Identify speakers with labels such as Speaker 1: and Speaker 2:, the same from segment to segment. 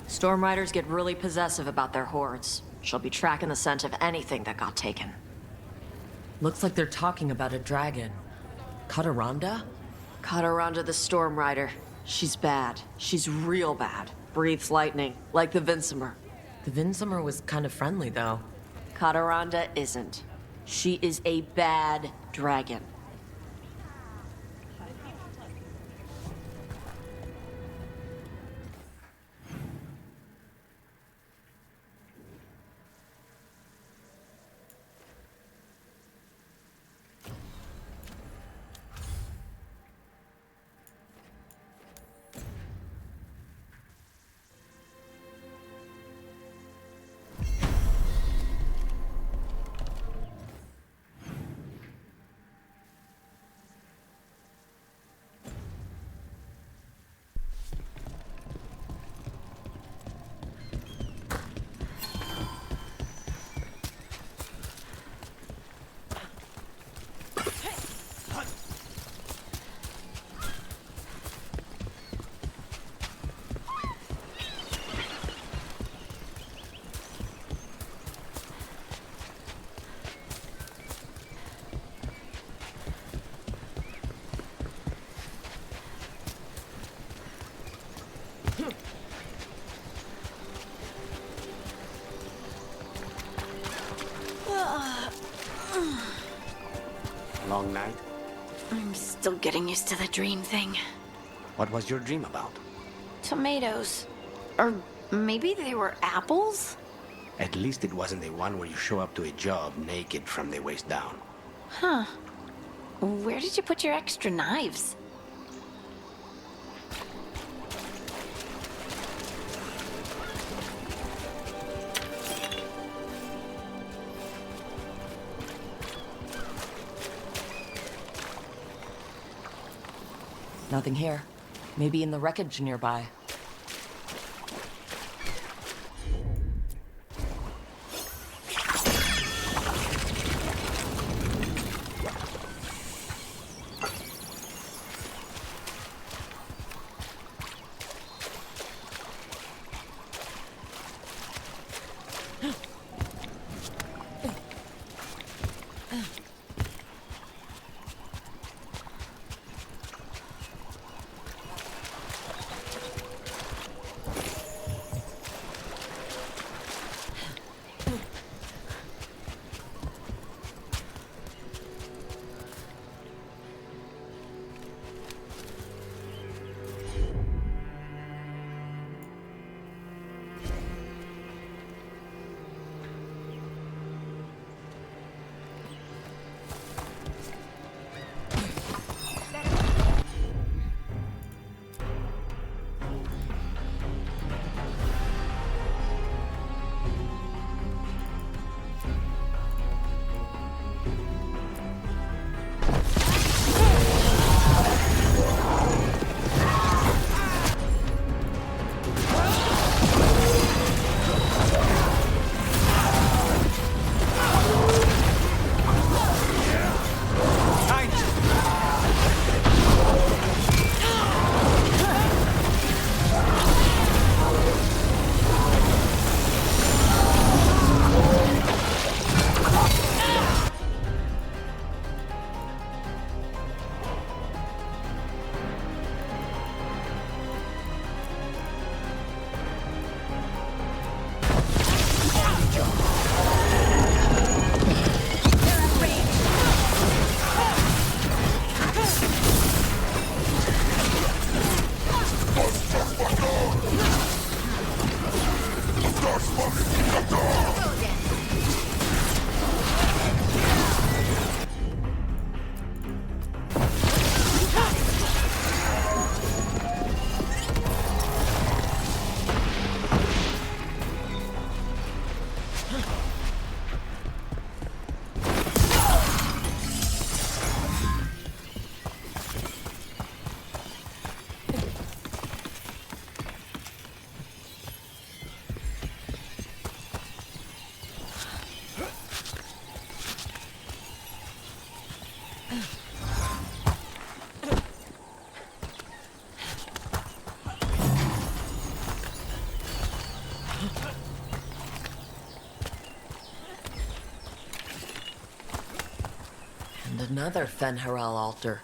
Speaker 1: Storm Riders get really possessive about their hordes. She'll be tracking the scent of anything that got taken.
Speaker 2: Looks like they're talking about a dragon. Kataranda?
Speaker 1: Kataranda the Storm Rider. She's bad. She's real bad. Breathes lightning, like the Vinsimer.
Speaker 2: The Vinsimer was kind of friendly, though.
Speaker 1: Kataranda isn't. She is a bad dragon.
Speaker 3: Long night?
Speaker 4: I'm still getting used to the dream thing.
Speaker 3: What was your dream about?
Speaker 4: Tomatoes. Or maybe they were apples?
Speaker 3: At least it wasn't the one where you show up to a job naked from the waist down.
Speaker 4: Huh. Where did you put your extra knives?
Speaker 2: Nothing here. Maybe in the wreckage nearby. Another Fen'Harel altar.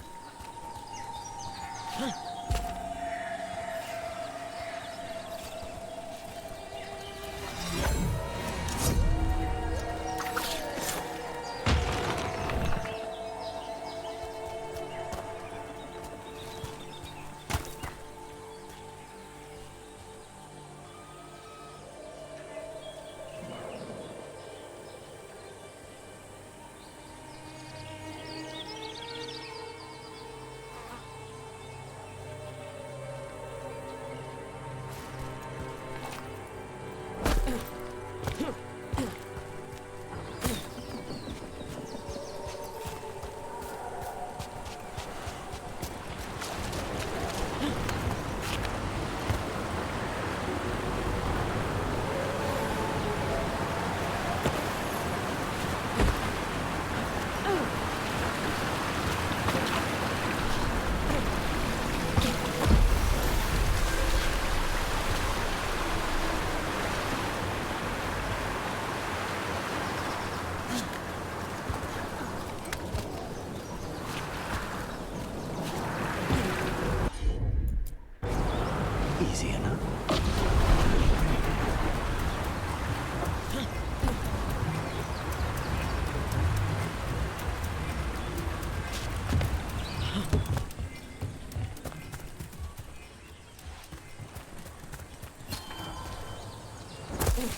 Speaker 3: Easy enough.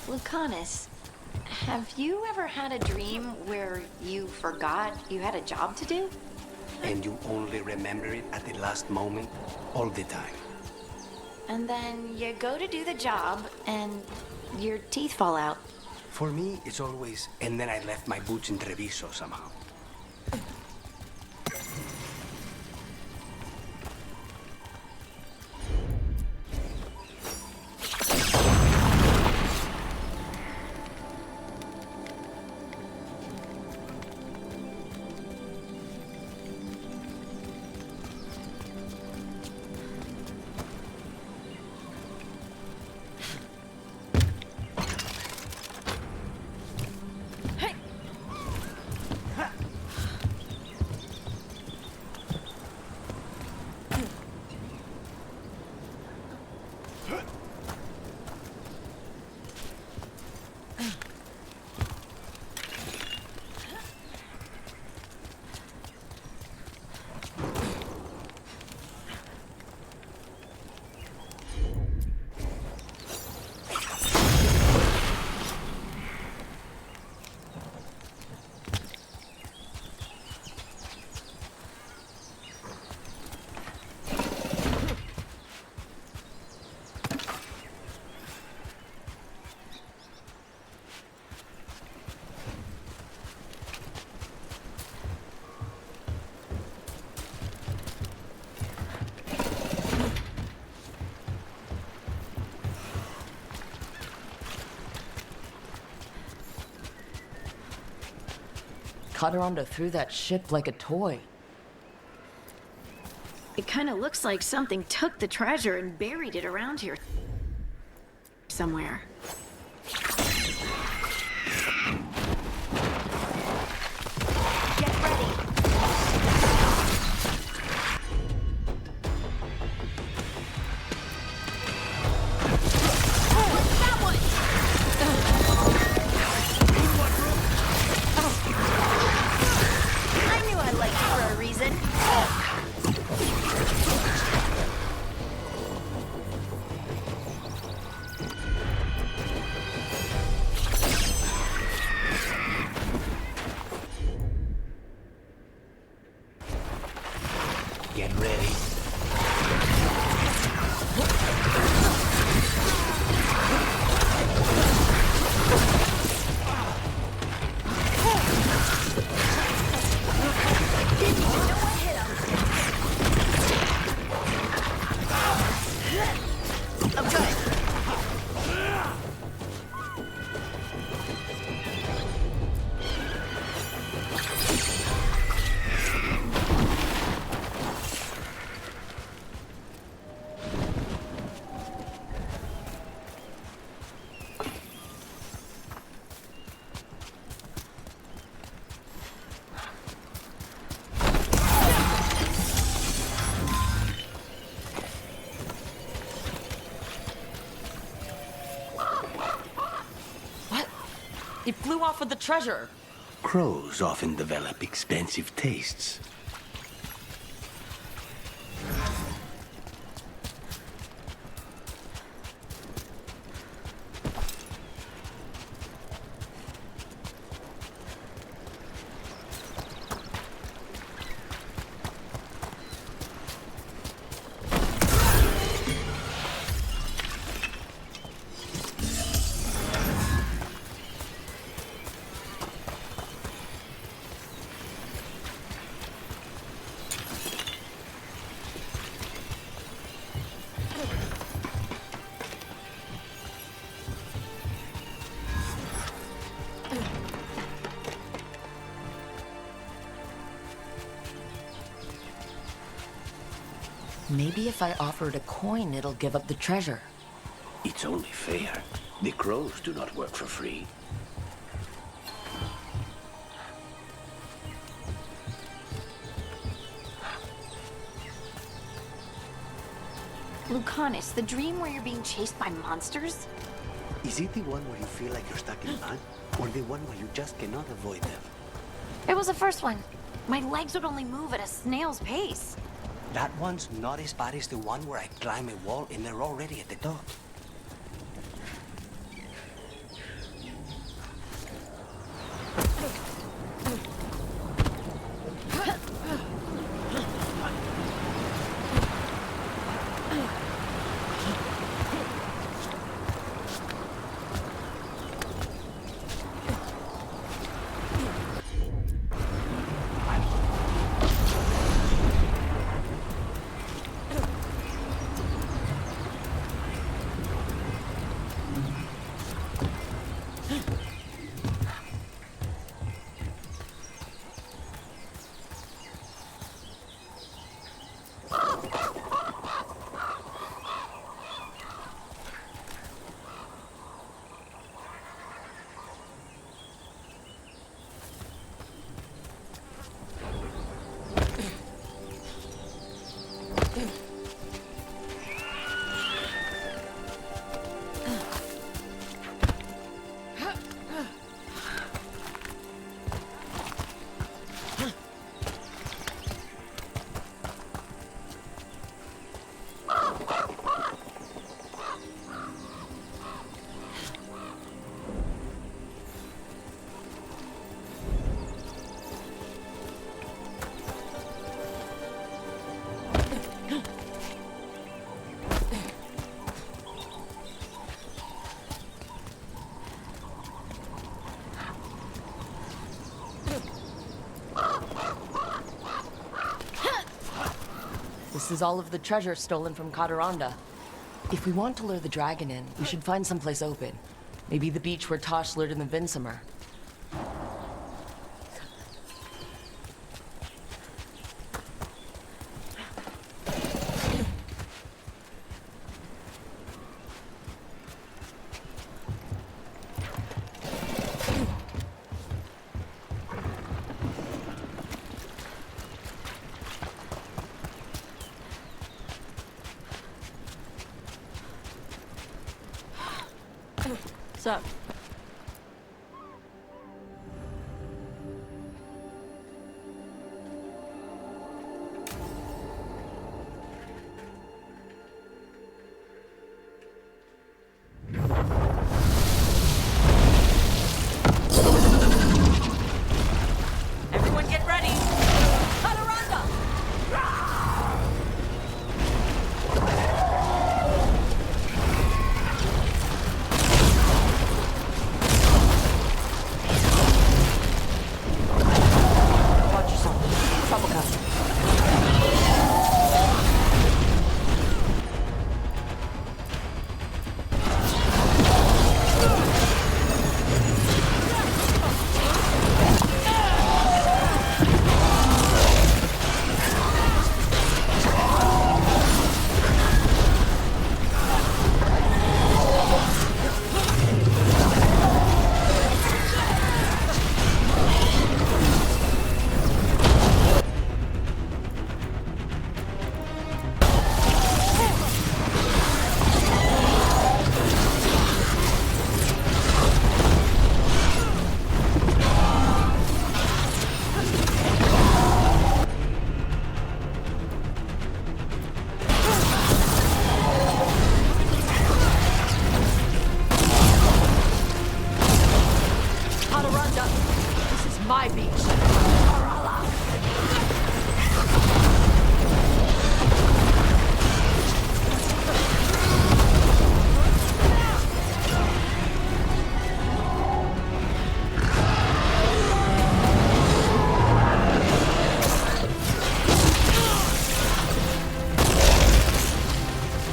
Speaker 4: Lucanus, have you ever had a dream where you forgot you had a job to do?
Speaker 3: And you only remember it at the last moment, all the time.
Speaker 4: And then you go to do the job and your teeth fall out.
Speaker 3: For me, it's always, and then I left my boots in Treviso somehow.
Speaker 2: Caderonda threw that ship like a toy.
Speaker 4: It kind of looks like something took the treasure and buried it around here somewhere. Get ready. Oh, what's that one? I knew I liked you for a reason.
Speaker 2: It flew off with the treasure.
Speaker 3: Crows often develop expensive tastes.
Speaker 2: Maybe if I offered a coin, it'll give up the treasure.
Speaker 3: It's only fair. The crows do not work for free.
Speaker 4: Lucanus, the dream where you're being chased by monsters?
Speaker 3: Is it the one where you feel like you're stuck in mud? Or the one where you just cannot avoid them?
Speaker 4: It was the first one. My legs would only move at a snail's pace.
Speaker 3: That one's not as bad as the one where I climb a wall and they're already at the top.
Speaker 2: This is all of the treasure stolen from Cataranda. If we want to lure the dragon in, we should find someplace open. Maybe the beach where Tosh lured in the Vinsumer.
Speaker 1: Sup?
Speaker 2: Everyone get ready! Cataranda!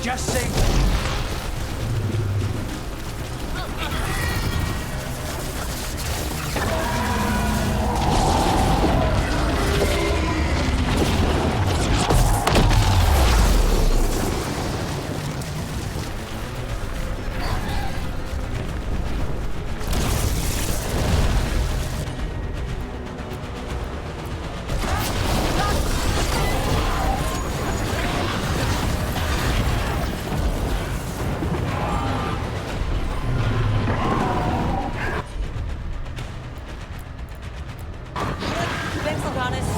Speaker 3: Just say...
Speaker 2: Thanks, Adonis.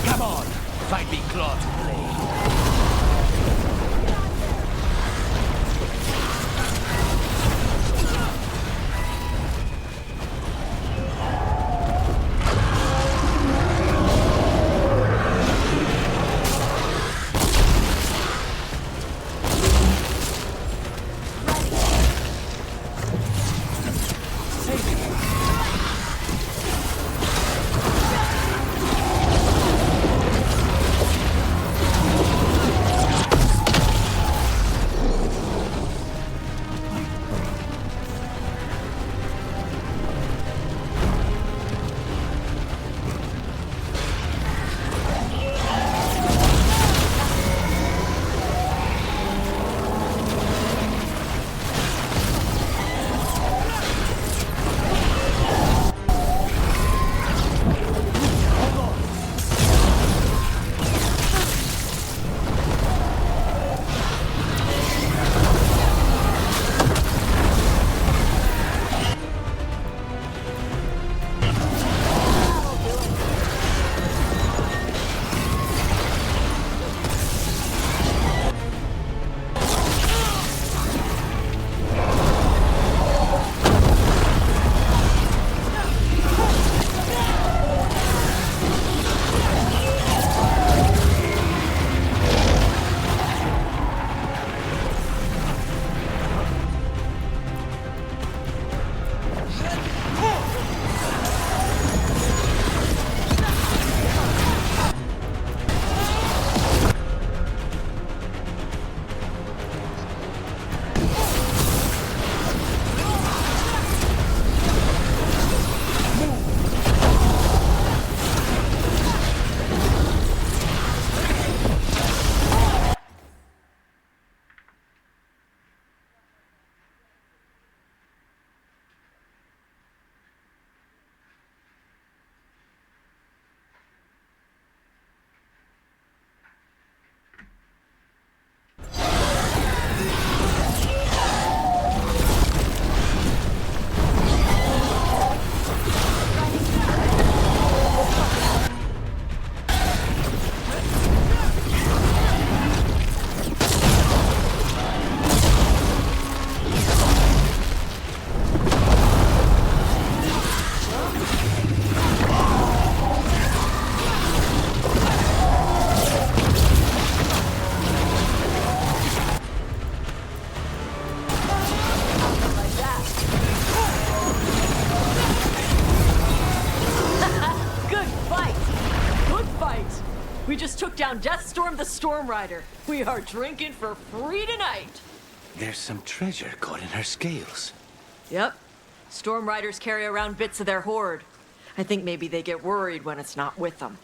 Speaker 3: Come on! Fight me claw to blade.
Speaker 1: We just took down Deathstorm the Storm Rider. We are drinking for free tonight.
Speaker 3: There's some treasure caught in her scales.
Speaker 1: Yep. Storm Riders carry around bits of their hoard. I think maybe they get worried when it's not with them.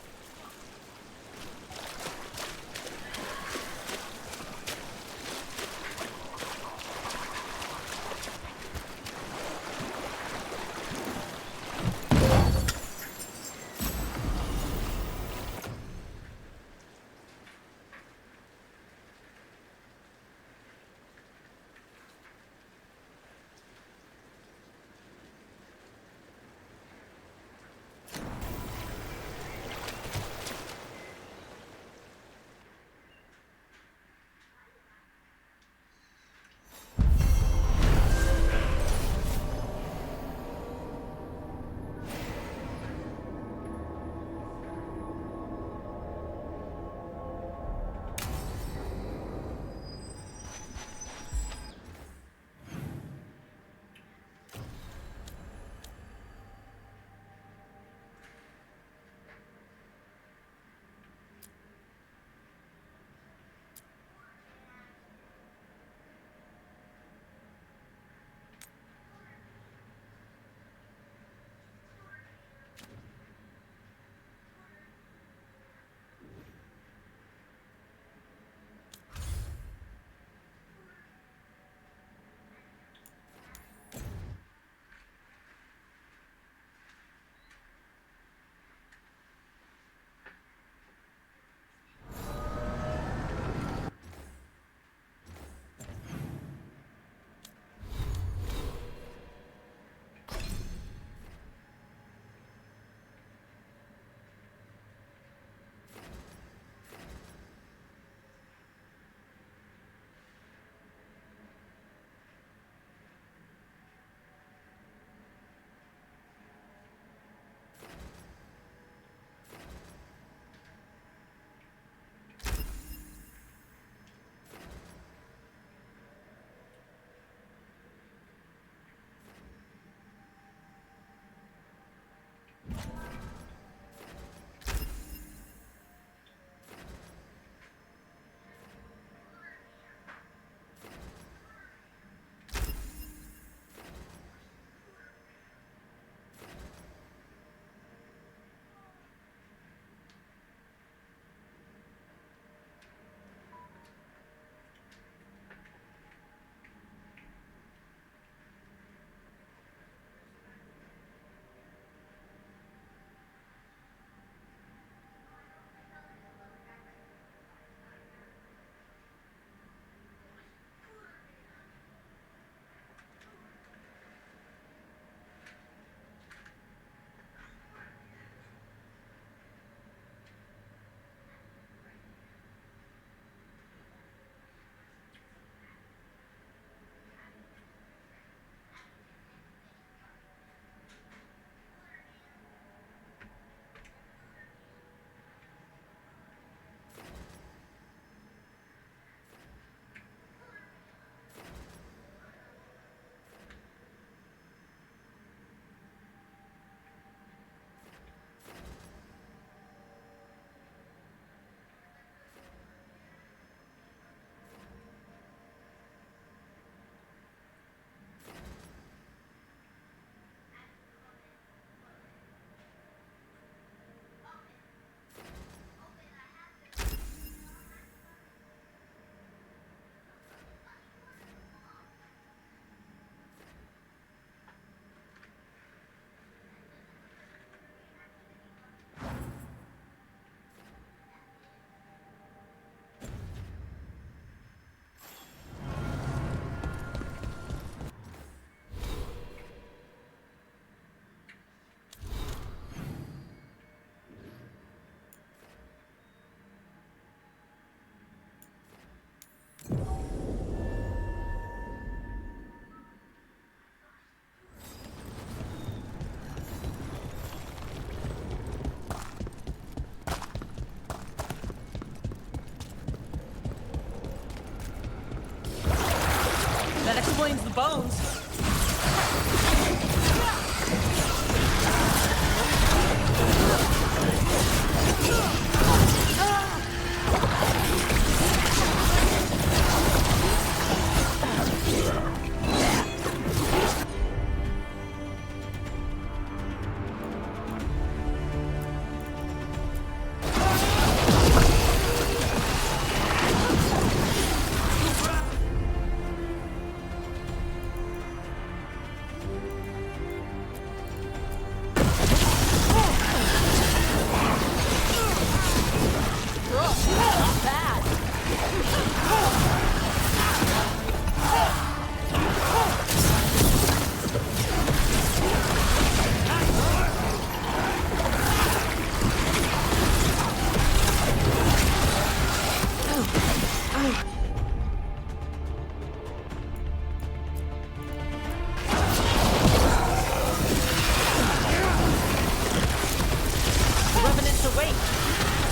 Speaker 2: So wait,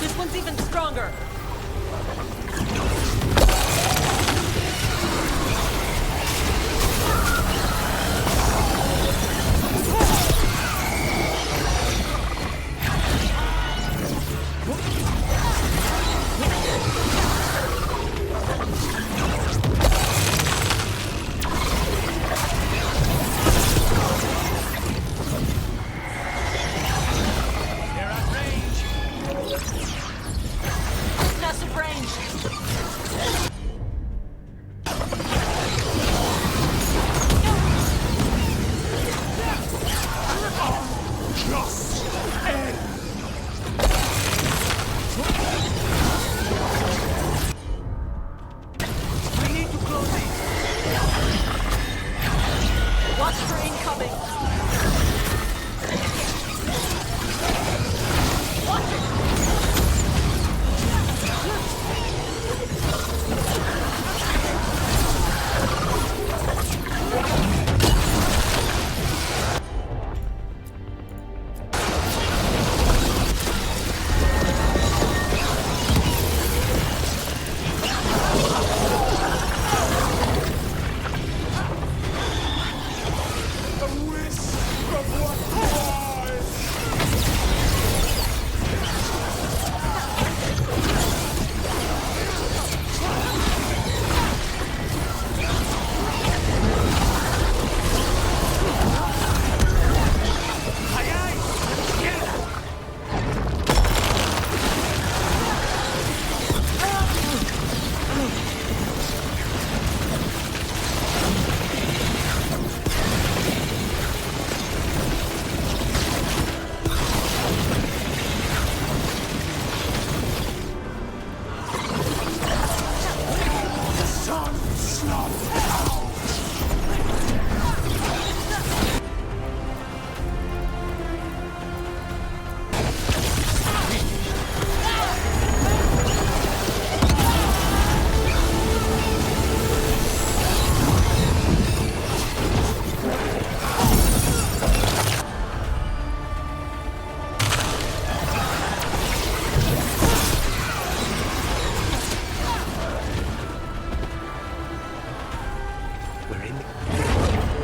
Speaker 2: this one's even stronger. Massive range. Watch for incoming. Watch it.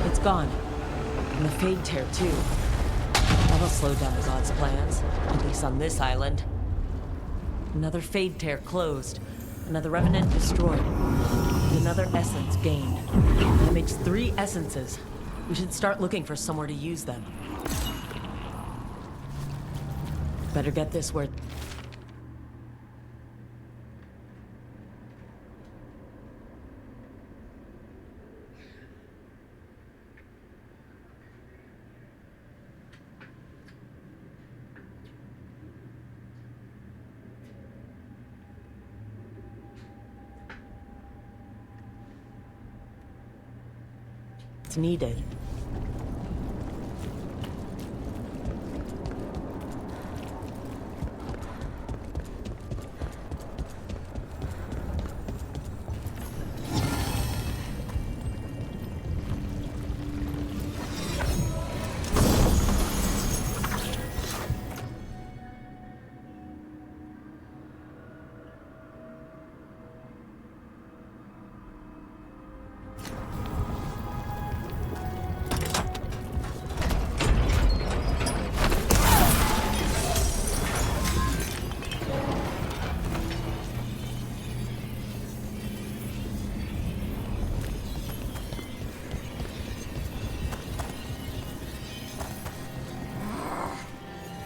Speaker 2: It's gone. And the Fade Tear, too. That'll slow down the God's plans, at least on this island. Another Fade Tear closed. Another Revenant destroyed. And another essence gained. That makes 3 essences. We should start looking for somewhere to use them. Better get this where... it's needed.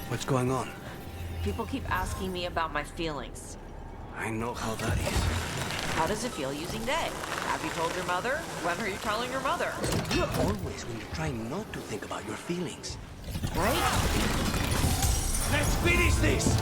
Speaker 3: What's going on?
Speaker 1: People keep asking me about my feelings.
Speaker 3: I know how that is.
Speaker 1: How does it feel using they? Have you told your mother? When are you telling your mother?
Speaker 3: You're always when you're trying not to think about your feelings.
Speaker 1: Right?
Speaker 3: Let's finish this!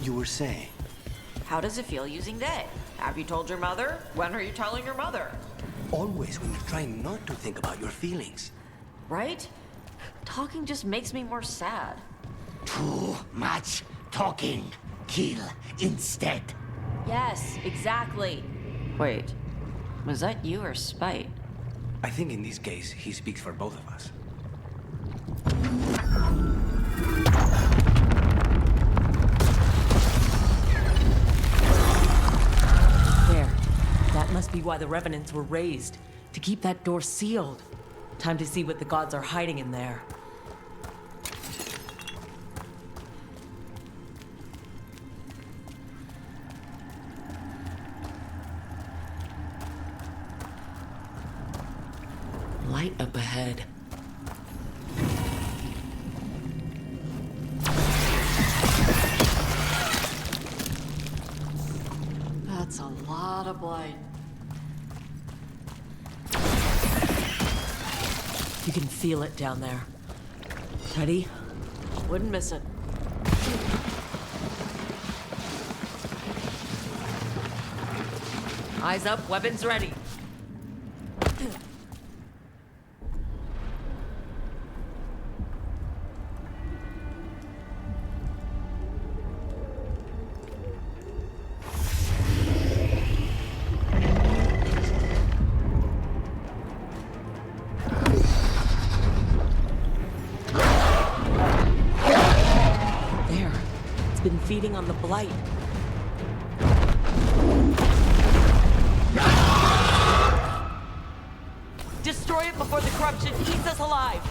Speaker 3: You were saying?
Speaker 1: How does it feel using they? Have you told your mother? When are you telling your mother?
Speaker 3: Always when you're trying not to think about your feelings.
Speaker 1: Right? talking just makes me more sad.
Speaker 5: Too much talking. Kill instead.
Speaker 1: Yes, exactly. Wait, was that you or Spite?
Speaker 3: I think in this case, he speaks for both of us.
Speaker 2: There. That must be why the Revenants were raised. To keep that door sealed. Time to see what the gods are hiding in there. Light up ahead.
Speaker 1: That's a lot of blood.
Speaker 2: You can feel it down there. Ready?
Speaker 1: Wouldn't miss it.
Speaker 2: Eyes up, weapons ready. There. It's been feeding on the blight. Destroy it before the corruption eats us alive!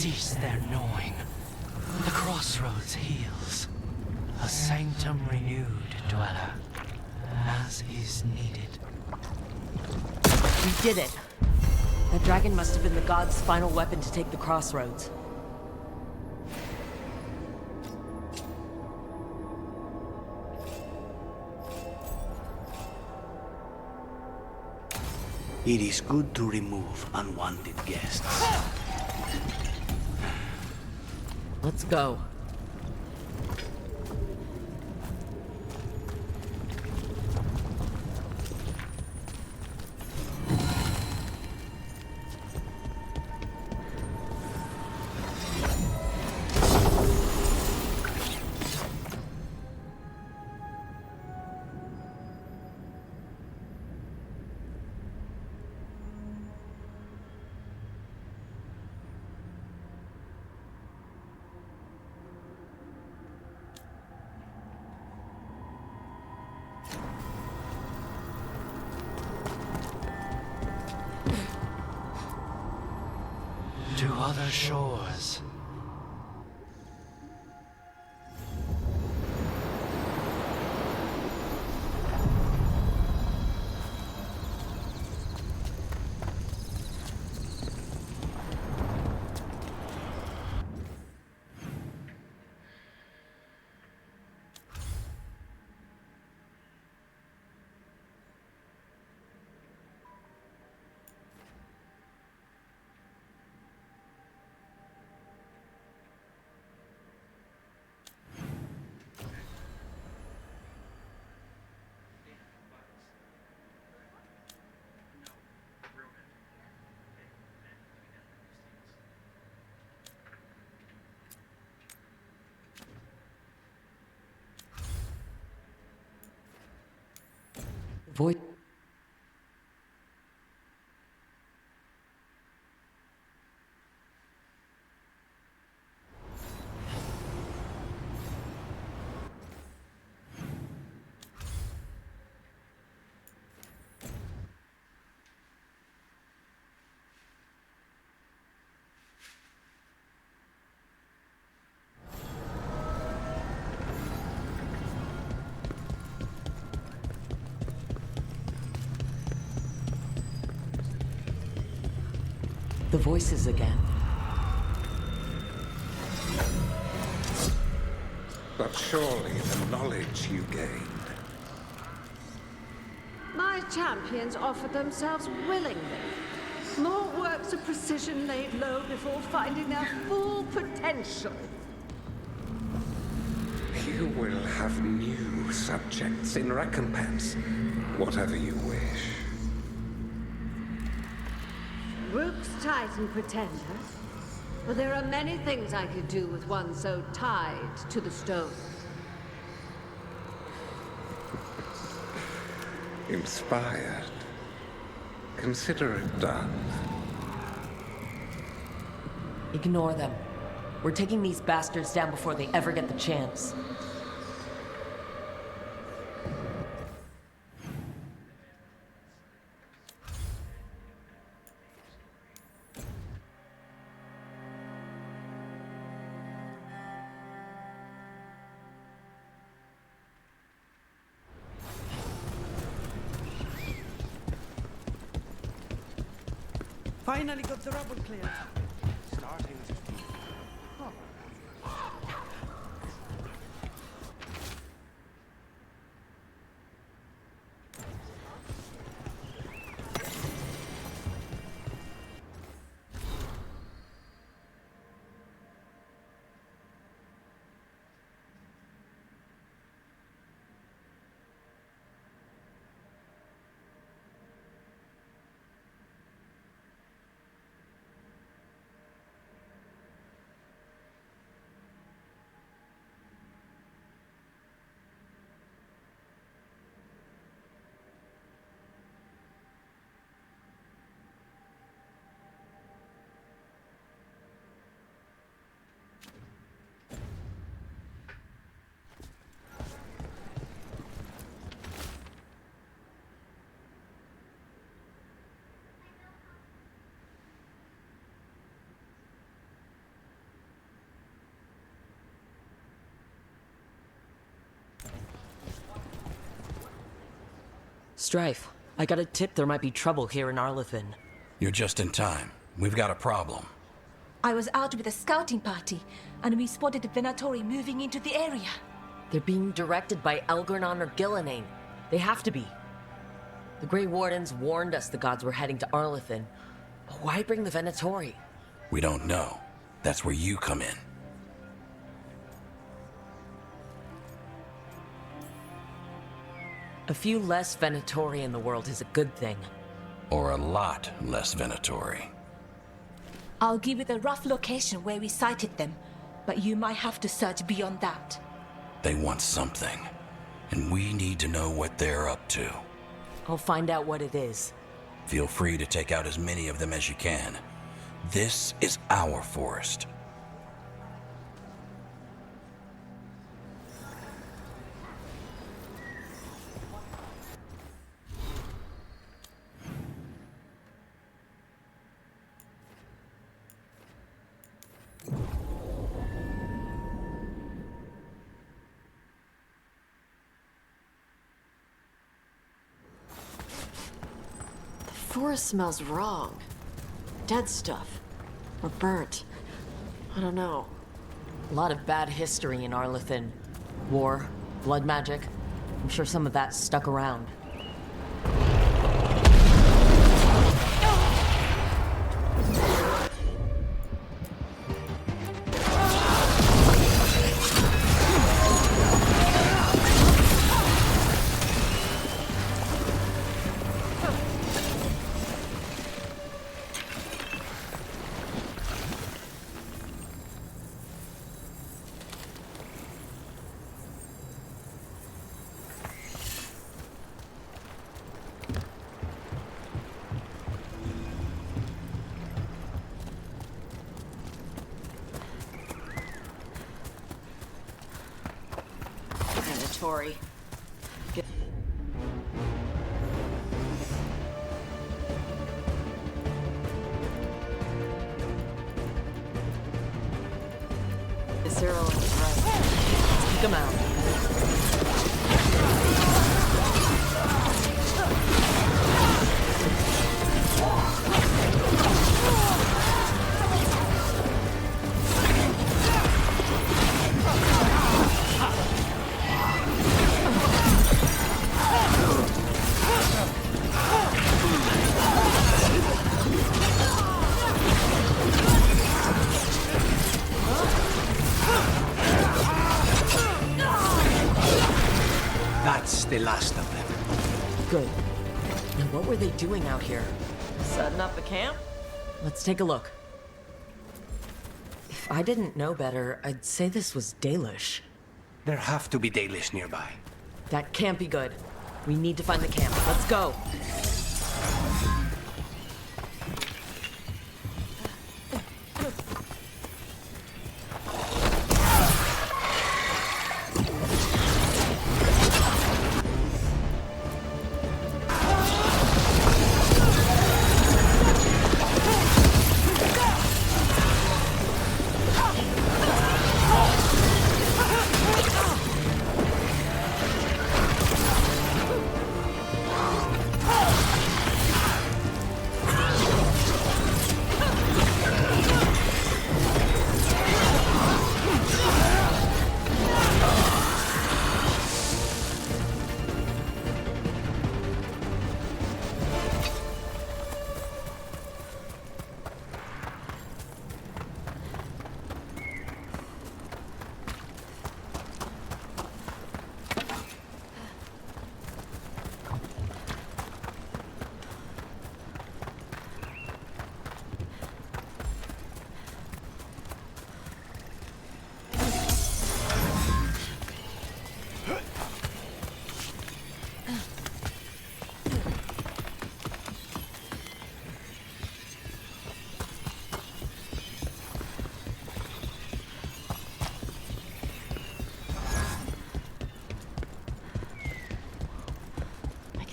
Speaker 6: Cease their gnawing. The crossroads heals. A sanctum renewed, dweller, as is needed.
Speaker 2: We did it. That dragon must have been the god's final weapon to take the crossroads.
Speaker 3: It is good to remove unwanted guests.
Speaker 2: Let's go.
Speaker 6: To other shores.
Speaker 2: Void. The voices again.
Speaker 7: But surely the knowledge you gained.
Speaker 8: My champions offered themselves willingly. More works of precision laid low before finding their full potential.
Speaker 7: You will have new subjects in recompense, whatever you wish.
Speaker 8: Rook's Titan Pretender? Well, there are many things I could do with one so tied to the stone.
Speaker 7: Inspired. Consider it done.
Speaker 2: Ignore them. We're taking these bastards down before they ever get the chance.
Speaker 9: Finally got the rubble cleared.
Speaker 7: Starting to...
Speaker 2: Strife, I got a tip there might be trouble here in Arlethan.
Speaker 10: You're just in time. We've got a problem.
Speaker 11: I was out with a scouting party, and we spotted the Venatori moving into the area.
Speaker 2: They're being directed by Elgernon or Gillenane. They have to be. The Grey Wardens warned us the gods were heading to Arlethan. Why bring the Venatori?
Speaker 10: We don't know. That's where you come in.
Speaker 2: A few less Venatori in the world is a good thing.
Speaker 10: Or a lot less Venatori.
Speaker 11: I'll give you the rough location where we sighted them, but you might have to search beyond that.
Speaker 10: They want something, and we need to know what they're up to.
Speaker 2: I'll find out what it is.
Speaker 10: Feel free to take out as many of them as you can. This is our forest.
Speaker 1: The forest smells wrong. Dead stuff. Or burnt. I don't know.
Speaker 2: A lot of bad history in Arlethan. War, blood magic. I'm sure some of that stuck around.
Speaker 1: Mandatory. Zero is right.
Speaker 2: Let's kick 'em out.
Speaker 3: That's the last of them.
Speaker 2: Good. Now what were they doing out here?
Speaker 1: Setting up a camp?
Speaker 2: Let's take a look. If I didn't know better, I'd say this was Dalish.
Speaker 3: There have to be Dalish nearby.
Speaker 2: That can't be good. We need to find the camp. Let's go.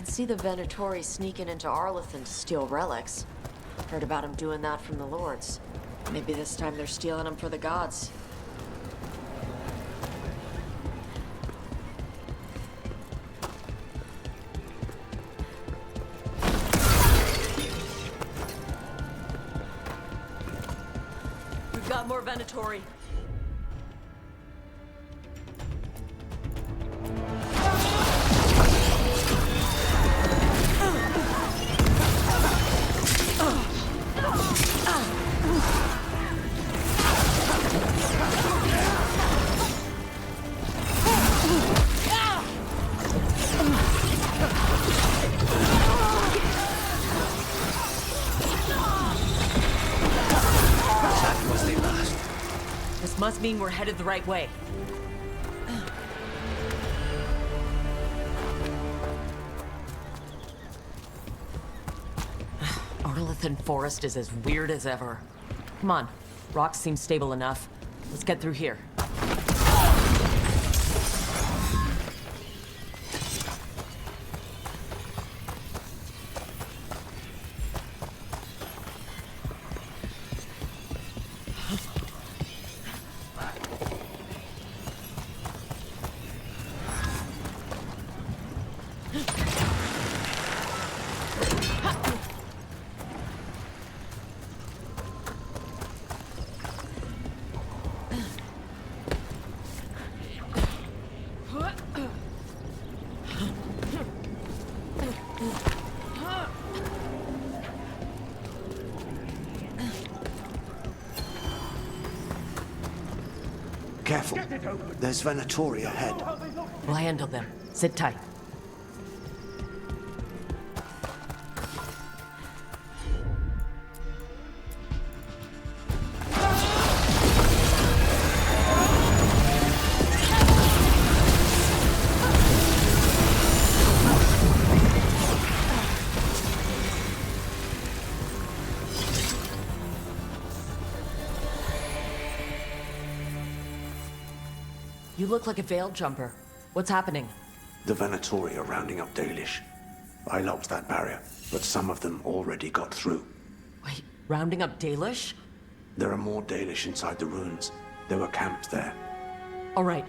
Speaker 1: See the Venatori sneaking into Arlethan to steal relics. Heard about him doing that from the lords. Maybe this time they're stealing them for the gods.
Speaker 2: got more Venatori. Must mean we're headed the right way. Arlithan Forest is as weird as ever. Come on, rocks seem stable enough. Let's get through here.
Speaker 5: Careful. There's Venatori ahead.
Speaker 2: We'll handle them. Sit tight. You look like a veiled jumper. What's happening?
Speaker 5: The Venatori are rounding up Dalish. I locked that barrier, but some of them already got through.
Speaker 2: Wait, rounding up Dalish?
Speaker 5: There are more Dalish inside the ruins. There were camps there.
Speaker 2: All right,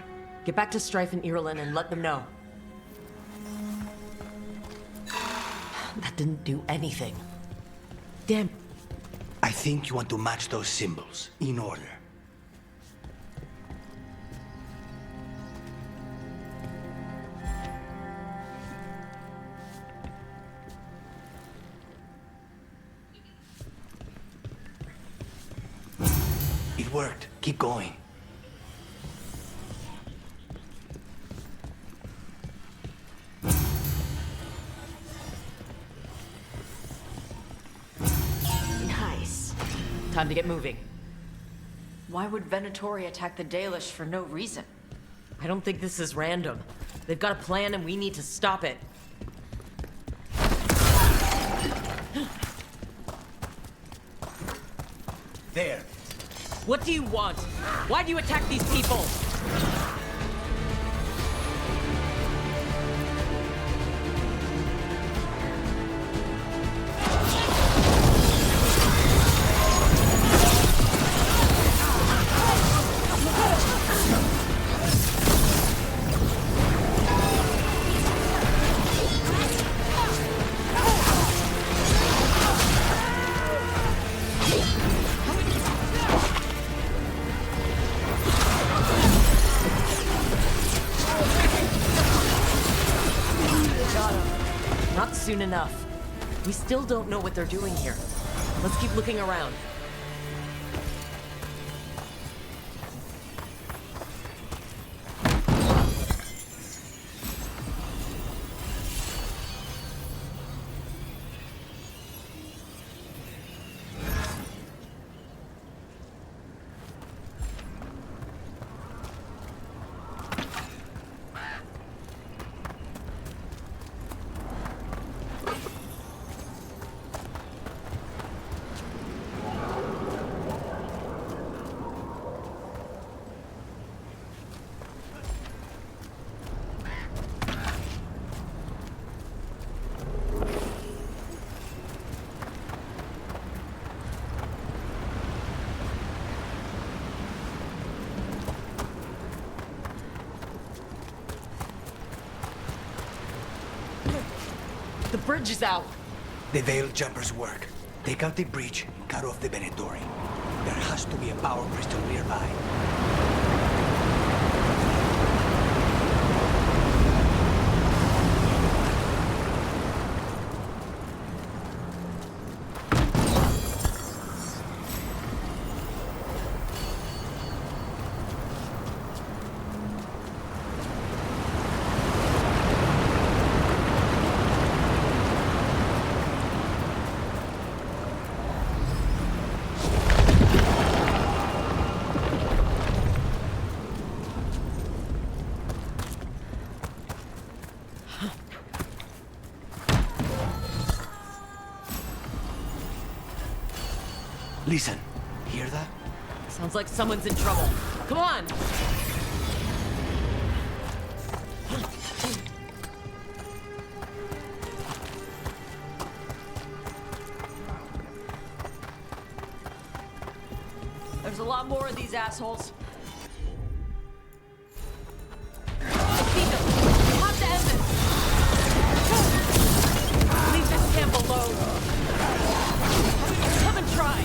Speaker 2: get back to Strife and Irulan and let them know. That didn't do anything. Damn.
Speaker 3: I think you want to match those symbols in order. It worked. Keep going.
Speaker 1: Nice.
Speaker 2: Time to get moving.
Speaker 1: Why would Venatori attack the Dalish for no reason?
Speaker 2: I don't think this is random. They've got a plan and we need to stop it.
Speaker 3: There.
Speaker 2: What do you want? Why do you attack these people? Not soon enough. We still don't know what they're doing here. Let's keep looking around. The bridge is out.
Speaker 3: The veiled jumpers work. Take out the breach, cut off the Venatori.
Speaker 12: There has to be a power crystal nearby. Listen, hear that?
Speaker 2: Sounds like someone's in trouble. Come on! There's a lot more of these assholes. Defeat them! You have to end this! Leave this camp alone! Come and try!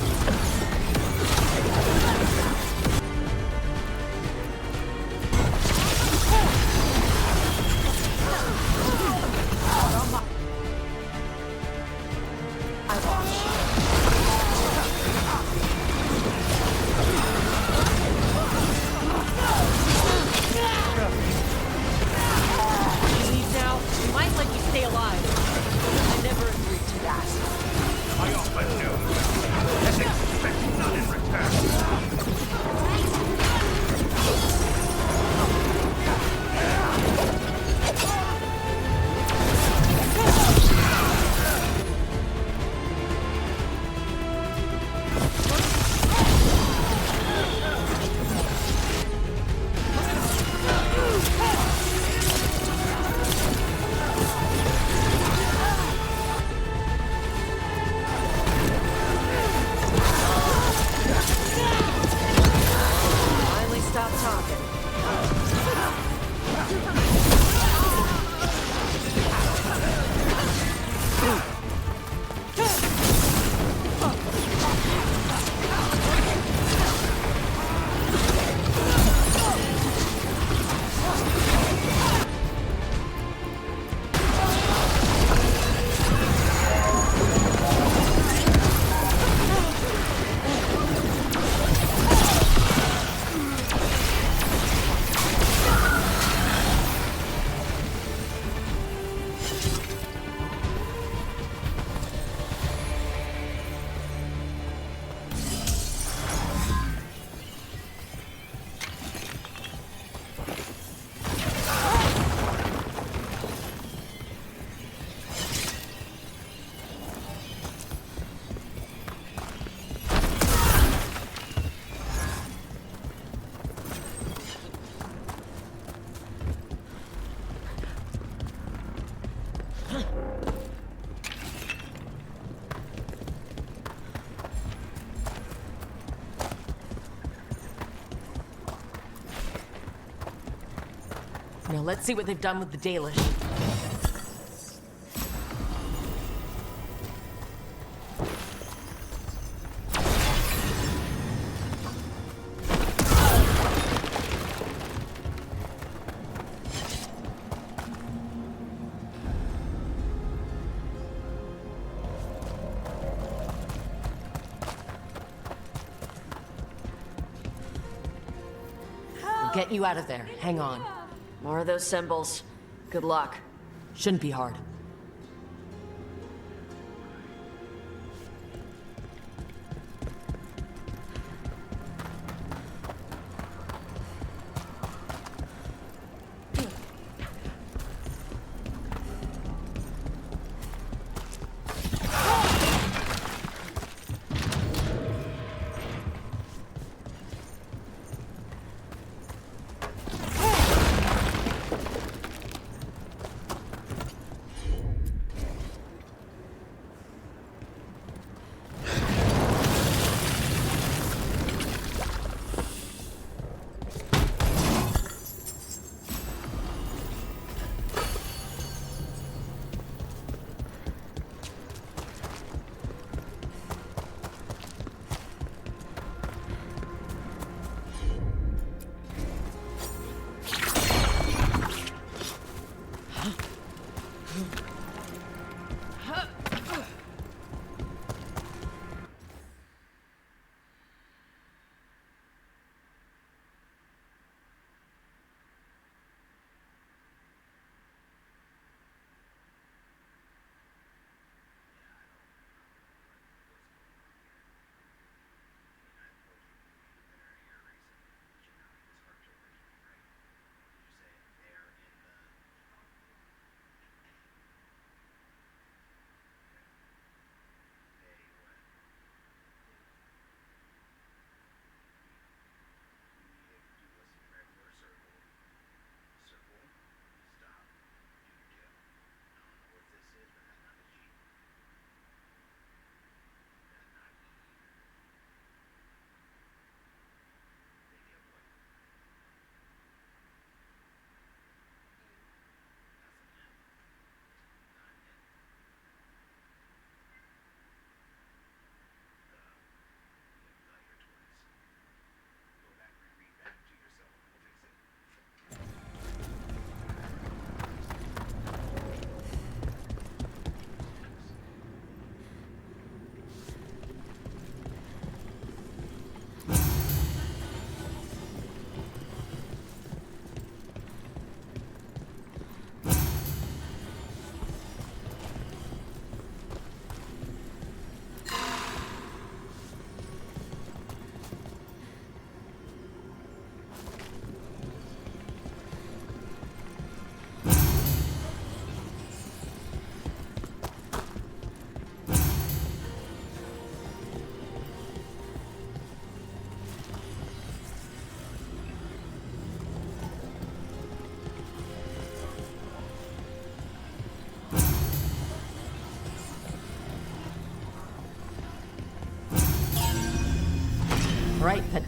Speaker 2: Now let's see what they've done with the Dalish. We'll get you out of there. Hang on.
Speaker 1: More of those symbols. Good luck.
Speaker 2: Shouldn't be hard.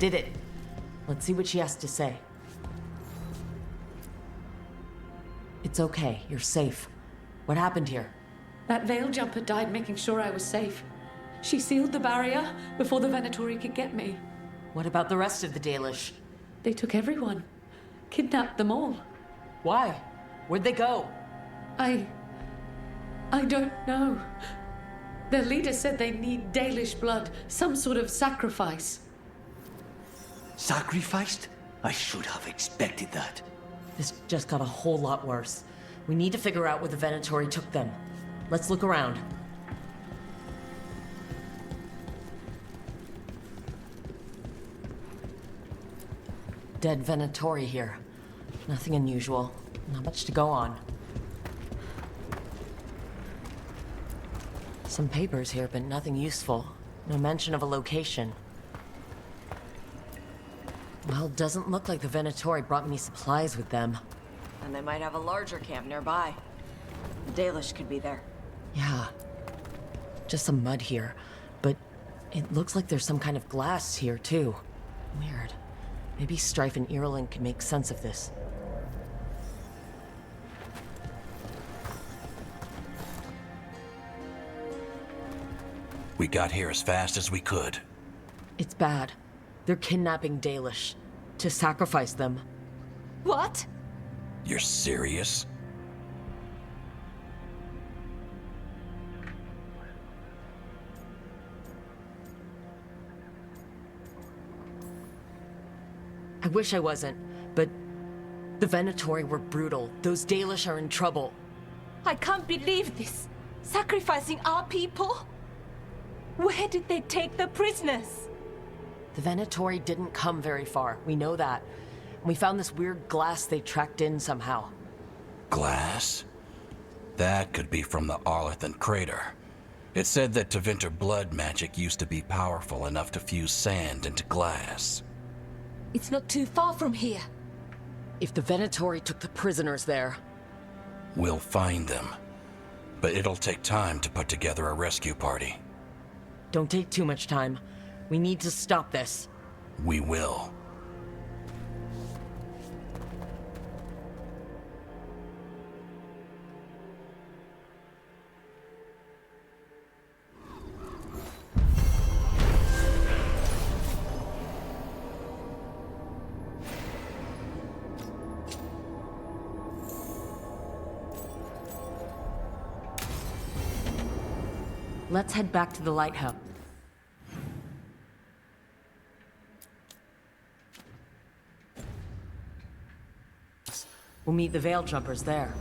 Speaker 2: did it. Let's see what she has to say. It's okay. You're safe. What happened here?
Speaker 13: That veil jumper died making sure I was safe. She sealed the barrier before the Venatori could get me.
Speaker 2: What about the rest of the Dalish?
Speaker 13: They took everyone. Kidnapped them all.
Speaker 2: Why? Where'd they go?
Speaker 13: I don't know. Their leader said they need Dalish blood, some sort of sacrifice.
Speaker 12: Sacrificed? I should have expected that.
Speaker 2: This just got a whole lot worse. We need to figure out where the Venatori took them. Let's look around. Dead Venatori here. Nothing unusual. Not much to go on. Some papers here, but nothing useful. No mention of a location. Well, doesn't look like the Venatori brought any supplies with them.
Speaker 1: And they might have a larger camp nearby. The Dalish could be there.
Speaker 2: Yeah. Just some mud here. But it looks like there's some kind of glass here, too. Weird. Maybe Strife and Irulan can make sense of this.
Speaker 10: We got here as fast as we could.
Speaker 2: It's bad. They're kidnapping Dalish. To sacrifice them.
Speaker 11: What?
Speaker 10: You're serious?
Speaker 2: I wish I wasn't, but the Venatori were brutal. Those Dalish are in trouble.
Speaker 11: I can't believe this. Sacrificing our people? Where did they take the prisoners?
Speaker 2: The Venatori didn't come very far. We know that. We found this weird glass they tracked in somehow.
Speaker 10: Glass? That could be from the Arlathan crater. It said that Tevinter blood magic used to be powerful enough to fuse sand into glass.
Speaker 11: It's not too far from here.
Speaker 2: If the Venatori took the prisoners there...
Speaker 10: We'll find them. But it'll take time to put together a rescue party.
Speaker 2: Don't take too much time. We need to stop this.
Speaker 10: We will.
Speaker 2: Let's head back to the lighthouse. We'll meet the Veil Jumpers there.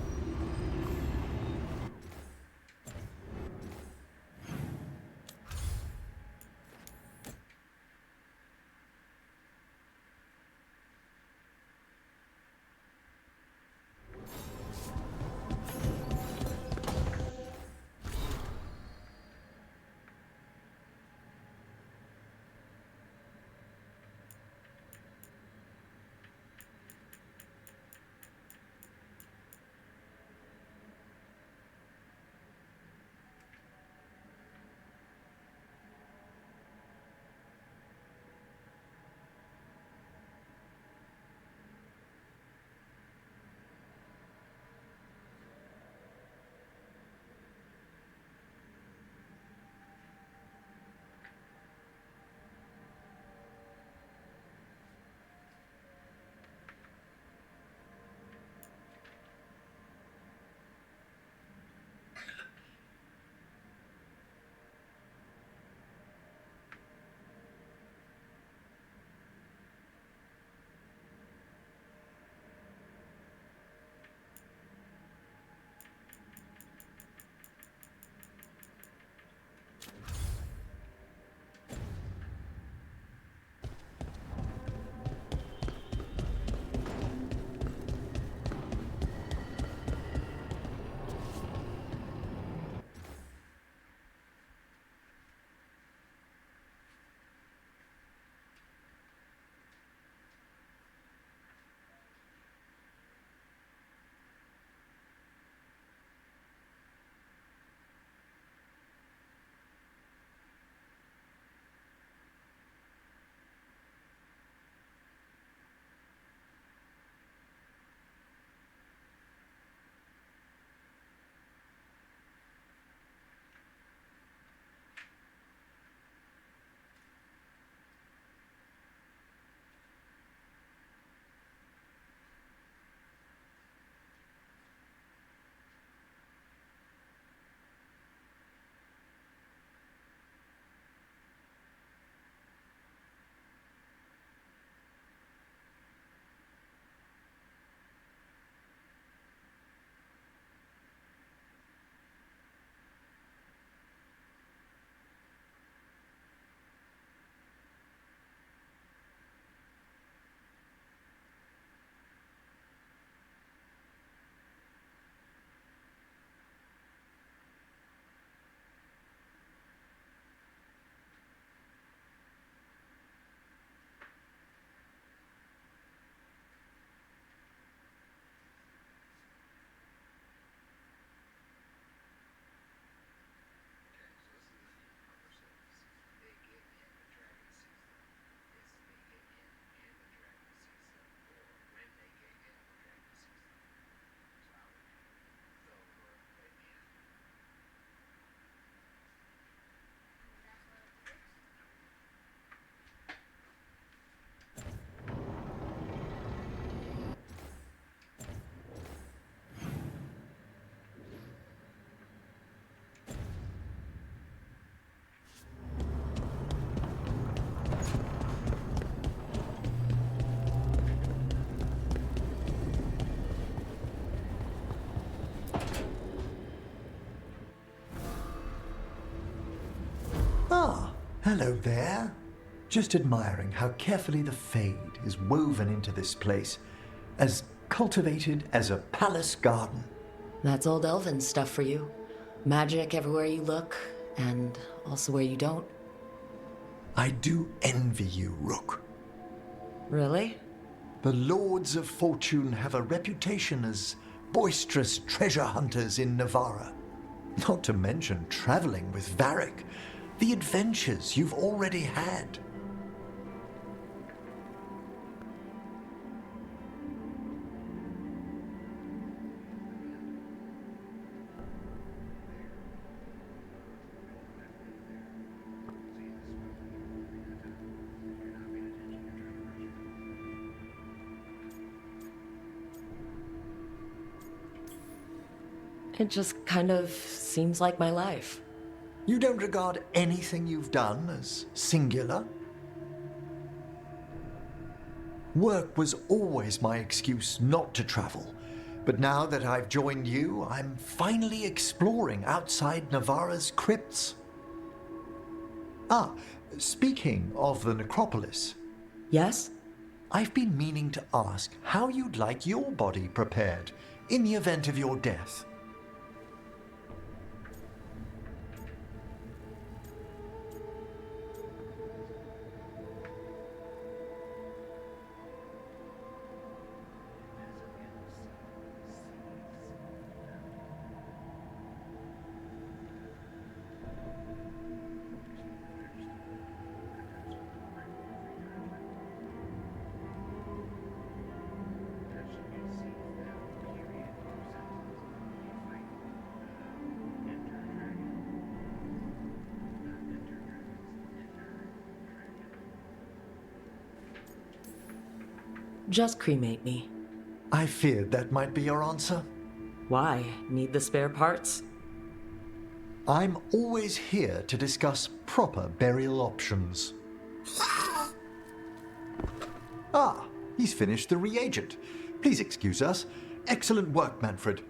Speaker 14: Hello there. Just admiring how carefully the Fade is woven into this place, as cultivated as a palace garden.
Speaker 2: That's old elven stuff for you. Magic everywhere you look, and also where you don't.
Speaker 14: I do envy you, Rook.
Speaker 2: Really?
Speaker 14: The Lords of Fortune have a reputation as boisterous treasure hunters in Navarra. Not to mention traveling with Varric, the adventures you've already had.
Speaker 2: It just kind of seems like my life.
Speaker 14: You don't regard anything you've done as singular? Work was always my excuse not to travel, but now that I've joined you, I'm finally exploring outside Navarra's crypts. Ah, speaking of the necropolis.
Speaker 2: Yes?
Speaker 14: I've been meaning to ask how you'd like your body prepared in the event of your death.
Speaker 2: Just cremate me.
Speaker 14: I feared that might be your answer.
Speaker 2: Why? Need the spare parts?
Speaker 14: I'm always here to discuss proper burial options. Ah, he's finished the reagent. Please excuse us. Excellent work, Manfred.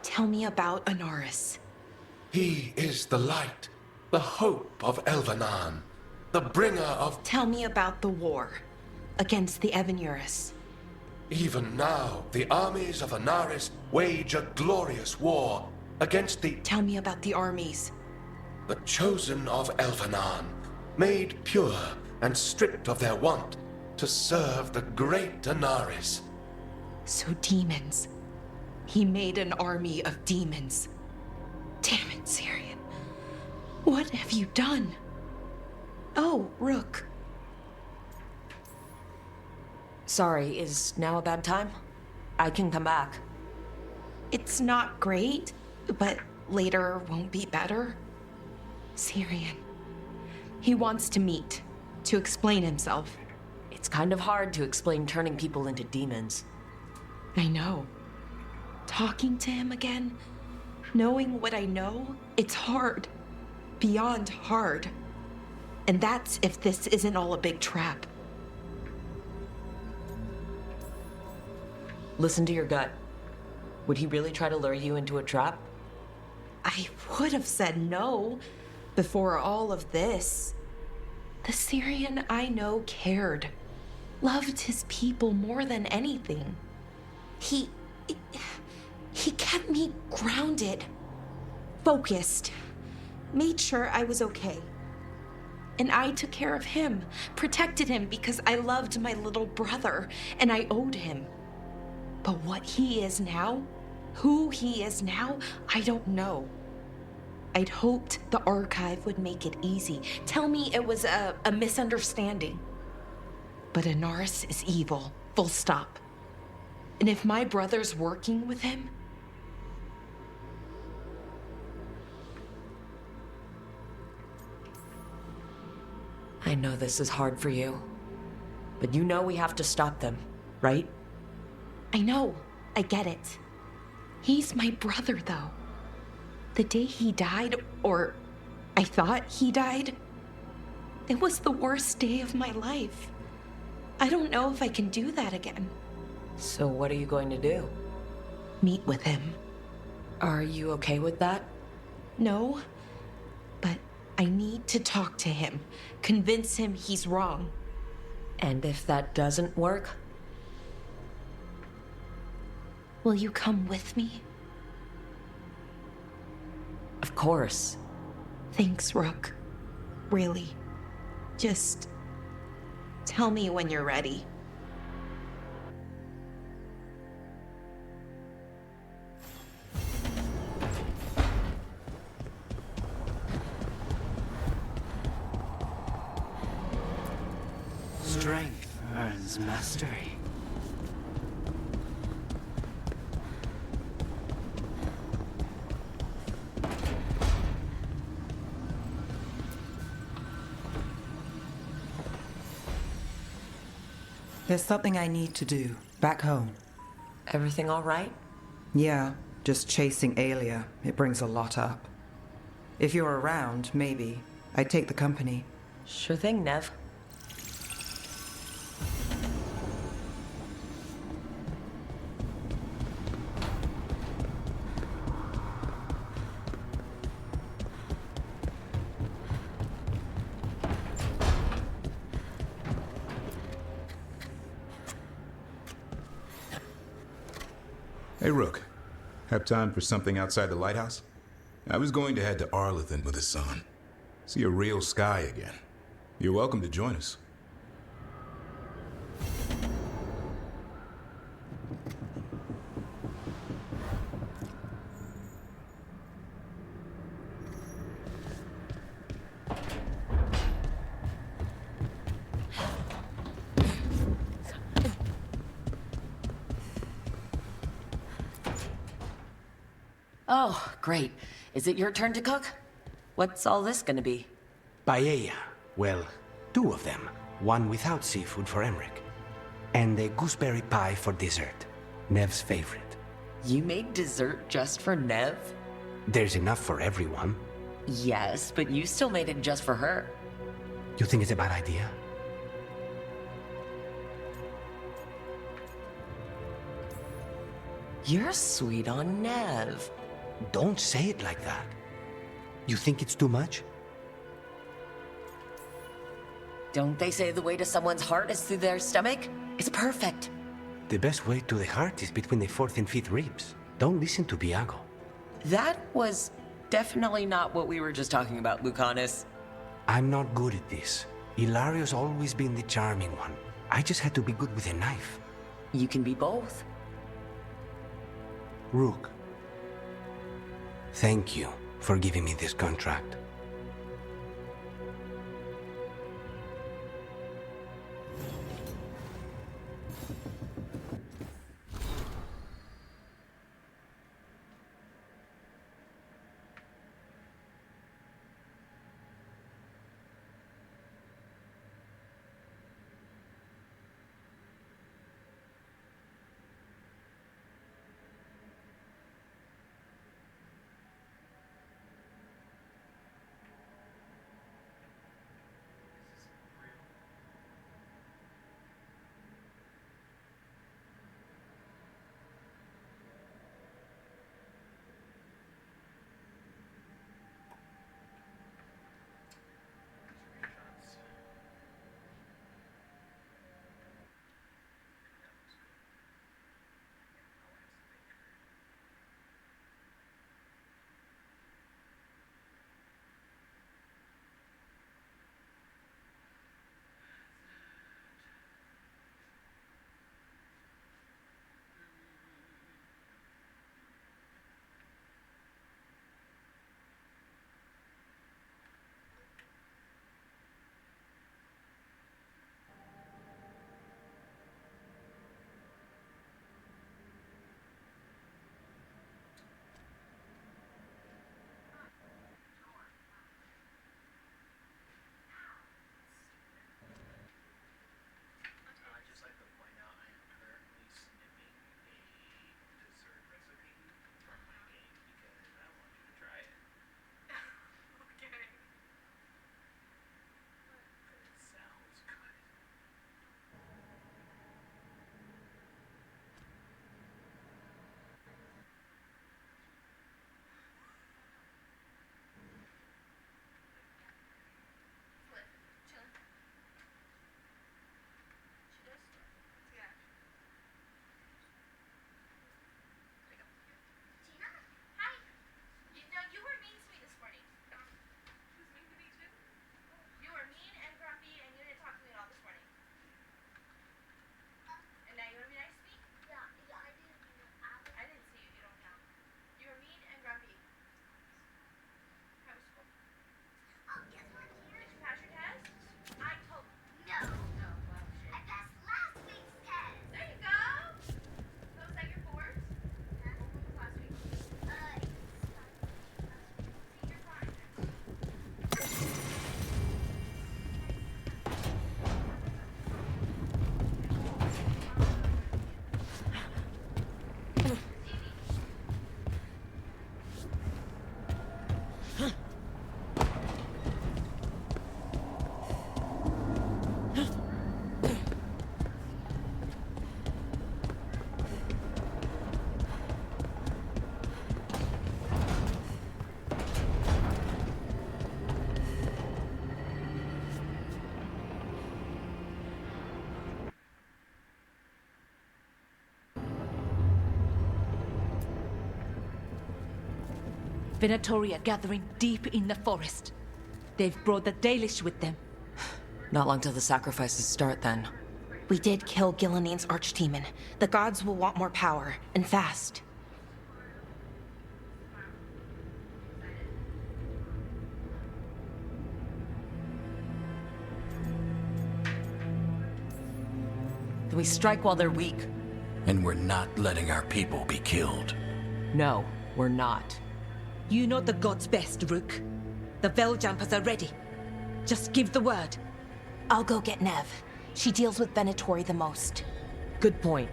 Speaker 15: Tell me about Anaris.
Speaker 7: He is the light, the hope of Elvenan, the bringer of...
Speaker 15: Tell me about the war against the Evenuris.
Speaker 7: Even now, the armies of Anaris wage a glorious war against the...
Speaker 15: Tell me about the armies.
Speaker 7: The chosen of Elvenan, made pure and stripped of their want to serve the great Anaris.
Speaker 15: So demons. He made an army of demons. Damn it, Syrian. What have you done? Oh, Rook.
Speaker 2: Sorry, is now a bad time? I can come back.
Speaker 15: It's not great, but later won't be better. Syrian. He wants to meet, to explain himself.
Speaker 2: It's kind of hard to explain turning people into demons.
Speaker 15: I know. Talking to him again, knowing what I know, it's hard. Beyond hard. And that's if this isn't all a big trap.
Speaker 2: Listen to your gut. Would he really try to lure you into a trap?
Speaker 15: I would have said no before all of this. The Syrian I know cared. Loved his people more than anything. He kept me grounded, focused, made sure I was okay. And I took care of him, protected him because I loved my little brother and I owed him. But what he is now, who he is now, I don't know. I'd hoped the archive would make it easy, tell me it was a misunderstanding. But Anaris is evil, full stop. And if my brother's working with him,
Speaker 2: I know this is hard for you, but you know we have to stop them, right?
Speaker 15: I know. I get it. He's my brother, though. The day he died, or I thought he died, it was the worst day of my life. I don't know if I can do that again.
Speaker 2: So what are you going to do?
Speaker 15: Meet with him.
Speaker 2: Are you okay with that?
Speaker 15: No, but I need to talk to him. Convince him he's wrong.
Speaker 2: And if that doesn't work?
Speaker 15: Will you come with me?
Speaker 2: Of course.
Speaker 15: Thanks, Rook. Really. Just tell me when you're ready.
Speaker 6: Strength earns mastery.
Speaker 9: There's something I need to do, back home.
Speaker 2: Everything all right?
Speaker 9: Yeah, just chasing Alia. It brings a lot up. If you're around, maybe. I'd take the company.
Speaker 2: Sure thing, Nev.
Speaker 16: Hey, Rook. Have time for something outside the lighthouse? I was going to head to Arlington with the sun. See a real sky again. You're welcome to join us.
Speaker 2: Oh, great. Is it your turn to cook? What's all this gonna be?
Speaker 3: Paella. Well, two of them. One without seafood for Emmerich. And a gooseberry pie for dessert. Nev's favorite.
Speaker 2: You made dessert just for Nev?
Speaker 3: There's enough for everyone.
Speaker 2: Yes, but you still made it just for her.
Speaker 3: You think it's a bad idea?
Speaker 2: You're sweet on Nev.
Speaker 3: Don't say it like that. You think it's too much?
Speaker 2: Don't they say the way to someone's heart is through their stomach? It's perfect.
Speaker 3: The best way to the heart is between the fourth and fifth ribs. Don't listen to Biago.
Speaker 2: That was definitely not what we were just talking about, Lucanus.
Speaker 3: I'm not good at this. Hilario's always been the charming one. I just had to be good with a knife.
Speaker 2: You can be both.
Speaker 3: Rook, thank you for giving me this contract.
Speaker 11: Venatori are gathering deep in the forest. They've brought the Dalish with them.
Speaker 2: Not long till the sacrifices start, then.
Speaker 15: We did kill Gilanine's archdemon. The gods will want more power, and fast.
Speaker 2: Then we strike while they're weak.
Speaker 10: And we're not letting our people be killed.
Speaker 2: No, we're not.
Speaker 11: You know the gods best, Rook. The Veiljumpers are ready. Just give the word.
Speaker 15: I'll go get Nev. She deals with Venatori the most.
Speaker 2: Good point.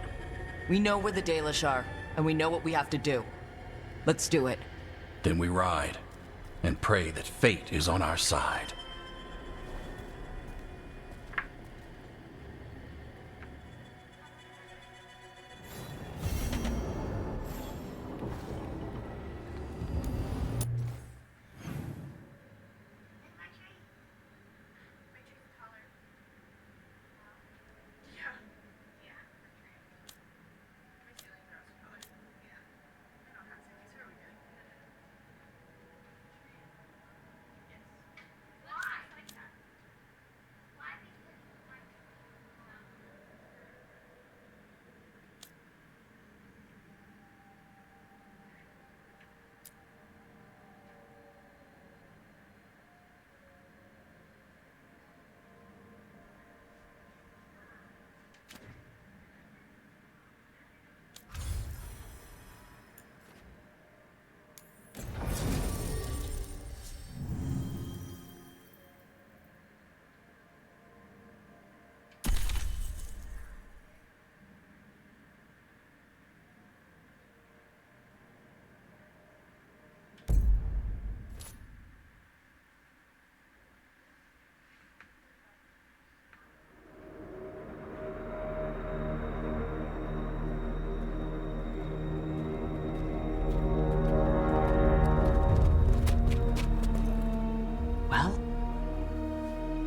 Speaker 2: We know where the Dalish are, and we know what we have to do. Let's do it.
Speaker 10: Then we ride, and pray that fate is on our side.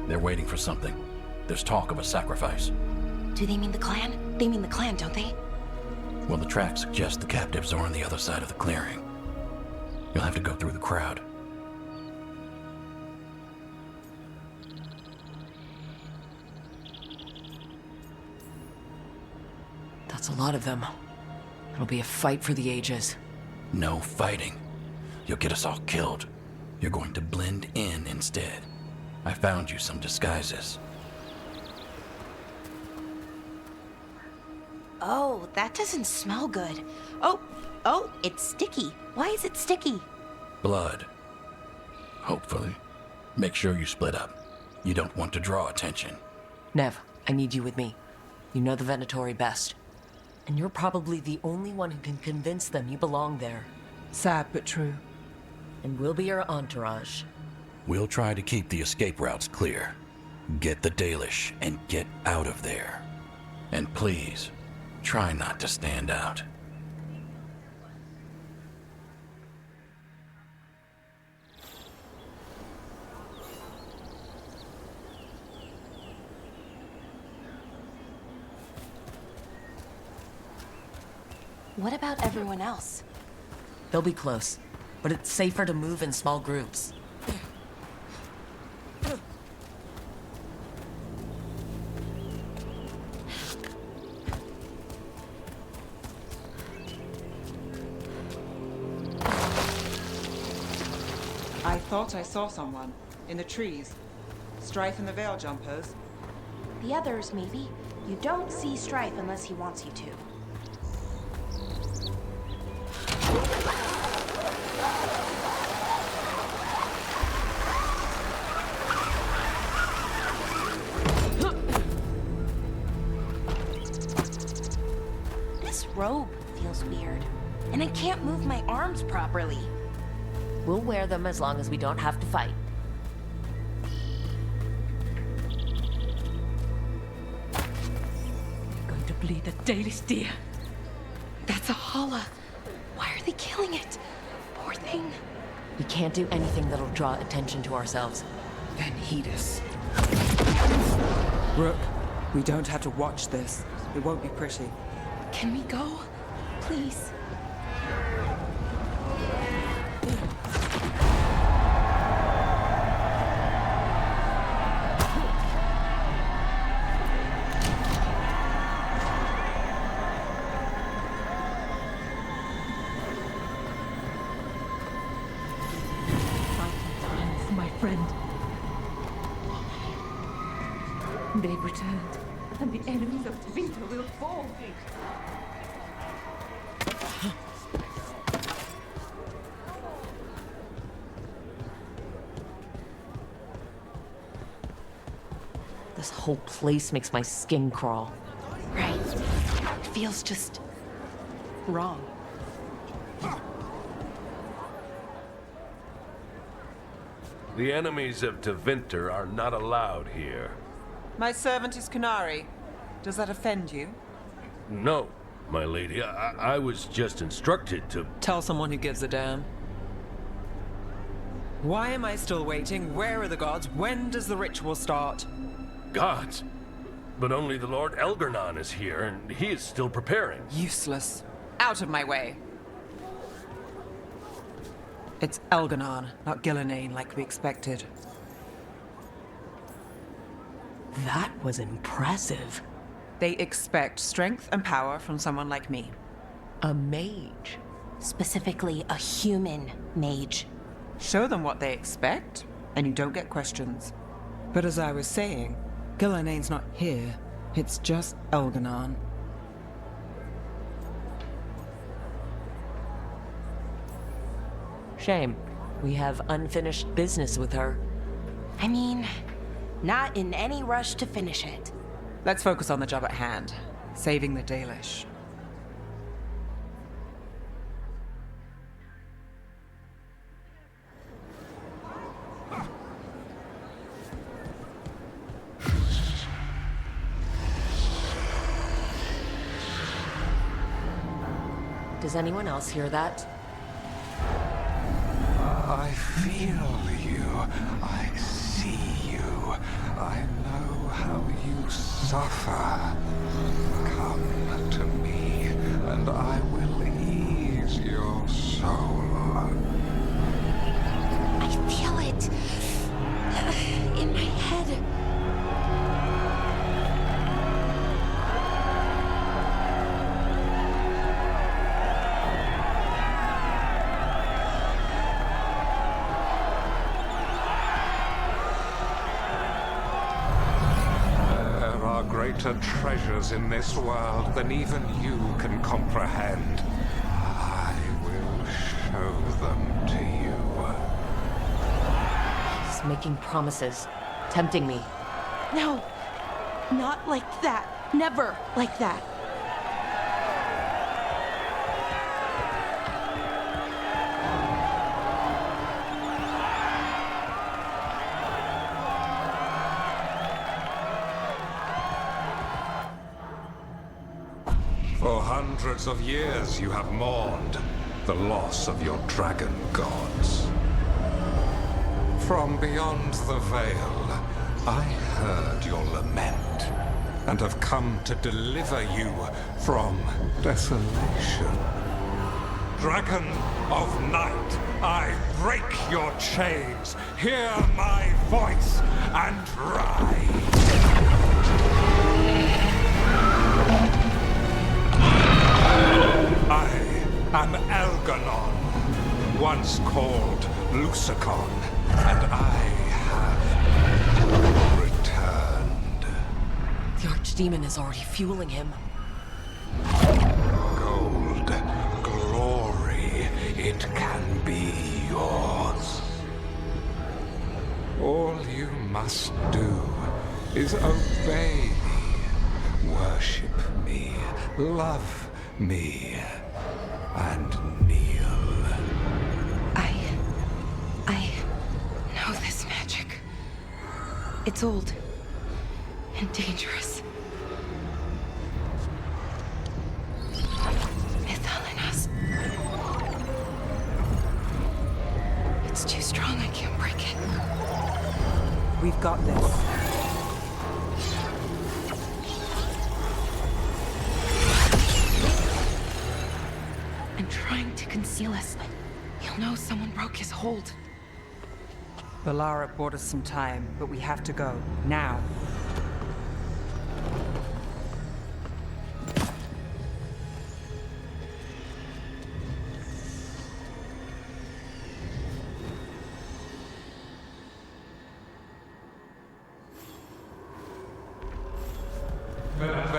Speaker 10: They're waiting for something. There's talk of a sacrifice.
Speaker 15: Do they mean the clan? They mean the clan, don't they?
Speaker 10: Well, the tracks suggest the captives are on the other side of the clearing. You'll have to go through the crowd.
Speaker 2: That's a lot of them. It'll be a fight for the ages.
Speaker 10: No fighting. You'll get us all killed. You're going to blend in instead. I found you some disguises.
Speaker 15: Oh, that doesn't smell good. Oh, it's sticky. Why is it sticky?
Speaker 10: Blood. Hopefully. Make sure you split up. You don't want to draw attention.
Speaker 2: Nev, I need you with me. You know the Venatori best. And you're probably the only one who can convince them you belong there.
Speaker 9: Sad but true.
Speaker 2: And we'll be your entourage.
Speaker 10: We'll try to keep the escape routes clear. Get the Dalish and get out of there. And please, try not to stand out.
Speaker 15: What about everyone else?
Speaker 2: They'll be close, but it's safer to move in small groups.
Speaker 9: I thought I saw someone. In the trees. Strife and the Veiljumpers.
Speaker 15: The others, maybe. You don't see Strife unless he wants you to. This robe feels weird. And I can't move my arms properly.
Speaker 2: We'll wear them as long as we don't have to fight.
Speaker 11: Going to bleed the Dalish deer.
Speaker 15: That's a holla. Why are they killing it? Poor thing.
Speaker 2: We can't do anything that'll draw attention to ourselves.
Speaker 9: Then heed us. Rook, we don't have to watch this. It won't be pretty.
Speaker 15: Can we go? Please.
Speaker 11: friend. They've returned, and the enemies of Tevinter will fall.
Speaker 2: This whole place makes my skin crawl.
Speaker 15: Right. It feels just wrong.
Speaker 17: The enemies of Tevinter are not allowed here.
Speaker 9: My servant is Canary. Does that offend you?
Speaker 17: No, my lady. I was just instructed to...
Speaker 9: Tell someone who gives a damn. Why am I still waiting? Where are the gods? When does the ritual start?
Speaker 17: Gods? But only the Lord Elgarnon is here, and he is still preparing.
Speaker 9: Useless. Out of my way. It's Elgarnon, not Gillenane like we expected.
Speaker 2: That was impressive.
Speaker 9: They expect strength and power from someone like me.
Speaker 2: A mage.
Speaker 15: Specifically, a human mage.
Speaker 9: Show them what they expect, and you don't get questions. But as I was saying, Gillenane's not here. It's just Elgarnon.
Speaker 2: Shame. We have unfinished business with her.
Speaker 15: I mean, not in any rush to finish it.
Speaker 9: Let's focus on the job at hand. Saving the Dalish.
Speaker 2: Does anyone else hear that?
Speaker 18: I feel you. I see you. I know how you suffer. Come to me, and I will ease your soul.
Speaker 15: I feel it in my head.
Speaker 18: Greater treasures in this world than even you can comprehend. I will show them to you.
Speaker 2: He's making promises, tempting me.
Speaker 15: No, not like that. Never like that.
Speaker 18: For hundreds of years you have mourned the loss of your dragon gods. From beyond the veil, I heard your lament, and have come to deliver you from desolation. Dragon of night, I break your chains, hear my voice, and rise! I am Elgarnon, once called Lucicon, and I have returned.
Speaker 2: The Archdemon is already fueling him.
Speaker 18: Gold, glory, it can be yours. All you must do is obey me, worship me, love me, and kneel.
Speaker 15: I know this magic. It's old and dangerous. Mythalinas. It's too strong, I can't break it.
Speaker 9: We've got this.
Speaker 15: Trying to conceal us. He'll know someone broke his hold.
Speaker 9: Valara bought us some time, but we have to go. Now.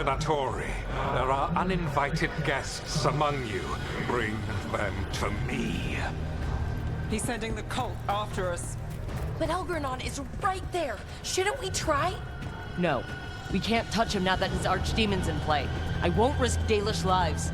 Speaker 18: Venatori. There are uninvited guests among you. Bring them to me.
Speaker 9: He's sending the cult after us.
Speaker 1: But Elgranon is right there. Shouldn't we try?
Speaker 2: No. We can't touch him now that his archdemon's in play. I won't risk Dalish lives.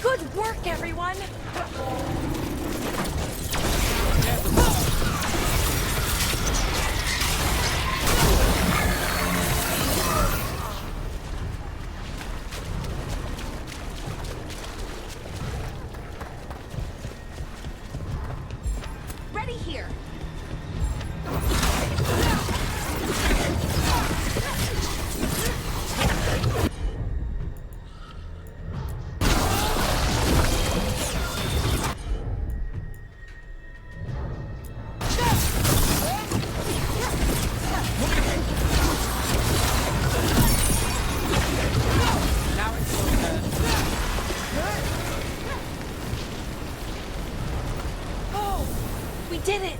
Speaker 1: Good work, everyone!
Speaker 15: Ready here.
Speaker 1: We did it!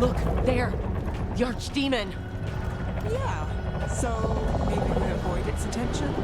Speaker 2: Look, there! The archdemon!
Speaker 9: Yeah, so maybe we avoid its attention?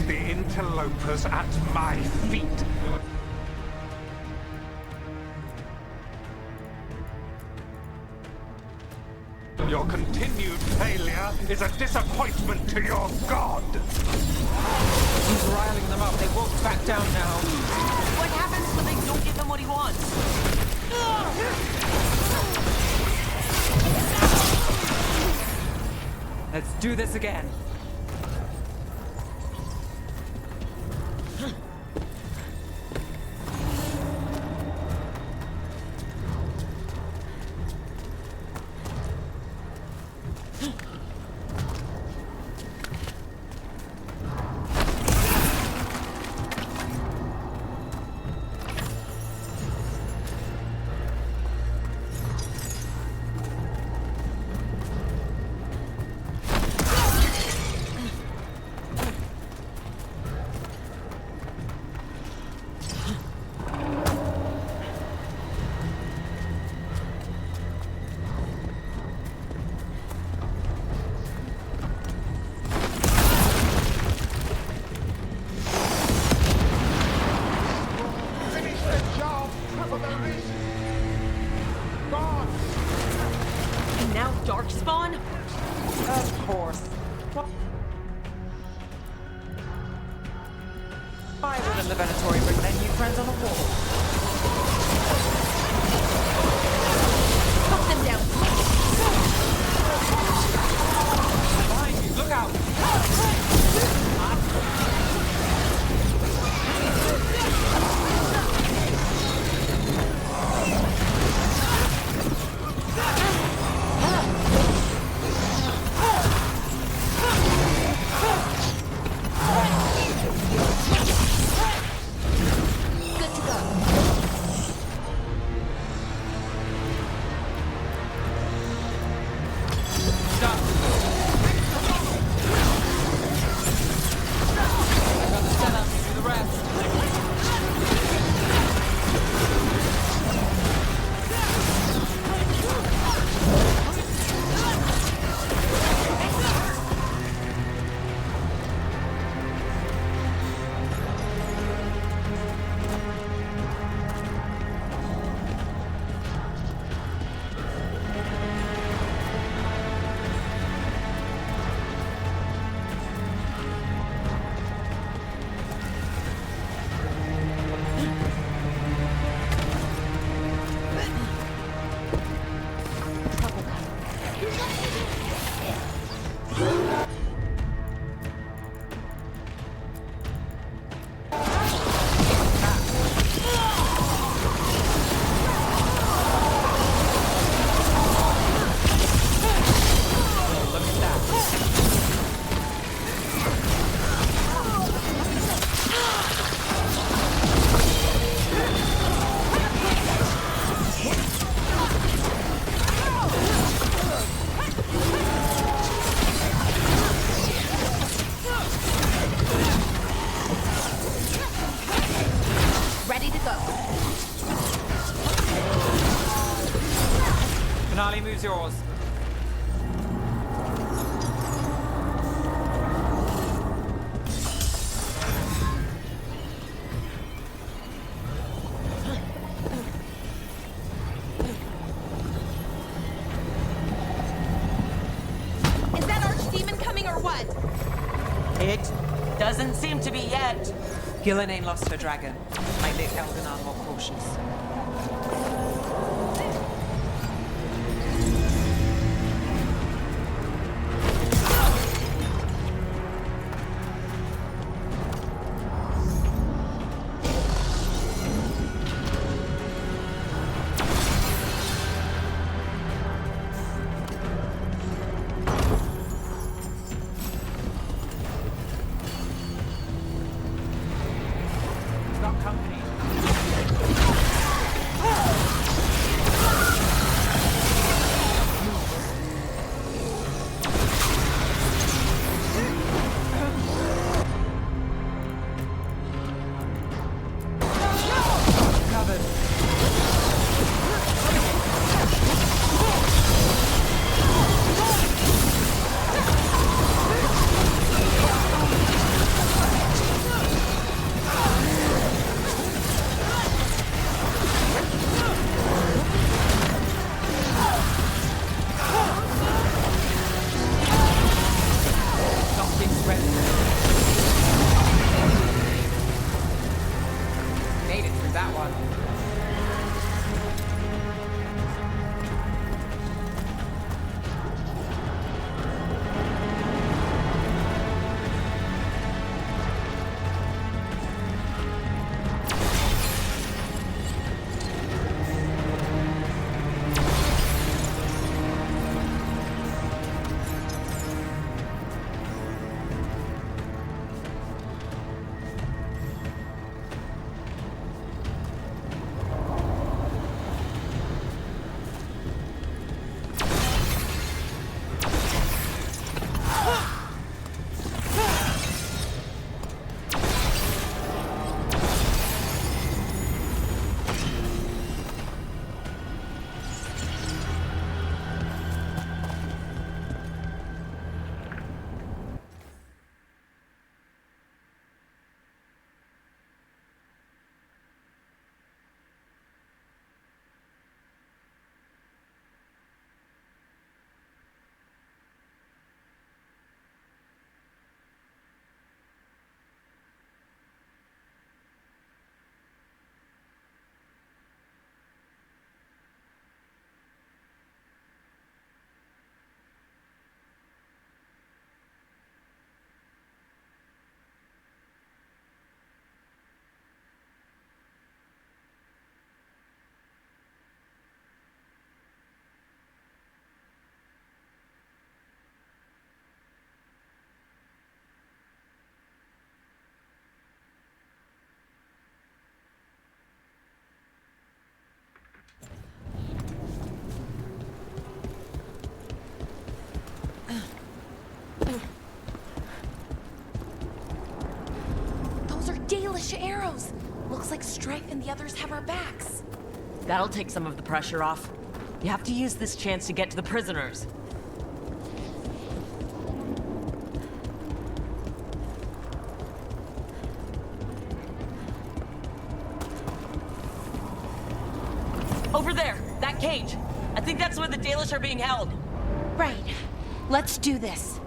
Speaker 18: The interlopers at my feet. Your continued failure is a disappointment to your god.
Speaker 9: He's riling them up. They won't back down now.
Speaker 2: What happens when they don't give him what he wants?
Speaker 9: Let's do this again.
Speaker 2: now Darkspawn? Of course. Why wouldn't the Venatori bring their new friends on the wall?
Speaker 11: Cut them down.
Speaker 6: Behind you, look out!
Speaker 9: Finale moves yours.
Speaker 15: Is that archdemon coming or what?
Speaker 2: It doesn't seem to be yet.
Speaker 9: Gillenane lost her dragon. Might make Elganon more cautious.
Speaker 15: bunch of arrows. Looks like Strife and the others have our backs.
Speaker 2: That'll take some of the pressure off. You have to use this chance to get to the prisoners. Over there! That cage! I think that's where the Dalish are being held.
Speaker 15: Right. Let's do this.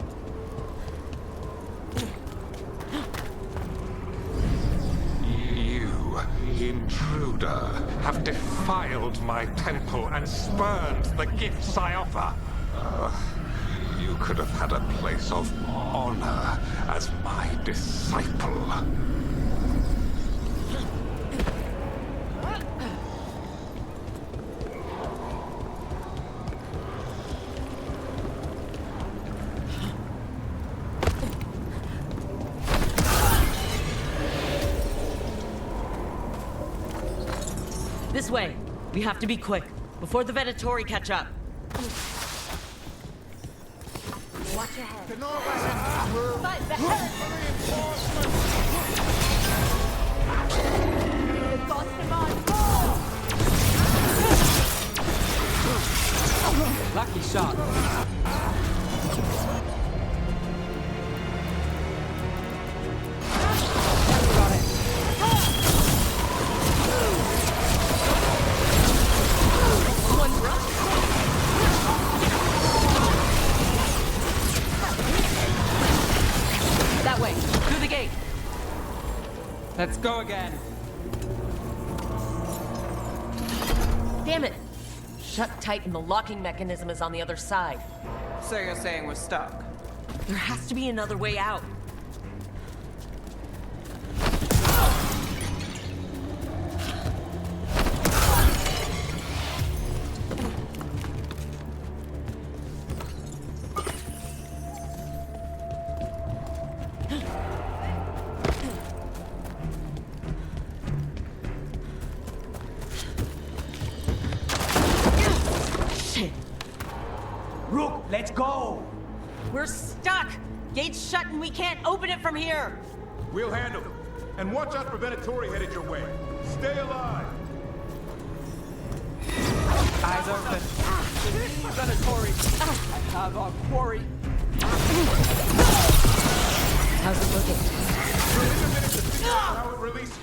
Speaker 18: You, intruder, have defiled my temple and spurned the gifts I offer. You could have had a place of honor as my disciple.
Speaker 2: This way. We have to be quick, before the Venatori catch up.
Speaker 19: Watch your head.
Speaker 11: Fight back! The gods demand more!
Speaker 6: Lucky shot.
Speaker 2: That way, through the gate.
Speaker 6: Let's go again.
Speaker 2: Damn it! Shut tight and the locking mechanism is on the other side.
Speaker 9: So you're saying we're stuck?
Speaker 2: There has to be another way out.
Speaker 12: Rook, let's go!
Speaker 2: We're stuck! Gate's shut and we can't open it from here!
Speaker 16: We'll handle it. And watch out for Venatori headed your way. Stay alive!
Speaker 6: Eyes open. Venatori, I have our quarry.
Speaker 2: How's it looking?
Speaker 16: We'll take a minute to figure out how it releases.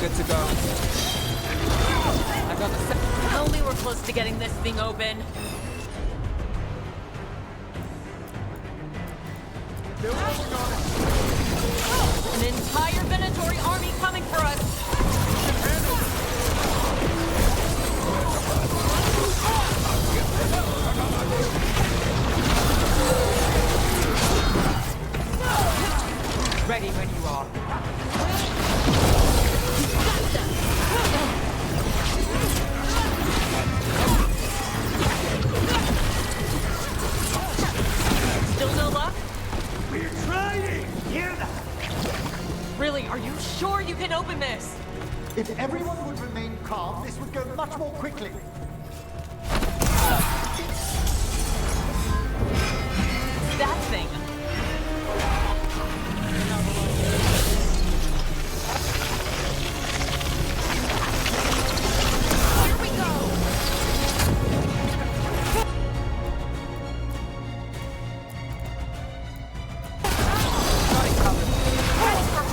Speaker 6: Good to go. I got the
Speaker 2: Tell me we're close to getting this thing open.
Speaker 16: They're working on it.
Speaker 2: An entire Venatori army coming for us.
Speaker 6: ready when you are.
Speaker 2: Still no luck?
Speaker 12: We're trying! Hear that?
Speaker 2: Really, are you sure you can open this?
Speaker 14: If everyone would remain calm, this would go much more quickly.
Speaker 2: That thing. Here we go. Ready for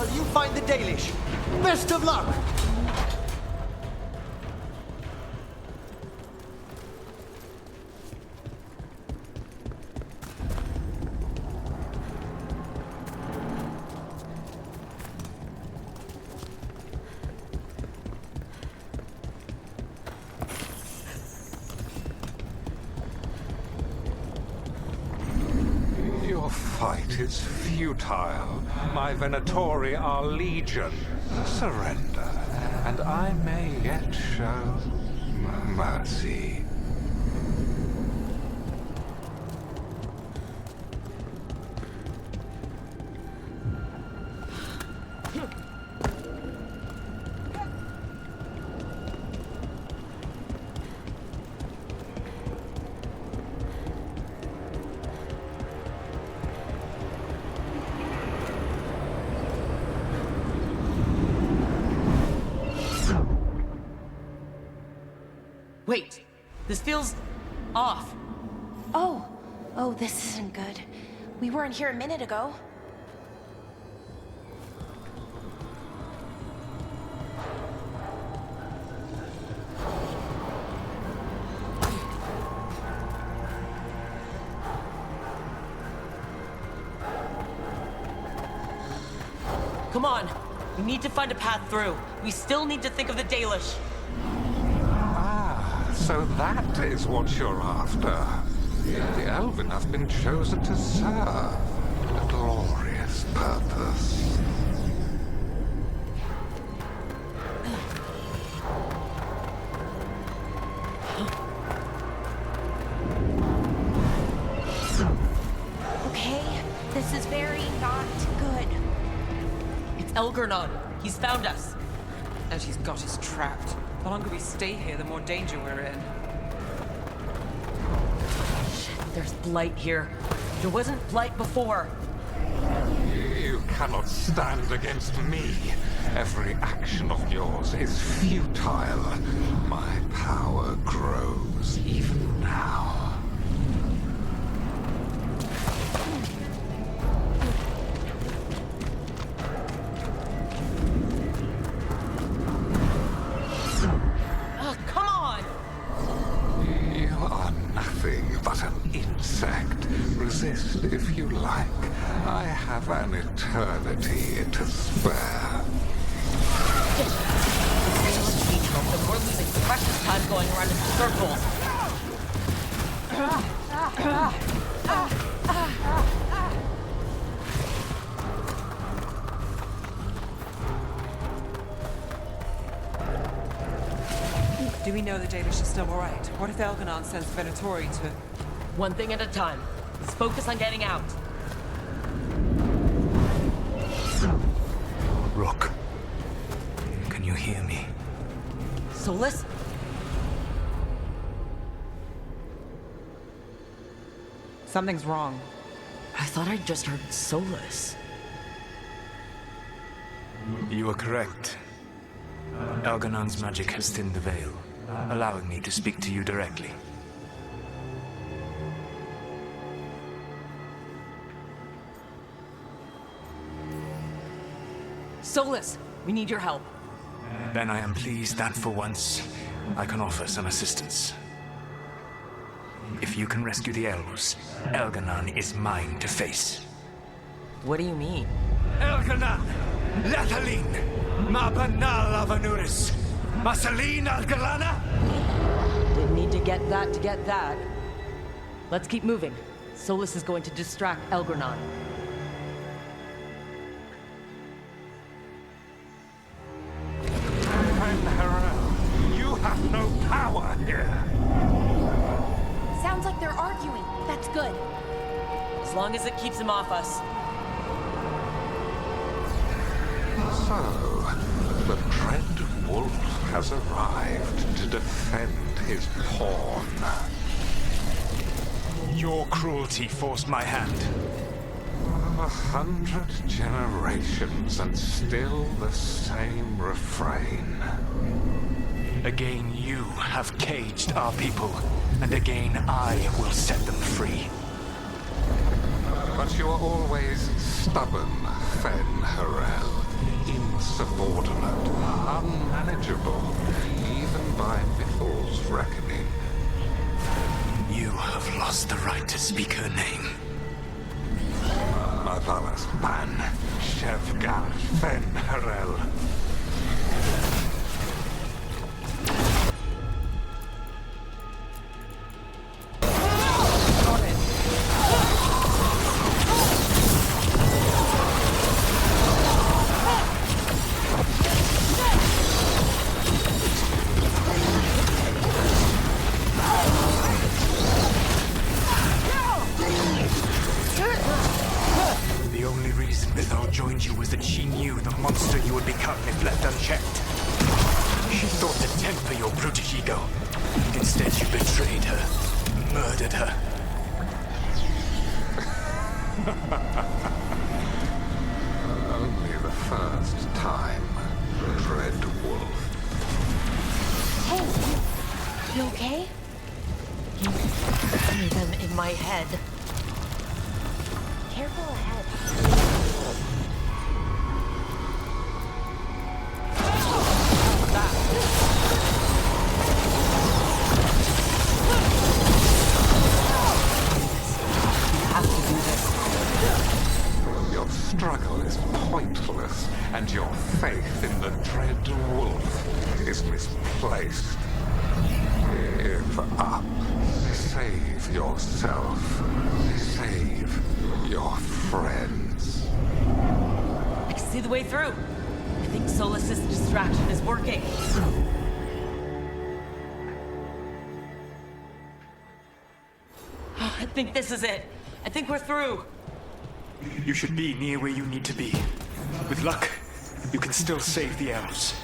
Speaker 14: while you find the Dalish. Best of luck!
Speaker 18: Your fight is futile. My Venatori are legion. Surrender, and I may yet show mercy.
Speaker 2: Wait, this feels off.
Speaker 15: Oh, this isn't good. We weren't here a minute ago.
Speaker 2: Come on, we need to find a path through. We still need to think of the Dalish.
Speaker 18: So that is what you're after. The Elven have been chosen to serve a glorious purpose.
Speaker 15: Okay, this is very not good.
Speaker 2: It's Elgarnon. He's found us.
Speaker 9: And he's got us trapped. The longer we stay here, the more danger we're in.
Speaker 2: Shit, there's blight here. There wasn't blight before.
Speaker 18: You cannot stand against me. Every action of yours is futile. My power grows even now.
Speaker 2: Come on!
Speaker 18: You are nothing but an insect. Resist if you like. I have an eternity to spare.
Speaker 2: But we're losing precious time going around in circles.
Speaker 9: Do we know the Dalish are still alright? What if Elgarnon sends Venatori to...
Speaker 2: One thing at a time. Let's focus on getting out.
Speaker 3: Rook, can you hear me?
Speaker 2: Solus?
Speaker 9: Something's wrong.
Speaker 2: I thought I just heard Solus.
Speaker 20: You are correct. Elgarnon's magic has thinned the veil, allowing me to speak to you directly.
Speaker 2: Solus, we need your help.
Speaker 20: Then I am pleased that for once, I can offer some assistance. If you can rescue the elves, Elgarnon is mine to face.
Speaker 2: What do you mean?
Speaker 20: Elgarnon! Lathaline! Ma banal avanuris! Masaline Algalana!
Speaker 2: Didn't need to get that. Let's keep moving. Solus is going to distract Elgarnon.
Speaker 18: You have no power here.
Speaker 15: Sounds like they're arguing. That's good.
Speaker 2: As long as it keeps him off us.
Speaker 18: So, the Dread Wolf has arrived to defend his pawn.
Speaker 20: Your cruelty forced my hand.
Speaker 18: 100 generations and still the same refrain.
Speaker 20: Again, you have caged our people, and again I will set them free.
Speaker 18: But you are always stubborn, Fen Harel. insubordinate, unmanageable, even by Mythal's reckoning.
Speaker 20: You have lost the right to speak her name.
Speaker 18: Motherless man, Shevgar Fen Harel.
Speaker 20: The only reason Mythal joined you was that she knew the monster you would become if left unchecked. She thought to temper your brutish ego. Instead, you betrayed her, murdered her.
Speaker 18: Only the first time, Dread Wolf.
Speaker 1: Hey, you okay?
Speaker 2: Hear them in my head.
Speaker 1: Careful ahead.
Speaker 18: Your struggle is pointless, and your faith in the Dread Wolf is misplaced. Give up. Save yourself. Save your friends.
Speaker 2: I can see the way through. I think Solas's distraction is working. I think this is it. I think we're through.
Speaker 20: You should be near where you need to be. With luck, you can still save the elves.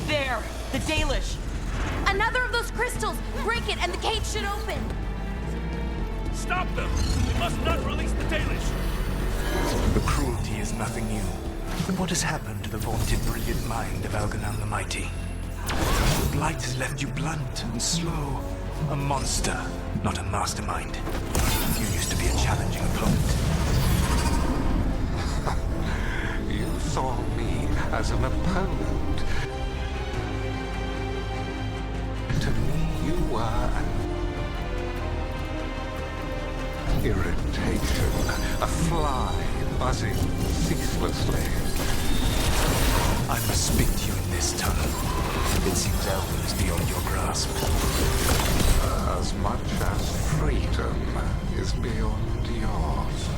Speaker 2: There! The Dalish!
Speaker 15: Another of those crystals! Break it and the cage should open!
Speaker 17: Stop them! We must not release the Dalish!
Speaker 20: The cruelty is nothing new. What has happened to the vaunted brilliant mind of Algernon the Mighty? The blight has left you blunt and slow. A monster, not a mastermind. You used to be a challenging opponent.
Speaker 18: You saw me as an opponent. To me, you were an irritation, a fly buzzing ceaselessly.
Speaker 20: I must speak to you in this tongue. It seems Elven is beyond your grasp.
Speaker 18: As much as freedom is beyond yours.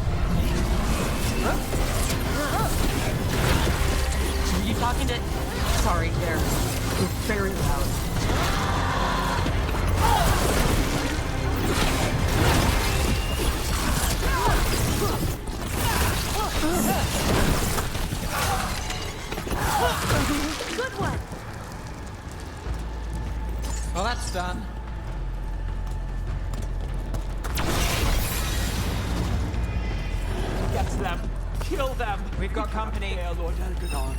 Speaker 2: Are you talking to... Sorry, you're very loud.
Speaker 15: Good one!
Speaker 6: Well, that's done. Get to them. Kill them. We've got company. Lord Elgadon.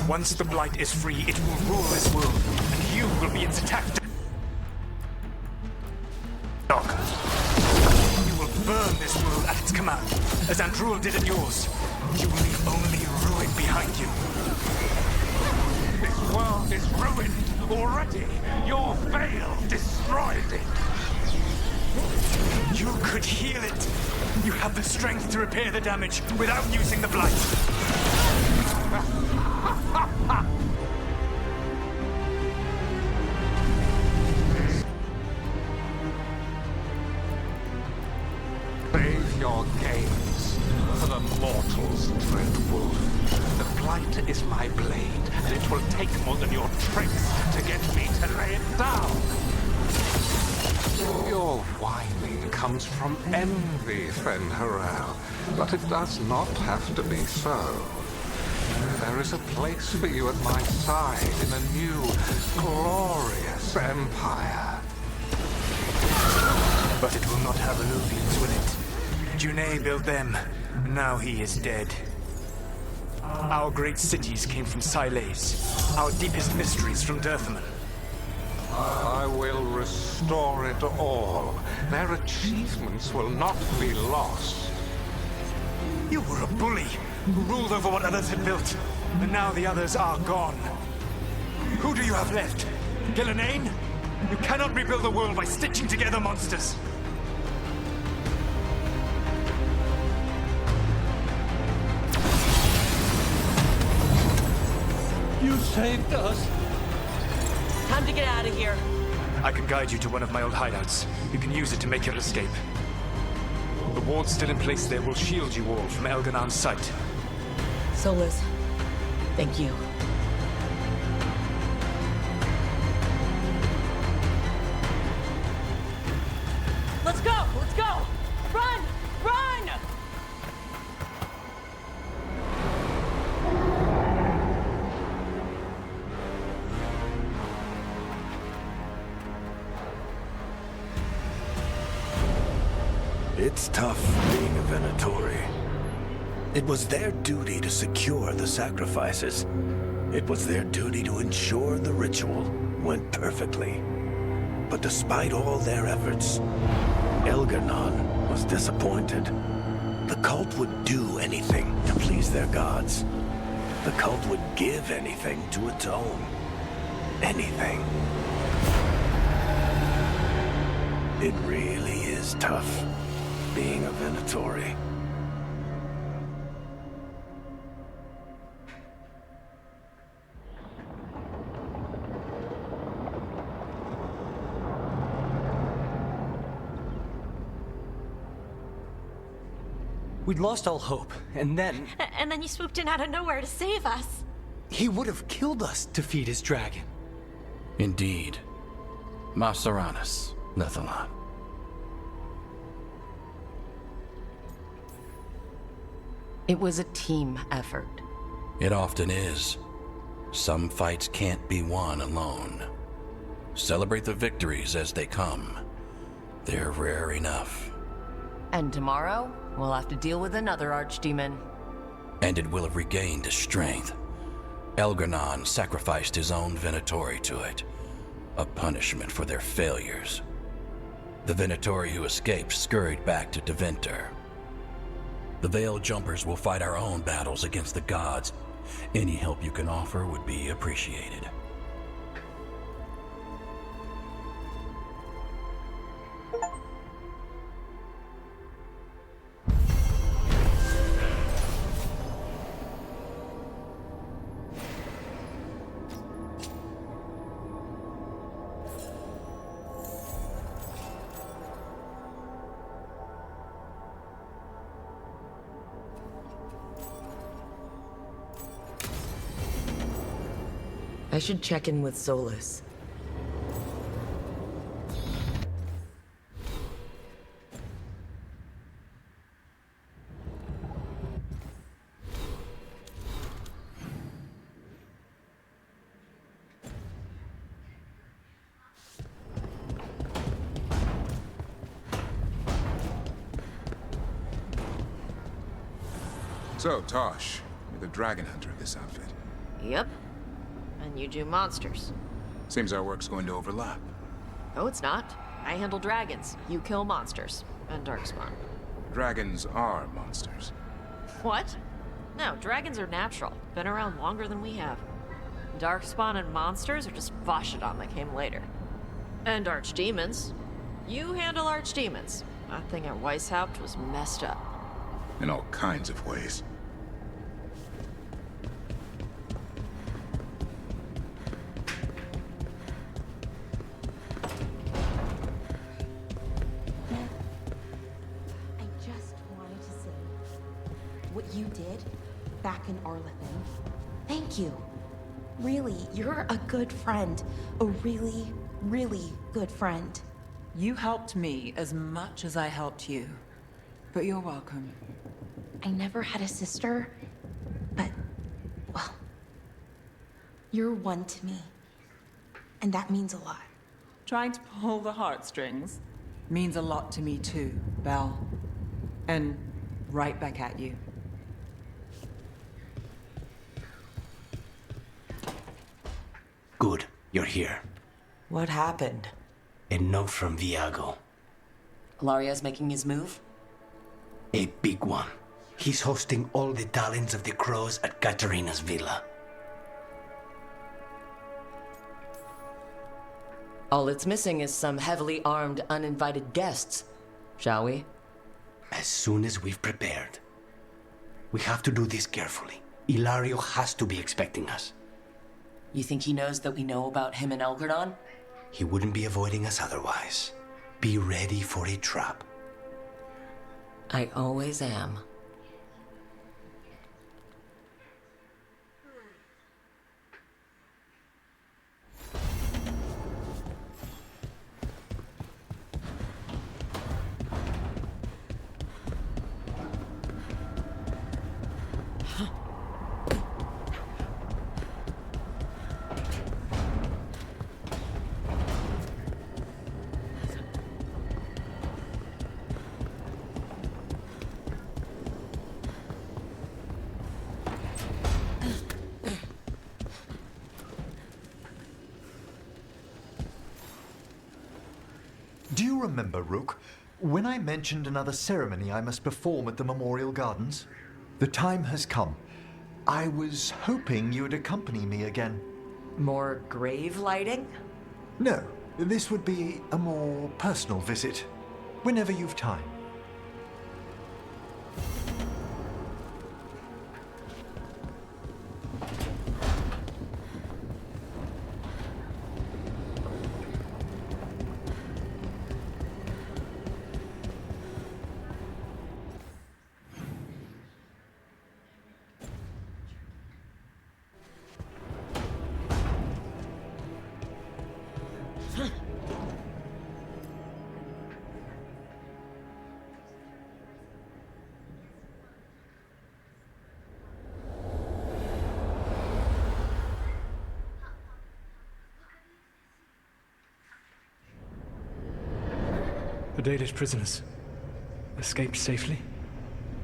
Speaker 20: Once the blight is free, it will rule this world, and you will be its attacked dog. You will burn this world at its command, as Andruil did at yours. You will leave only ruin behind you.
Speaker 18: This world is ruined already. Your veil destroyed it.
Speaker 20: You could heal it. You have the strength to repair the damage without using the blight.
Speaker 18: Save your games for the mortals, Dread Wolf. The blight is my blade, and it will take more than your tricks to get me to lay it down. Your whining comes from envy, Fen Harel, but it does not have to be so. There is a place for you at my side in a new, glorious empire.
Speaker 20: But it will not have illusions, will it? Junei built them. Now he is dead. Our great cities came from Siles. Our deepest mysteries from Dirthaman.
Speaker 18: I will restore it all. Their achievements will not be lost.
Speaker 20: You were a bully who ruled over what others had built, and now the others are gone. Who do you have left? Gillenane? You cannot rebuild the world by stitching together monsters.
Speaker 6: You saved us.
Speaker 2: Time to get out of here.
Speaker 20: I can guide you to one of my old hideouts. You can use it to make your escape. The ward's still in place there will shield you all from Elganon's sight.
Speaker 2: Solus, thank you. Let's go! Let's go! Run! Run!
Speaker 5: It's tough being a Venatori. It was their duty to secure the sacrifices. It was their duty to ensure the ritual went perfectly. But despite all their efforts, Elganon was disappointed. The cult would do anything to please their gods. The cult would give anything to atone. Anything. It really is tough being a Venatori.
Speaker 6: We'd lost all hope, and then...
Speaker 15: And then you swooped in out of nowhere to save us.
Speaker 6: He would have killed us to feed his dragon.
Speaker 10: Indeed. Maceranus, Lethalon.
Speaker 1: It was a team effort.
Speaker 10: It often is. Some fights can't be won alone. Celebrate the victories as they come. They're rare enough.
Speaker 1: And tomorrow, we'll have to deal with another archdemon.
Speaker 10: And it will have regained its strength. Elganon sacrificed his own Venatori to it. A punishment for their failures. The Venatori who escaped scurried back to Deventer. The Veil Jumpers will fight our own battles against the gods. Any help you can offer would be appreciated.
Speaker 2: I should check in with Solus.
Speaker 16: So, Tosh, you're the dragon hunter of this outfit.
Speaker 1: Yep. And you do monsters.
Speaker 16: Seems our work's going to overlap.
Speaker 1: No, it's not. I handle dragons. You kill monsters. And Darkspawn.
Speaker 16: Dragons are monsters.
Speaker 1: What? No, dragons are natural. Been around longer than we have. Darkspawn and monsters are just Vashidon that came later. And archdemons. You handle archdemons. That thing at Weishaupt was messed up.
Speaker 16: In all kinds of ways.
Speaker 15: What you did back in Arlithin. Thank you. Really, you're a good friend. A really, really good friend.
Speaker 9: You helped me as much as I helped you. But you're welcome.
Speaker 15: I never had a sister, but, well, you're one to me. And that means a lot.
Speaker 9: Trying to pull the heartstrings means a lot to me too, Belle. And right back at you.
Speaker 3: Good, you're here.
Speaker 2: What happened?
Speaker 3: A note from Viago.
Speaker 2: Ilaria's making his move?
Speaker 3: A big one. He's hosting all the talents of the Crows at Katarina's villa.
Speaker 2: All it's missing is some heavily armed, uninvited guests. Shall we?
Speaker 3: As soon as we've prepared. We have to do this carefully. Ilario has to be expecting us.
Speaker 2: You think he knows that we know about him and Elgardon?
Speaker 3: He wouldn't be avoiding us otherwise. Be ready for a trap.
Speaker 2: I always am.
Speaker 14: Do you remember, Rook, when I mentioned another ceremony I must perform at the Memorial Gardens? The time has come. I was hoping you would accompany me again.
Speaker 2: More grave lighting?
Speaker 14: No, this would be a more personal visit, whenever you've time.
Speaker 20: The Dalish prisoners escaped safely?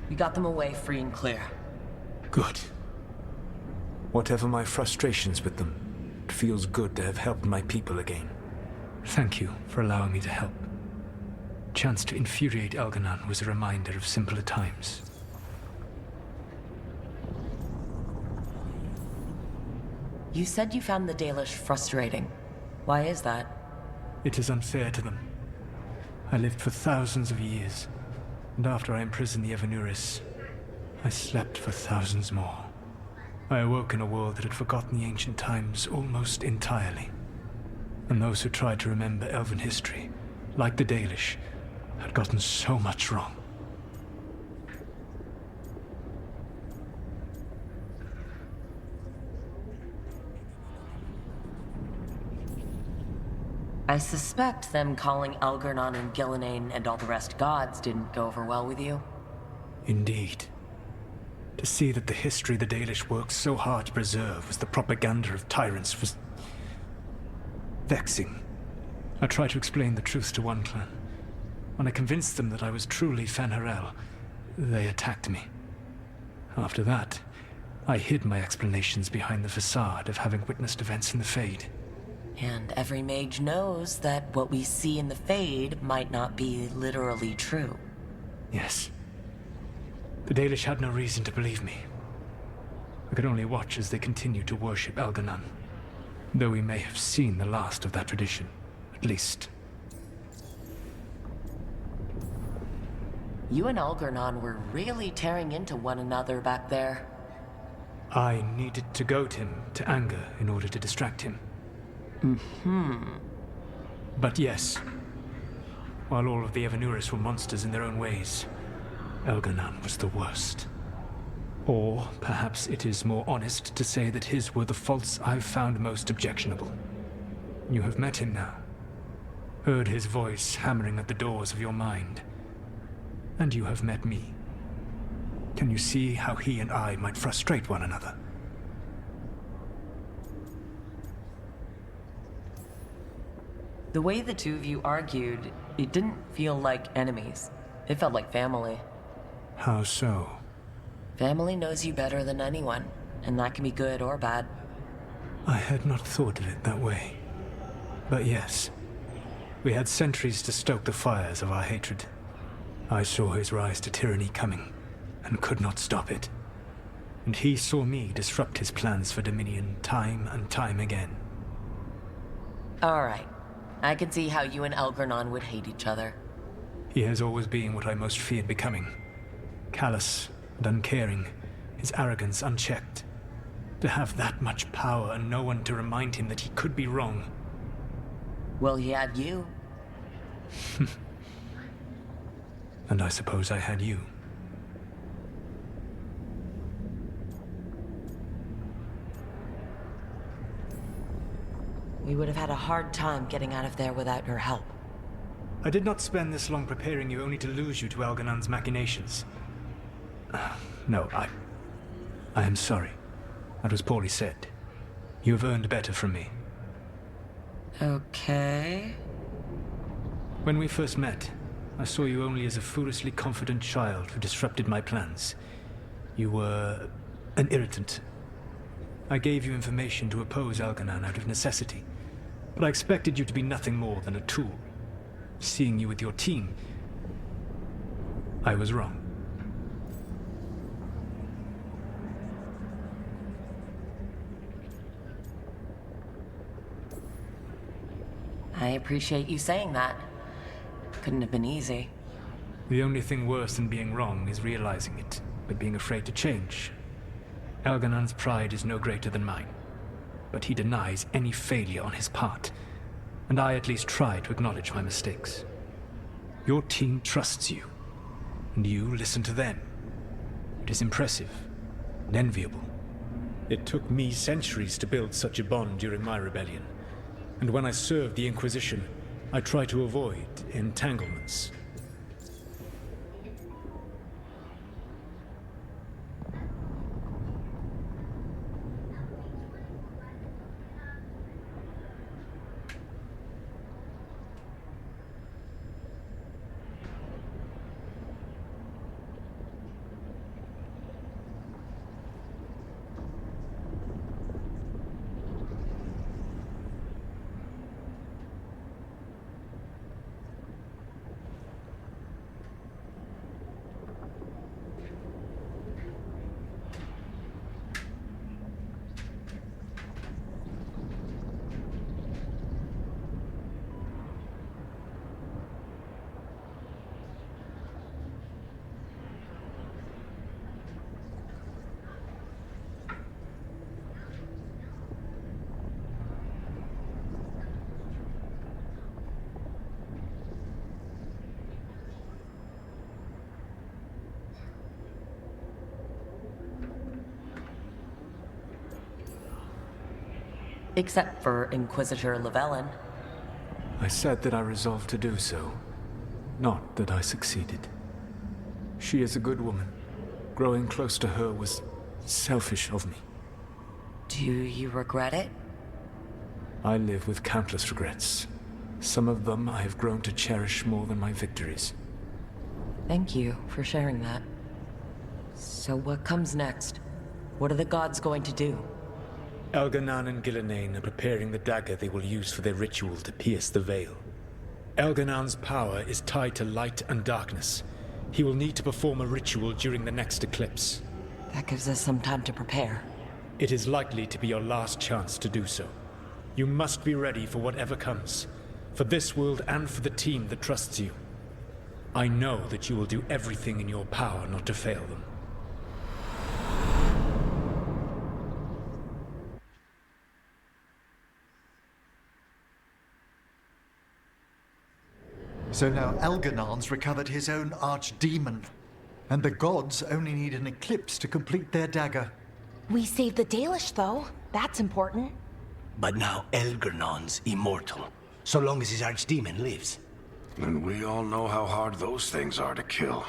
Speaker 2: We got them away free and clear.
Speaker 20: Good. Whatever my frustrations with them, it feels good to have helped my people again. Thank you for allowing me to help. Chance to infuriate Elganon was a reminder of simpler times.
Speaker 2: You said you found the Dalish frustrating. Why is that?
Speaker 20: It is unfair to them. I lived for thousands of years, and after I imprisoned the Evanuris, I slept for thousands more. I awoke in a world that had forgotten the ancient times almost entirely. And those who tried to remember elven history, like the Dalish, had gotten so much wrong.
Speaker 2: I suspect them calling Elgardon and Gillenane and all the rest gods didn't go over well with you.
Speaker 20: Indeed. To see that the history the Dalish worked so hard to preserve was the propaganda of tyrants was vexing. I tried to explain the truth to one clan. When I convinced them that I was truly Fen'Harel, they attacked me. After that, I hid my explanations behind the facade of having witnessed events in the Fade.
Speaker 2: And every mage knows that what we see in the Fade might not be literally true.
Speaker 20: Yes. The Dalish had no reason to believe me. I could only watch as they continued to worship Elganon, though we may have seen the last of that tradition, at least.
Speaker 2: You and Elgardon were really tearing into one another back there.
Speaker 20: I needed to goad him to anger in order to distract him. But yes, while all of the Evanuris were monsters in their own ways, Elganon was the worst. Or perhaps it is more honest to say that his were the faults I've found most objectionable. You have met him now, heard his voice hammering at the doors of your mind, and you have met me. Can you see how he and I might frustrate one another?
Speaker 2: The way the two of you argued, it didn't feel like enemies. It felt like family.
Speaker 20: How so?
Speaker 2: Family knows you better than anyone, and that can be good or bad.
Speaker 20: I had not thought of it that way. But yes, we had centuries to stoke the fires of our hatred. I saw his rise to tyranny coming, and could not stop it. And he saw me disrupt his plans for dominion time and time again.
Speaker 2: Alright. I can see how you and Elgranon would hate each other.
Speaker 20: He has always been what I most feared becoming. Callous and uncaring, his arrogance unchecked. To have that much power and no one to remind him that he could be wrong.
Speaker 2: Well, he had you.
Speaker 20: And I suppose I had you.
Speaker 2: We would have had a hard time getting out of there without your help.
Speaker 20: I did not spend this long preparing you only to lose you to Elganon's machinations. No, I am sorry. That was poorly said. You have earned better from me.
Speaker 2: Okay.
Speaker 20: When we first met, I saw you only as a foolishly confident child who disrupted my plans. You were an irritant. I gave you information to oppose Elganon out of necessity, but I expected you to be nothing more than a tool. Seeing you with your team, I was wrong.
Speaker 2: I appreciate you saying that. Couldn't have been easy.
Speaker 20: The only thing worse than being wrong is realizing it, but being afraid to change. Elganon's pride is no greater than mine, but he denies any failure on his part, and I at least try to acknowledge my mistakes. Your team trusts you, and you listen to them. It is impressive and enviable. It took me centuries to build such a bond during my rebellion, and when I served the Inquisition, I tried to avoid entanglements.
Speaker 2: Except for Inquisitor Llewellyn.
Speaker 20: I said that I resolved to do so, not that I succeeded. She is a good woman. Growing close to her was selfish of me.
Speaker 2: Do you regret it?
Speaker 20: I live with countless regrets. Some of them I have grown to cherish more than my victories.
Speaker 2: Thank you for sharing that. So what comes next? What are the gods going to do?
Speaker 20: Elganon and Gillenane are preparing the dagger they will use for their ritual to pierce the veil. Elganon's power is tied to light and darkness. He will need to perform a ritual during the next eclipse.
Speaker 2: That gives us some time to prepare.
Speaker 20: It is likely to be your last chance to do so. You must be ready for whatever comes, for this world and for the team that trusts you. I know that you will do everything in your power not to fail them.
Speaker 14: So now Elganon's recovered his own archdemon, and the gods only need an eclipse to complete their dagger.
Speaker 11: We saved the Dalish, though. That's important.
Speaker 3: But now Elgernon's immortal, so long as his archdemon lives.
Speaker 7: And we all know how hard those things are to kill.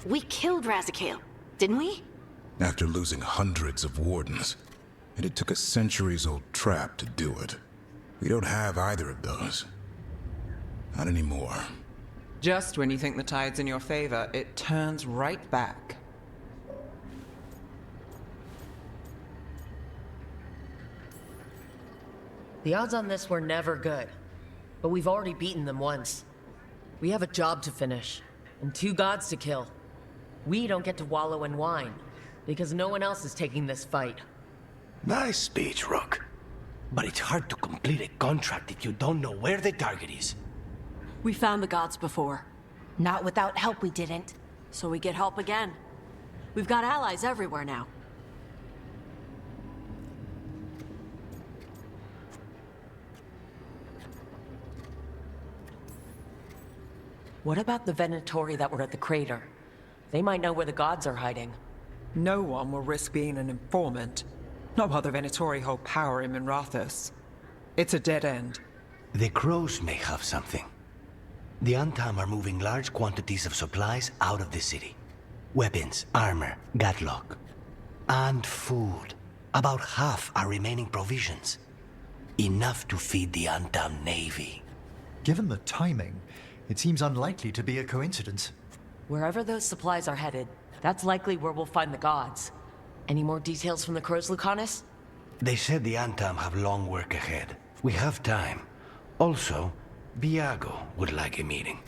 Speaker 4: We killed Razikale, didn't we?
Speaker 16: After losing hundreds of wardens, and it took a centuries-old trap to do it. We don't have either of those. Not anymore.
Speaker 9: Just when you think the tide's in your favor, it turns right back.
Speaker 2: The odds on this were never good, but we've already beaten them once. We have a job to finish, and 2 gods to kill. We don't get to wallow in wine, because no one else is taking this fight.
Speaker 3: Nice speech, Rook. But it's hard to complete a contract if you don't know where the target is.
Speaker 1: We found the gods before.
Speaker 11: Not without help, we didn't.
Speaker 1: So we get help again. We've got allies everywhere now.
Speaker 2: What about the Venatori that were at the crater? They might know where the gods are hiding.
Speaker 9: No one will risk being an informant. Not while the Venatori hold power in Minrathous. It's a dead end.
Speaker 3: The crows may have something. The Antam are moving large quantities of supplies out of the city. Weapons, armor, gatlock. And food. About half are remaining provisions. Enough to feed the Antam navy.
Speaker 14: Given the timing, it seems unlikely to be a coincidence.
Speaker 2: Wherever those supplies are headed, that's likely where we'll find the gods. Any more details from the crows, Lucanus?
Speaker 3: They said the Antam have long work ahead. We have time. Also, Viago would like a meeting.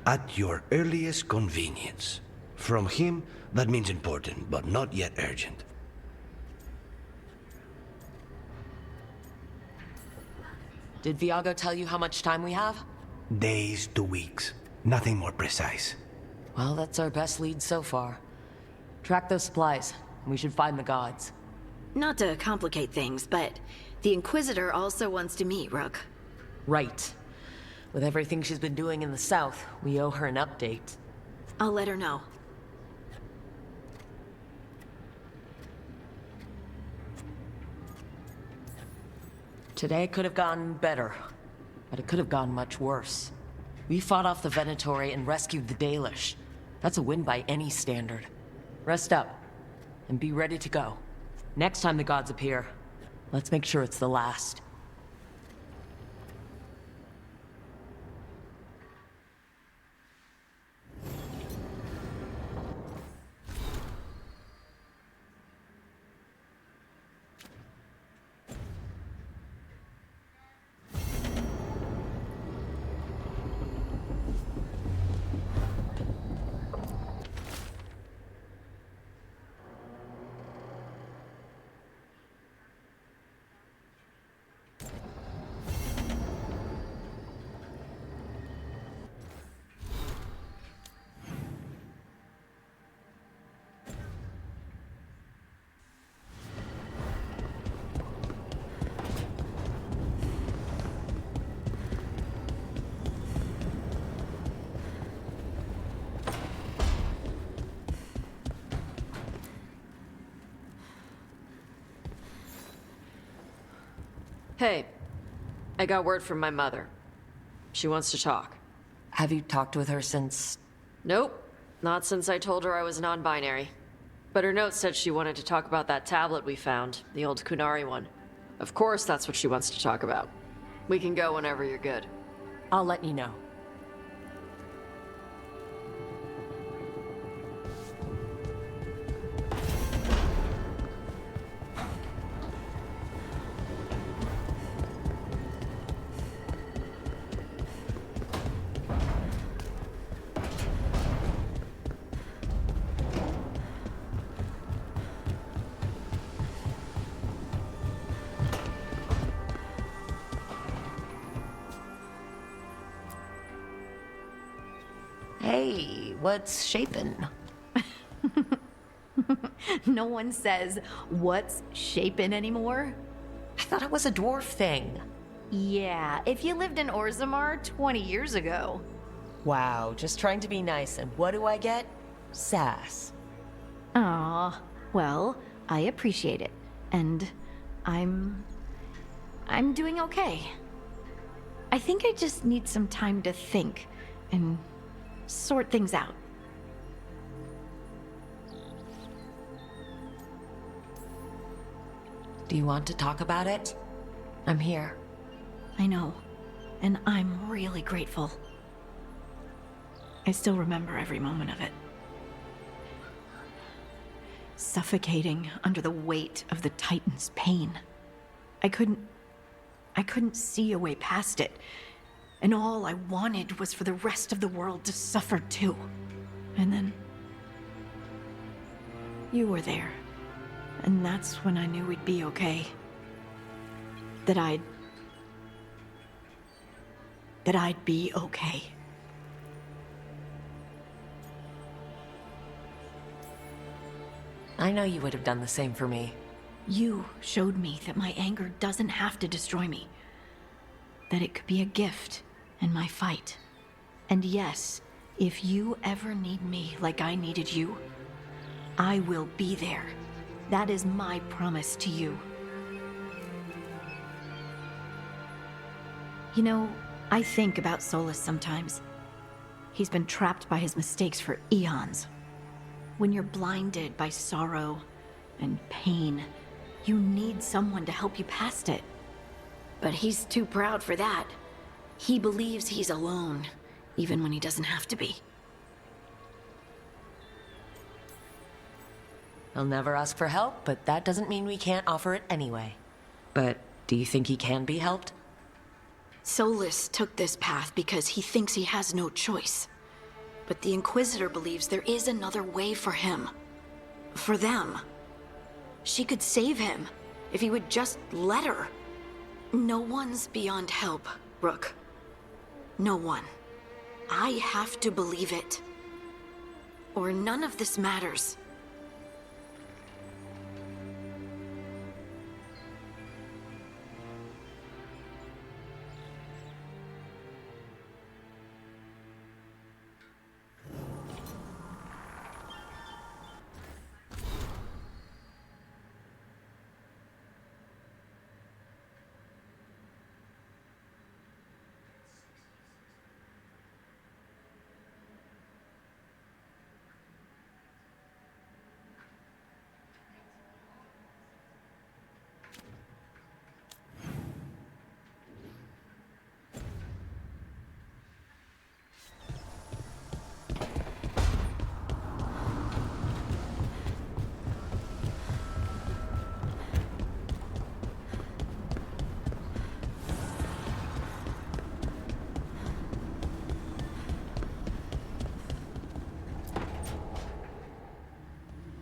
Speaker 3: At your earliest convenience. From him, that means important, but not yet urgent.
Speaker 2: Did Viago tell you how much time we have?
Speaker 3: Days to weeks. Nothing more precise.
Speaker 2: Well, that's our best lead so far. Track those supplies. We should find the gods.
Speaker 4: Not to complicate things, but the Inquisitor also wants to meet Rook.
Speaker 2: Right. With everything she's been doing in the south, we owe her an update.
Speaker 4: I'll let her know.
Speaker 2: Today could have gone better, but it could have gone much worse. We fought off the Venatori and rescued the Dalish. That's a win by any standard. Rest up, and be ready to go. Next time the gods appear, let's make sure it's the last.
Speaker 1: Hey, I got word from my mother. She wants to talk.
Speaker 2: Have you talked with her since?
Speaker 1: Nope, not since I told her I was non-binary. But her note said she wanted to talk about that tablet we found, the old Kunari one. Of course that's what she wants to talk about. We can go whenever you're good.
Speaker 2: I'll let you know. Hey, what's shaping?
Speaker 4: No one says, what's shaping anymore?
Speaker 2: I thought it was a dwarf thing.
Speaker 4: Yeah, if you lived in Orzammar 20 years ago.
Speaker 2: Wow, just trying to be nice, and what do I get? Sass.
Speaker 4: Aw, well, I appreciate it. And I'm doing okay. I think I just need some time to think and sort things out.
Speaker 2: Do you want to talk about it? I'm here.
Speaker 4: I know, and I'm really grateful. I still remember every moment of it. Suffocating under the weight of the Titan's pain. I couldn't I couldn't see a way past it. And all I wanted was for the rest of the world to suffer too. And then you were there. And that's when I knew we'd be okay. That I'd be okay.
Speaker 2: I know you would have done the same for me.
Speaker 4: You showed me that my anger doesn't have to destroy me. That it could be a gift in my fight. And yes, if you ever need me like I needed you, I will be there. That is my promise to you. You know, I think about Solus sometimes. He's been trapped by his mistakes for eons. When you're blinded by sorrow and pain, you need someone to help you past it. But he's too proud for that. He believes he's alone, even when he doesn't have to be.
Speaker 2: He'll never ask for help, but that doesn't mean we can't offer it anyway. But do you think he can be helped?
Speaker 4: Solus took this path because he thinks he has no choice. But the Inquisitor believes there is another way for him. For them. She could save him, if he would just let her. No one's beyond help, Rook. No one. I have to believe it. Or none of this matters.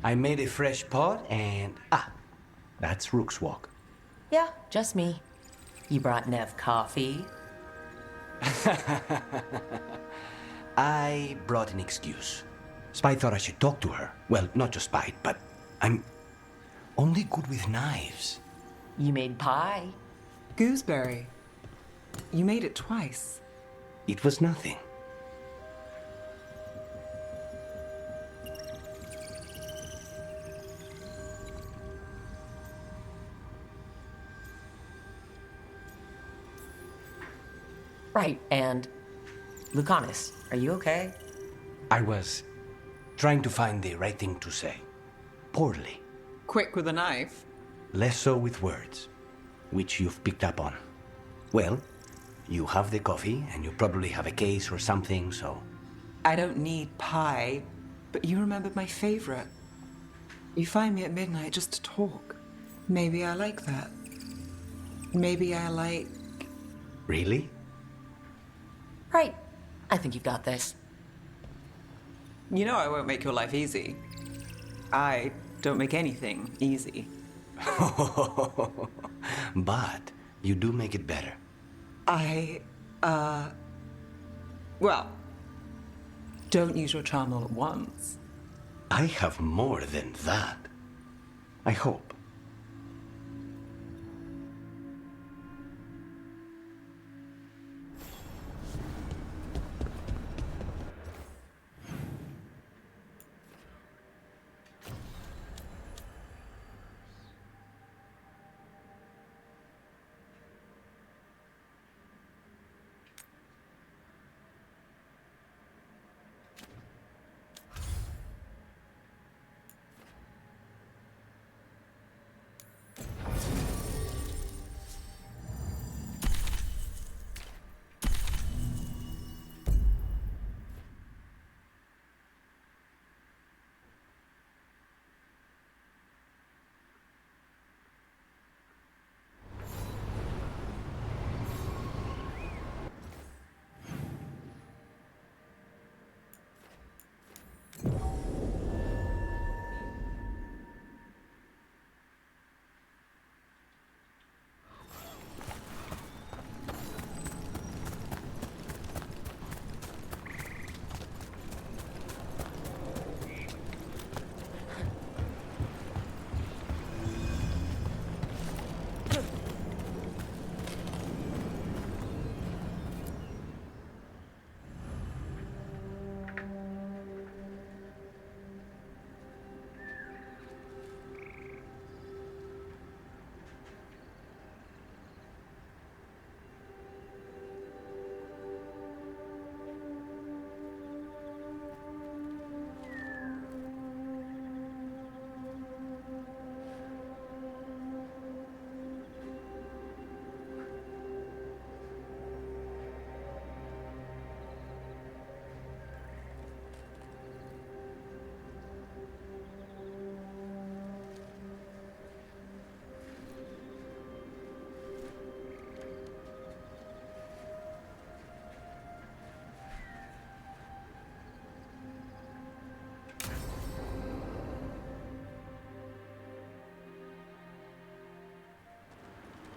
Speaker 3: I made a fresh pot and... that's Rook's walk.
Speaker 2: Yeah, just me. You brought Nev coffee?
Speaker 3: I brought an excuse. Spite thought I should talk to her. Well, not just Spite, but I'm only good with knives.
Speaker 2: You made pie.
Speaker 9: Gooseberry. You made it twice.
Speaker 3: It was nothing.
Speaker 2: Right, and... Lucanus, are you okay?
Speaker 3: I was trying to find the right thing to say. Poorly.
Speaker 9: Quick with a knife.
Speaker 3: Less so with words, which you've picked up on. Well, you have the coffee, and you probably have a case or something, so...
Speaker 9: I don't need pie, but you remembered my favorite. You find me at midnight just to talk. Maybe I like that. Maybe I like...
Speaker 3: Really?
Speaker 2: Right. I think you've got this.
Speaker 9: You know I won't make your life easy. I don't make anything easy.
Speaker 3: But you do make it better.
Speaker 9: Well, don't use your charm all at once.
Speaker 3: I have more than that. I hope.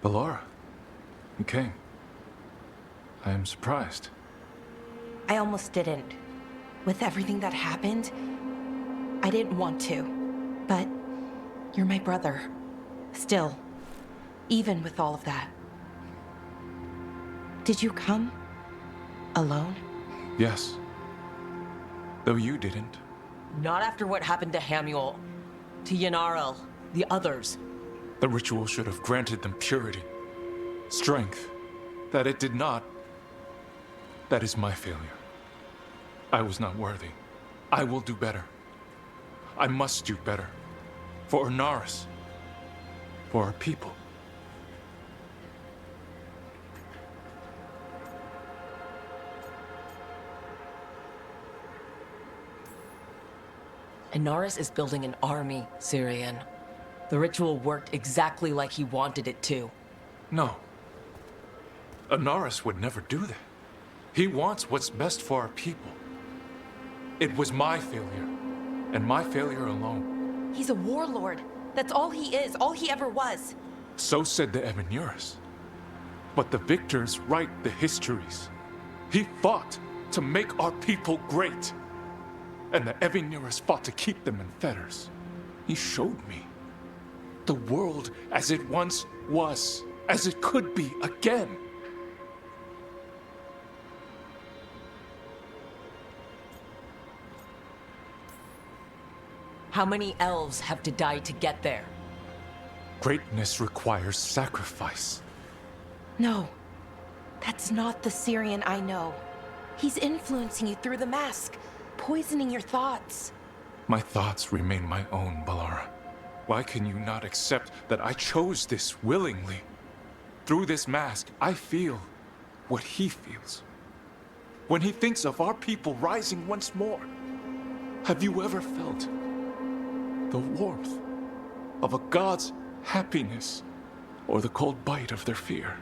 Speaker 20: Ballora, you came. I am surprised.
Speaker 15: I almost didn't. With everything that happened, I didn't want to. But you're my brother. Still, even with all of that. Did you come? Alone?
Speaker 20: Yes. Though you didn't.
Speaker 2: Not after what happened to Hamuel, to Yanarel, the others.
Speaker 20: The ritual should have granted them purity, strength. That it did not. That is my failure. I was not worthy. I will do better. I must do better. For Inaris. For our people.
Speaker 2: Inaris is building an army, Syrian. The ritual worked exactly like he wanted it to.
Speaker 20: No. Inaris would never do that. He wants what's best for our people. It was my failure, and my failure alone.
Speaker 15: He's a warlord. That's all he is, all he ever was.
Speaker 20: So said the Evanuris. But the victors write the histories. He fought to make our people great. And the Evanuris fought to keep them in fetters. He showed me the world as it once was, as it could be again.
Speaker 2: How many elves have to die to get there?
Speaker 20: Greatness requires sacrifice.
Speaker 15: No, that's not the Syrian I know. He's influencing you through the mask, poisoning your thoughts.
Speaker 20: My thoughts remain my own, Ballora. Why can you not accept that I chose this willingly? Through this mask, I feel what he feels. When he thinks of our people rising once more, have you ever felt the warmth of a god's happiness or the cold bite of their fear?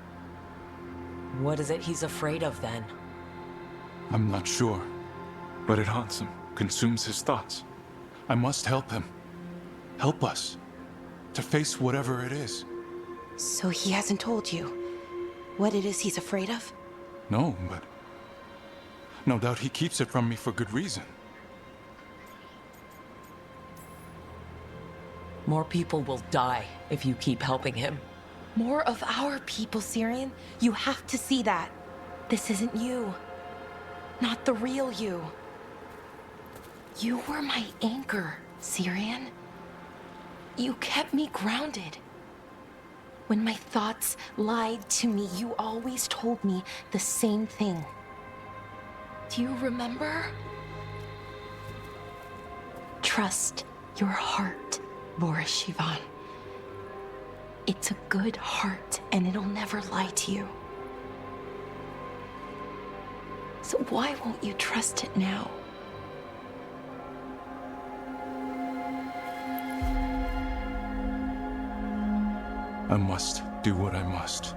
Speaker 2: What is it he's afraid of then?
Speaker 20: I'm not sure, but it haunts him, consumes his thoughts. I must help him. Help us to face whatever it is.
Speaker 15: So he hasn't told you what it is he's afraid of?
Speaker 20: No, but no doubt he keeps it from me for good reason.
Speaker 2: More people will die if you keep helping him.
Speaker 15: More of our people, Syrian. You have to see that. This isn't you. Not the real you. You were my anchor, Syrian. You kept me grounded. When my thoughts lied to me, you always told me the same thing. Do you remember? Trust your heart, Boris Shivan. It's a good heart, and it'll never lie to you. So why won't you trust it now?
Speaker 20: I must do what I must.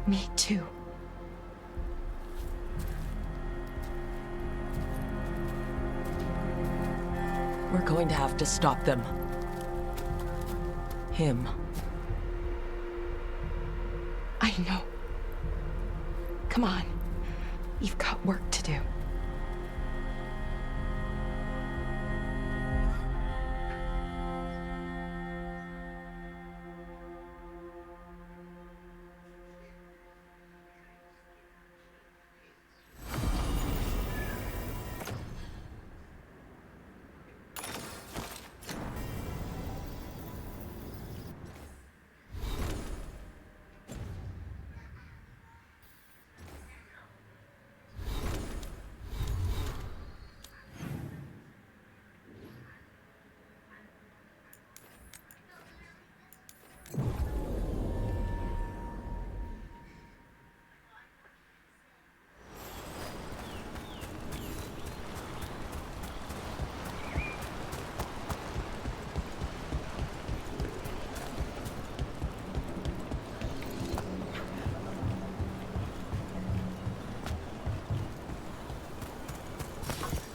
Speaker 15: Me too.
Speaker 2: We're going to have to stop them. Him.
Speaker 15: I know. Come on. You've got work to do.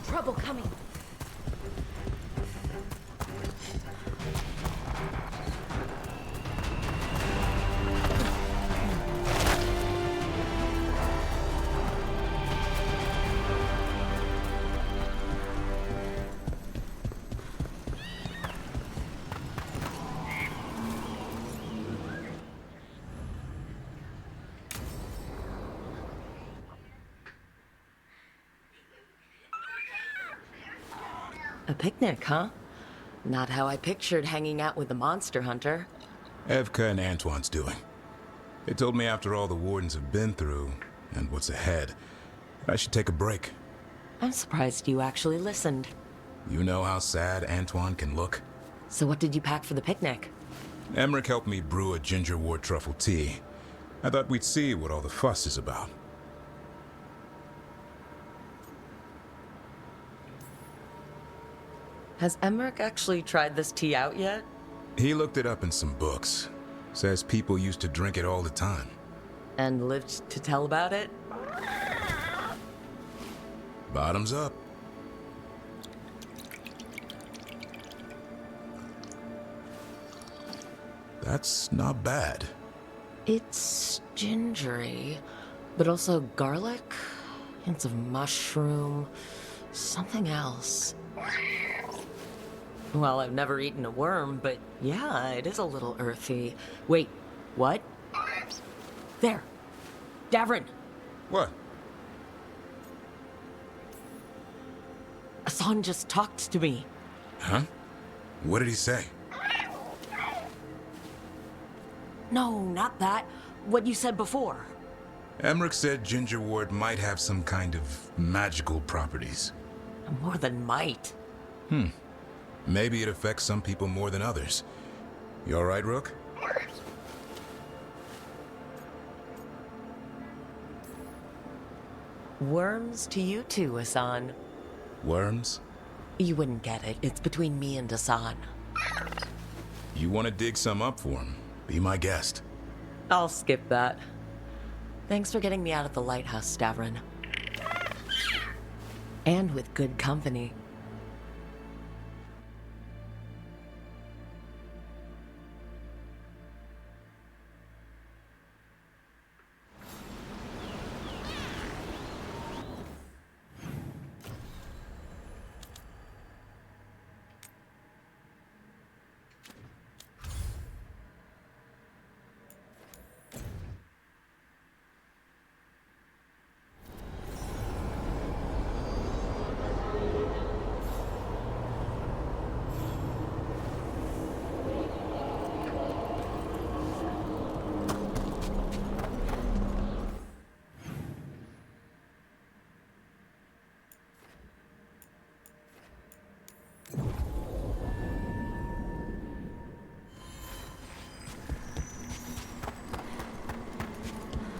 Speaker 4: Trouble coming.
Speaker 2: A picnic, huh? Not how I pictured hanging out with the monster hunter.
Speaker 16: Evka and Antoine's doing. They told me after all the wardens have been through, and what's ahead, I should take a break.
Speaker 2: I'm surprised you actually listened.
Speaker 16: You know how sad Antoine can look?
Speaker 2: So what did you pack for the picnic?
Speaker 16: Emmerich helped me brew a ginger wort truffle tea. I thought we'd see what all the fuss is about.
Speaker 2: Has Emmerich actually tried this tea out yet?
Speaker 16: He looked it up in some books. Says people used to drink it all the time.
Speaker 2: And lived to tell about it?
Speaker 16: Bottoms up. That's not bad.
Speaker 2: It's gingery, but also garlic, hints of mushroom, something else. Well, I've never eaten a worm, but yeah, it is a little earthy. Wait, what? There. Davrin.
Speaker 16: What?
Speaker 2: Hassan just talked to me.
Speaker 16: Huh? What did he say?
Speaker 2: No, not that. What you said before.
Speaker 16: Emmerich said ginger wort might have some kind of magical properties.
Speaker 2: More than might.
Speaker 16: Maybe it affects some people more than others. You all right, Rook?
Speaker 2: Worms to you too, Hassan.
Speaker 16: Worms?
Speaker 2: You wouldn't get it. It's between me and Hassan.
Speaker 16: You want to dig some up for him? Be my guest.
Speaker 2: I'll skip that. Thanks for getting me out of the lighthouse, Stavrin. And with good company.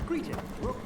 Speaker 12: Greetings, Rook.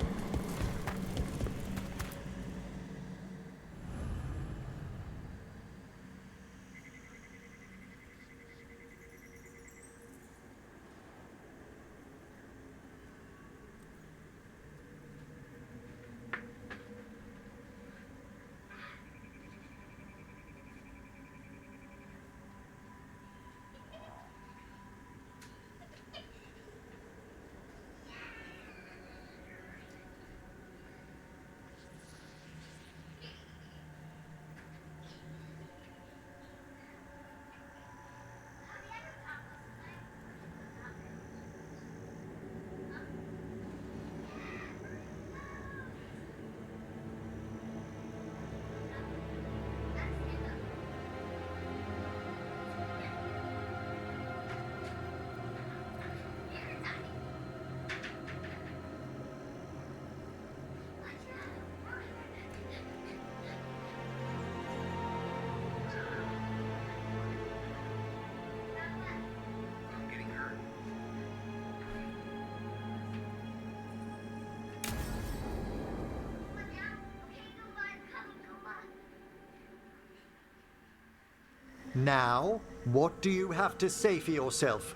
Speaker 14: Now, what do you have to say for yourself?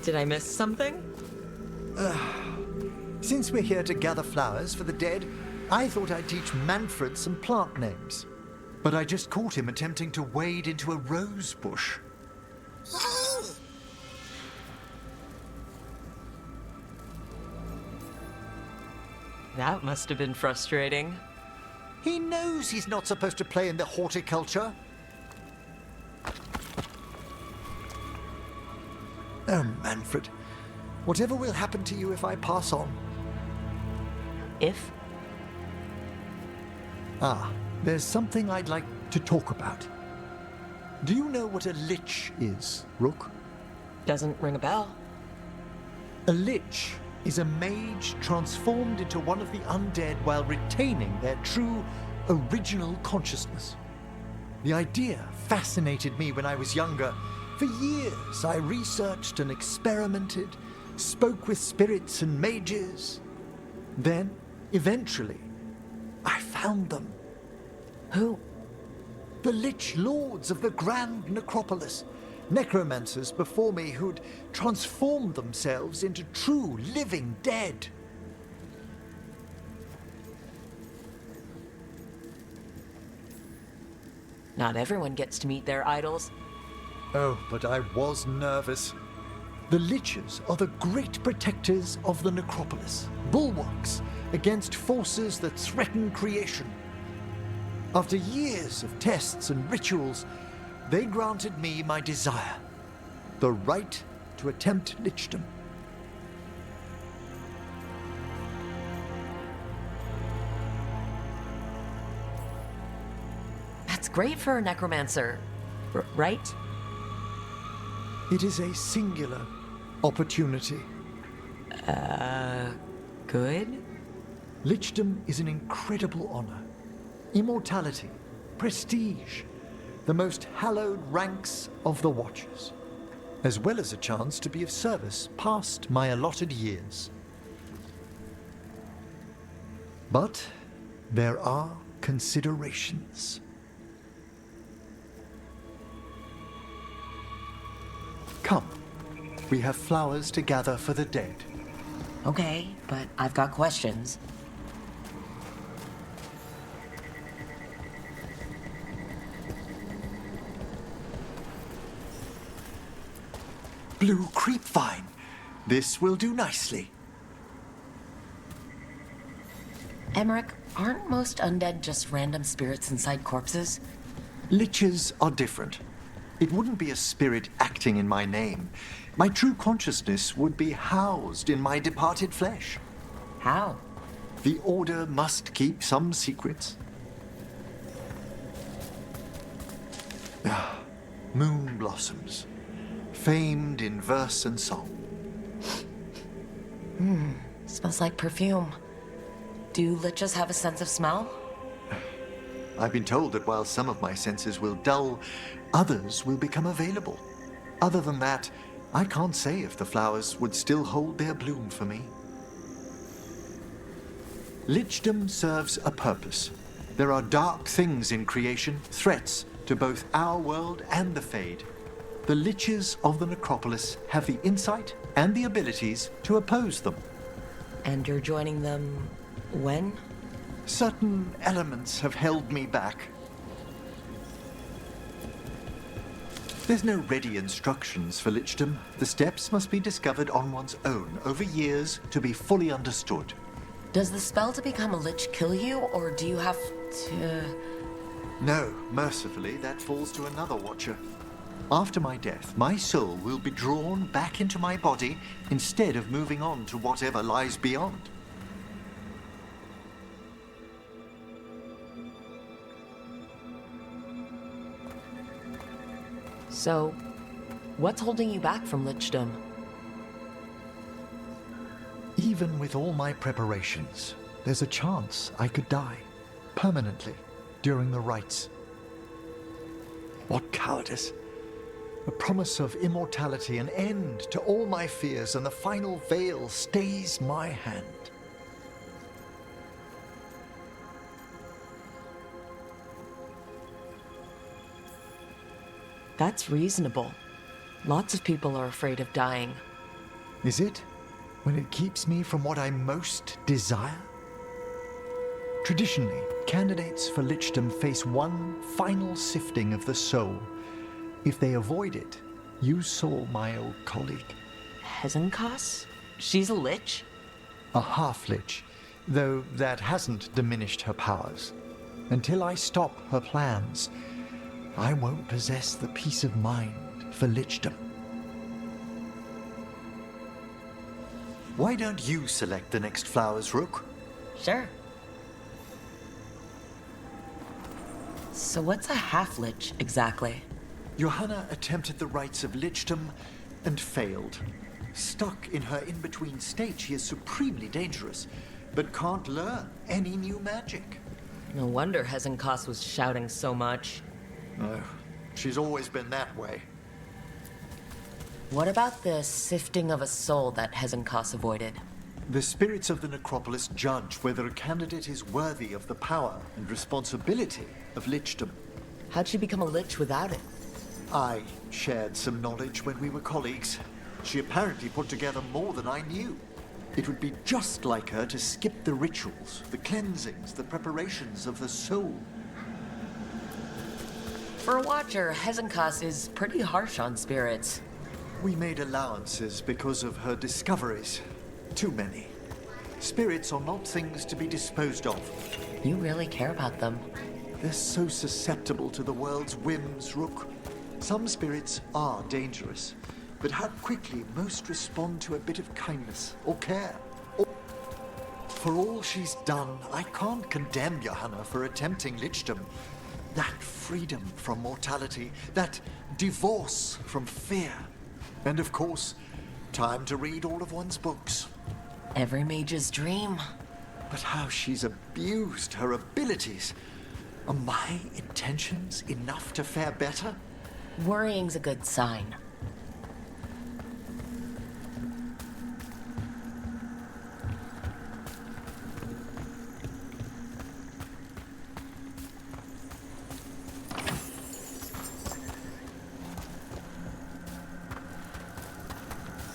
Speaker 2: Did I miss something?
Speaker 14: Since we're here to gather flowers for the dead, I thought I'd teach Manfred some plant names. But I just caught him attempting to wade into a rose bush.
Speaker 2: That must have been frustrating.
Speaker 14: He knows he's not supposed to play in the horticulture. Oh, Manfred. Whatever will happen to you if I pass on?
Speaker 2: If?
Speaker 14: Ah, there's something I'd like to talk about. Do you know what a lich is, Rook?
Speaker 2: Doesn't ring a bell.
Speaker 14: A lich is a mage transformed into one of the undead while retaining their true, original consciousness. The idea fascinated me when I was younger. For years, I researched and experimented, spoke with spirits and mages. Then, eventually, I found them.
Speaker 2: Who?
Speaker 14: The Lich Lords of the Grand Necropolis. Necromancers before me who'd transformed themselves into true living dead.
Speaker 2: Not everyone gets to meet their idols.
Speaker 14: Oh, but I was nervous. The Liches are the great protectors of the necropolis, bulwarks against forces that threaten creation. After years of tests and rituals, they granted me my desire, the right to attempt lichdom.
Speaker 2: That's great for a necromancer, right?
Speaker 14: It is a singular opportunity.
Speaker 2: Good?
Speaker 14: Lichdom is an incredible honor. Immortality, prestige, the most hallowed ranks of the Watchers, as well as a chance to be of service past my allotted years. But there are considerations. Come, we have flowers to gather for the dead.
Speaker 2: Okay, but I've got questions.
Speaker 14: Blue creepvine. This will do nicely.
Speaker 2: Emmerich, aren't most undead just random spirits inside corpses?
Speaker 14: Liches are different. It wouldn't be a spirit acting in my name. My true consciousness would be housed in my departed flesh.
Speaker 2: How?
Speaker 14: The Order must keep some secrets. Moon blossoms, famed in verse and song.
Speaker 2: Smells like perfume. Do liches have a sense of smell?
Speaker 14: I've been told that while some of my senses will dull, others will become available. Other than that, I can't say if the flowers would still hold their bloom for me. Lichdom serves a purpose. There are dark things in creation, threats to both our world and the Fade. The Liches of the Necropolis have the insight and the abilities to oppose them.
Speaker 2: And you're joining them when?
Speaker 14: Certain elements have held me back. There's no ready instructions for lichdom. The steps must be discovered on one's own over years to be fully understood.
Speaker 2: Does the spell to become a lich kill you, or do you have to...
Speaker 14: No, mercifully, that falls to another watcher. After my death, my soul will be drawn back into my body instead of moving on to whatever lies beyond.
Speaker 2: So, what's holding you back from lichdom?
Speaker 14: Even with all my preparations, there's a chance I could die permanently during the rites. What cowardice! A promise of immortality, an end to all my fears, and the final veil stays my hand.
Speaker 2: That's reasonable. Lots of people are afraid of dying.
Speaker 14: Is it? When it keeps me from what I most desire? Traditionally, candidates for lichdom face one final sifting of the soul. If they avoid it, you saw my old colleague.
Speaker 2: Hezenkas? She's a lich?
Speaker 14: A half-lich, though that hasn't diminished her powers. Until I stop her plans, I won't possess the peace of mind for lichdom. Why don't you select the next flowers, Rook?
Speaker 2: Sure. So what's a half-lich, exactly?
Speaker 14: Johanna attempted the rites of lichdom and failed. Stuck in her in-between state, she is supremely dangerous, but can't learn any new magic.
Speaker 2: No wonder Hezenkos was shouting so much.
Speaker 14: Oh, she's always been that way.
Speaker 2: What about the sifting of a soul that Hezenkos avoided?
Speaker 14: The spirits of the necropolis judge whether a candidate is worthy of the power and responsibility of lichdom.
Speaker 2: How'd she become a lich without it?
Speaker 14: I shared some knowledge when we were colleagues. She apparently put together more than I knew. It would be just like her to skip the rituals, the cleansings, the preparations of the soul.
Speaker 2: For a Watcher, Hezenkos is pretty harsh on spirits.
Speaker 14: We made allowances because of her discoveries. Too many. Spirits are not things to be disposed of.
Speaker 2: You really care about them.
Speaker 14: They're so susceptible to the world's whims, Rook. Some spirits are dangerous, but how quickly most respond to a bit of kindness or care. For all she's done, I can't condemn Johanna for attempting lichdom. That freedom from mortality, that divorce from fear. And of course, time to read all of one's books.
Speaker 2: Every mage's dream.
Speaker 14: But how she's abused her abilities. Are my intentions enough to fare better?
Speaker 2: Worrying's a good sign.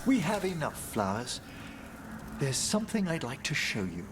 Speaker 14: We have enough flowers. There's something I'd like to show you.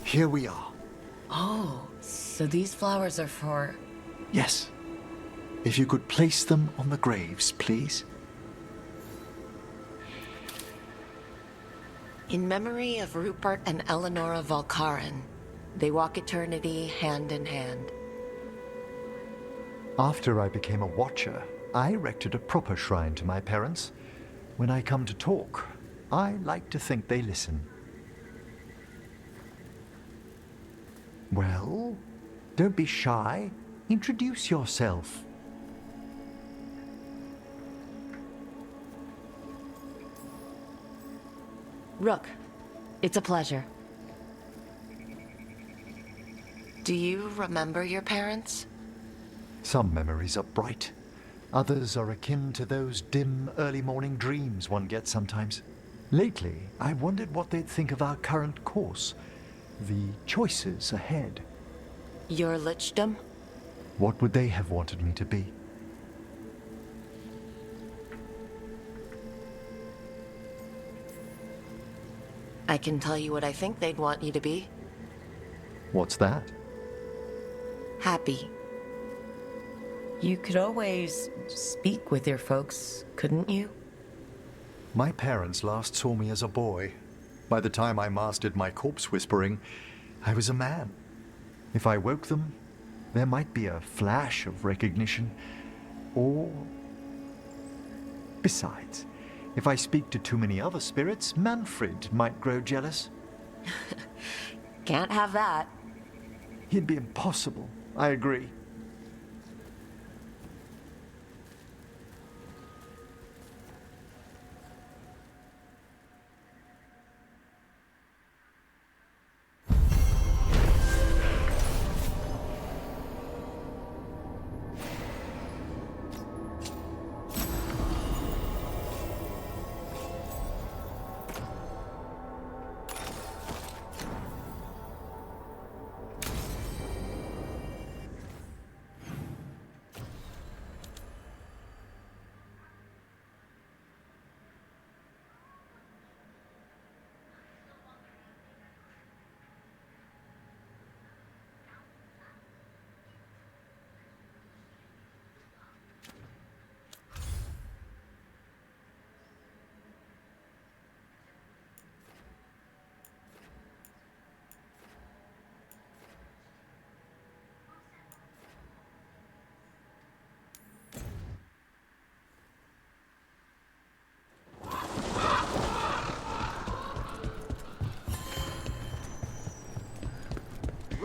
Speaker 14: Here we are.
Speaker 2: Oh, so these flowers are for...
Speaker 14: Yes. If you could place them on the graves, please.
Speaker 2: In memory of Rupert and Eleonora Valkarin, they walk eternity hand in hand.
Speaker 14: After I became a Watcher, I erected a proper shrine to my parents. When I come to talk, I like to think they listen. Well, don't be shy. Introduce yourself.
Speaker 2: Rook, it's a pleasure. Do you remember your parents?
Speaker 14: Some memories are bright. Others are akin to those dim, early morning dreams one gets sometimes. Lately, I wondered what they'd think of our current course. The choices ahead.
Speaker 2: Your lichdom?
Speaker 14: What would they have wanted me to be?
Speaker 2: I can tell you what I think they'd want you to be.
Speaker 14: What's that?
Speaker 2: Happy. You could always speak with your folks, couldn't you?
Speaker 14: My parents last saw me as a boy. By the time I mastered my corpse whispering, I was a man. If I woke them, there might be a flash of recognition, or... Besides, if I speak to too many other spirits, Manfred might grow jealous.
Speaker 2: Can't have that.
Speaker 14: He'd be impossible, I agree.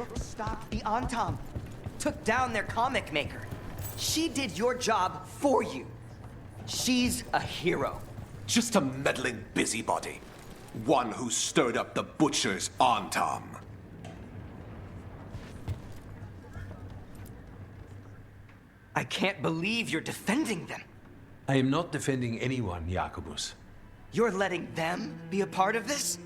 Speaker 21: Rook stopped the Antam, took down their comic maker. She did your job for you. She's a hero.
Speaker 5: Just a meddling busybody. One who stirred up the Butcher's Antam.
Speaker 21: I can't believe you're defending them.
Speaker 12: I am not defending anyone, Jacobus.
Speaker 21: You're letting them be a part of this?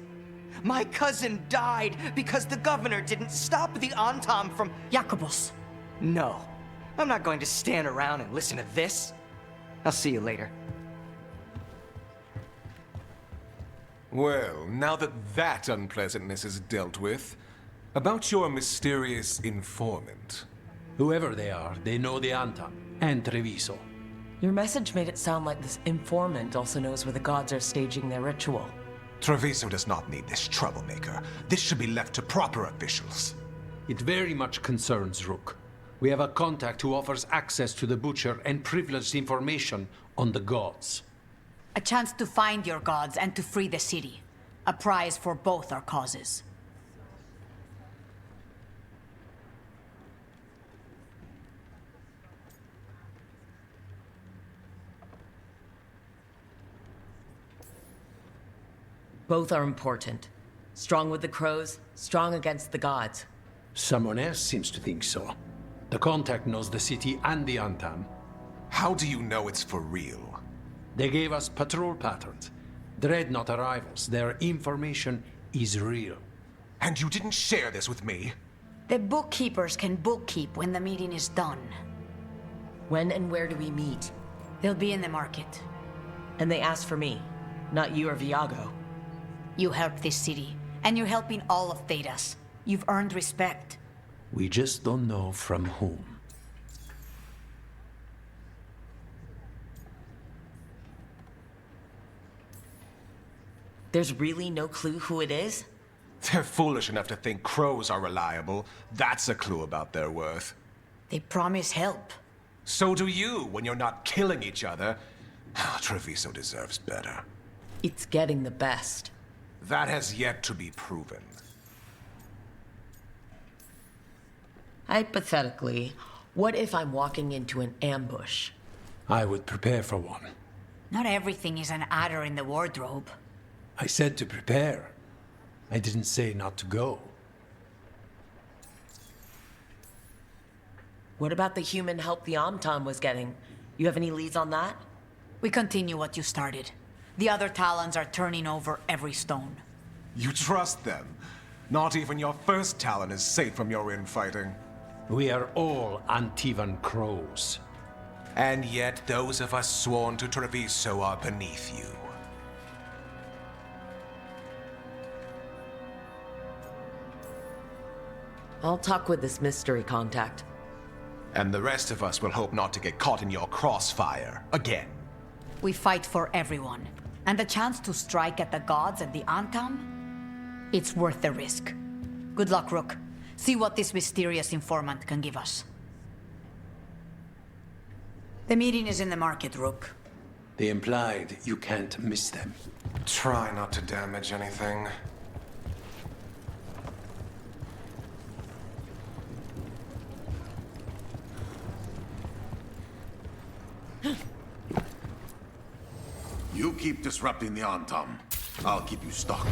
Speaker 21: My cousin died because the governor didn't stop the Antam from...
Speaker 4: Jacobus.
Speaker 21: No. I'm not going to stand around and listen to this. I'll see you later.
Speaker 7: Well, now that unpleasantness is dealt with, about your mysterious informant.
Speaker 12: Whoever they are, they know the Antam and Treviso.
Speaker 2: Your message made it sound like this informant also knows where the gods are staging their ritual.
Speaker 5: Treviso does not need this troublemaker. This should be left to proper officials.
Speaker 12: It very much concerns Rook. We have a contact who offers access to the Butcher and privileged information on the gods.
Speaker 22: A chance to find your gods and to free the city. A prize for both our causes.
Speaker 2: Both are important. Strong with the crows, strong against the gods.
Speaker 12: Someone else seems to think so. The contact knows the city and the Antam.
Speaker 5: How do you know it's for real?
Speaker 12: They gave us patrol patterns. Dreadnought arrivals. Their information is real.
Speaker 5: And you didn't share this with me?
Speaker 22: The bookkeepers can bookkeep when the meeting is done.
Speaker 2: When and where do we meet?
Speaker 22: They'll be in the market.
Speaker 2: And they asked for me, not you or Viago.
Speaker 22: You helped this city, and you're helping all of Thedas. You've earned respect.
Speaker 12: We just don't know from whom.
Speaker 2: There's really no clue who it is?
Speaker 5: They're foolish enough to think crows are reliable. That's a clue about their worth.
Speaker 22: They promise help.
Speaker 5: So do you when you're not killing each other. Treviso deserves better.
Speaker 2: It's getting the best.
Speaker 5: That has yet to be proven.
Speaker 2: Hypothetically, what if I'm walking into an ambush?
Speaker 12: I would prepare for one.
Speaker 22: Not everything is an adder in the wardrobe.
Speaker 12: I said to prepare. I didn't say not to go.
Speaker 2: What about the human help the Amtam was getting? You have any leads on that?
Speaker 22: We continue what you started. The other Talons are turning over every stone.
Speaker 5: You trust them? Not even your first Talon is safe from your infighting.
Speaker 12: We are all Antivan crows.
Speaker 5: And yet those of us sworn to Treviso are beneath you.
Speaker 2: I'll talk with this mystery contact.
Speaker 5: And the rest of us will hope not to get caught in your crossfire again.
Speaker 22: We fight for everyone. And the chance to strike at the gods and the Antam? It's worth the risk. Good luck, Rook. See what this mysterious informant can give us. The meeting is in the market, Rook.
Speaker 12: They implied you can't miss them.
Speaker 7: Try not to damage anything.
Speaker 23: You keep disrupting the Antam. I'll keep you stocked.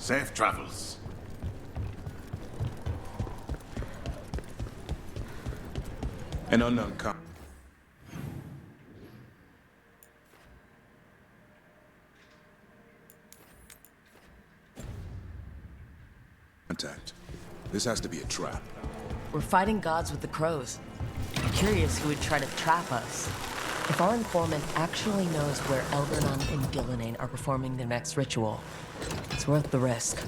Speaker 23: Safe travels.
Speaker 16: An unknown contact. This has to be a trap.
Speaker 2: We're fighting gods with the crows. I'm curious who would try to trap us. If our informant actually knows where Elvernon and Gillenane are performing their next ritual, it's worth the risk.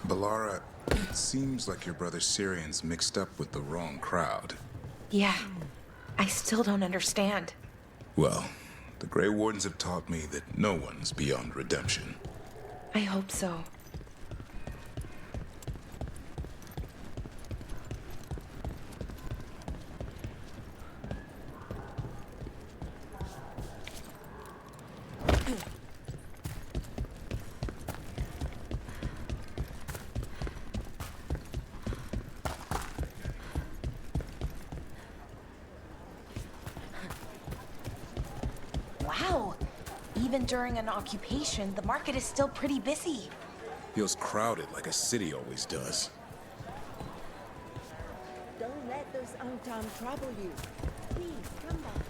Speaker 16: Balara, it seems like your brother Syrian's mixed up with the wrong crowd.
Speaker 15: Yeah, I still don't understand.
Speaker 16: Well, the Grey Wardens have taught me that no one's beyond redemption.
Speaker 15: I hope so. Wow. Even during an occupation, the market is still pretty busy.
Speaker 16: Feels crowded like a city always does.
Speaker 8: Don't let those Antam trouble you. Please, come back.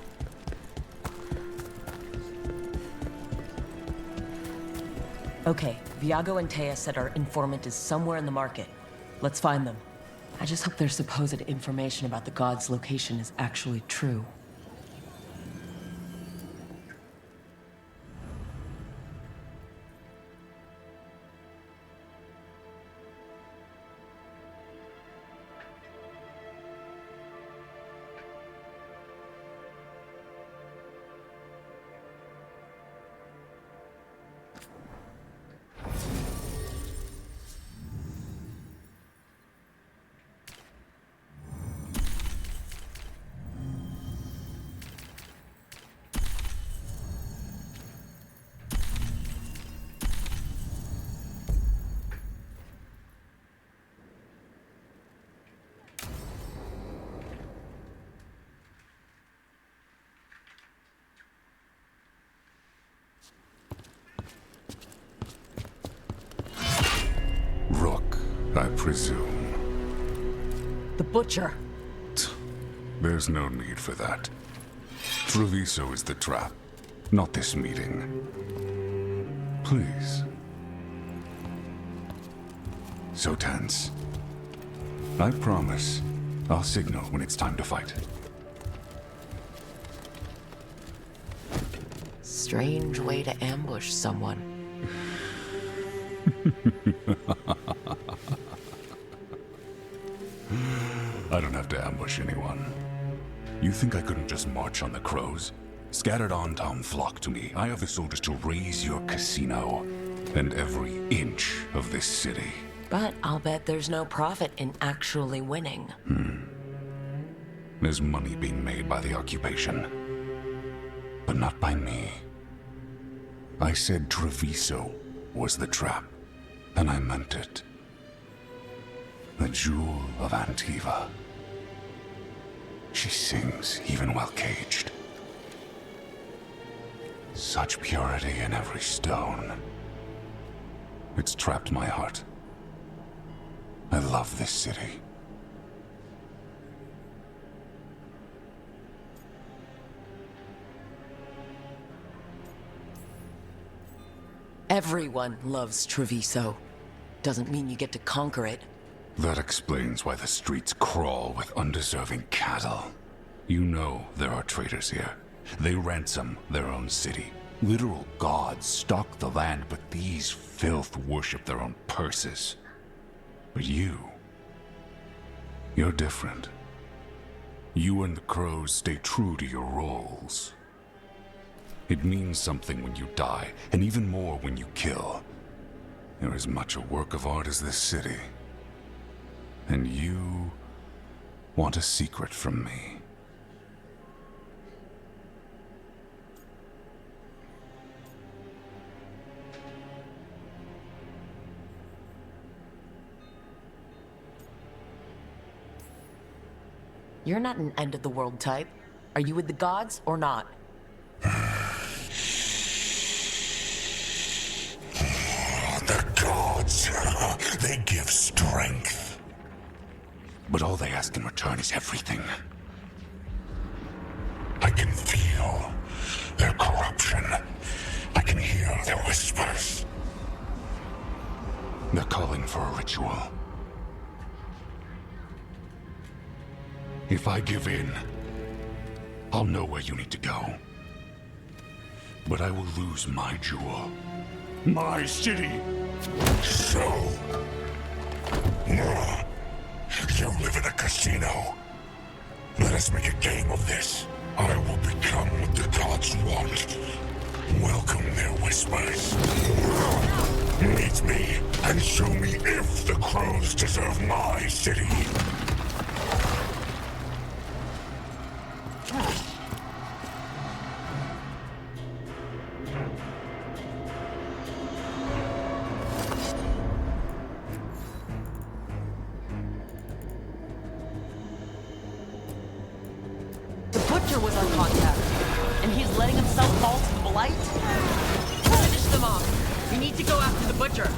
Speaker 2: Okay, Viago and Taya said our informant is somewhere in the market. Let's find them. I just hope their supposed information about the god's location is actually true.
Speaker 18: Rook, I presume.
Speaker 2: The Butcher!
Speaker 18: There's no need for that. Treviso is the trap, not this meeting. Please. So tense. I promise, I'll signal when it's time to fight.
Speaker 2: Strange way to ambush someone.
Speaker 18: I don't have to ambush anyone. You think I couldn't just march on the crows? Scattered Antam flock to me. I have the soldiers to raise your casino and every inch of this city.
Speaker 2: But I'll bet there's no profit in actually winning.
Speaker 18: There's money being made by the occupation. But not by me. I said Treviso was the trap, and I meant it. The Jewel of Antiva. She sings even while caged. Such purity in every stone. It's trapped my heart. I love this city.
Speaker 2: Everyone loves Treviso. Doesn't mean you get to conquer it.
Speaker 18: That explains why the streets crawl with undeserving cattle. You know there are traitors here. They ransom their own city. Literal gods stalk the land, but these filth worship their own purses. But you're different. You and the crows stay true to your roles. It means something when you die, and even more when you kill. You're as much a work of art as this city. And you want a secret from me.
Speaker 2: You're not an end-of-the-world type. Are you with the gods or not?
Speaker 18: The gods, they give strength. But all they ask in return is everything. I can feel their corruption. I can hear their whispers. They're calling for a ritual. If I give in, I'll know where you need to go. But I will lose my jewel. My city! So... you live in a casino. Let us make a game of this. I will become what the gods want. Welcome their whispers. Meet me and show me if the crows deserve my city.
Speaker 2: The Butcher was our contact, and he's letting himself fall to the Blight? Finish them off. We need to go after the Butcher.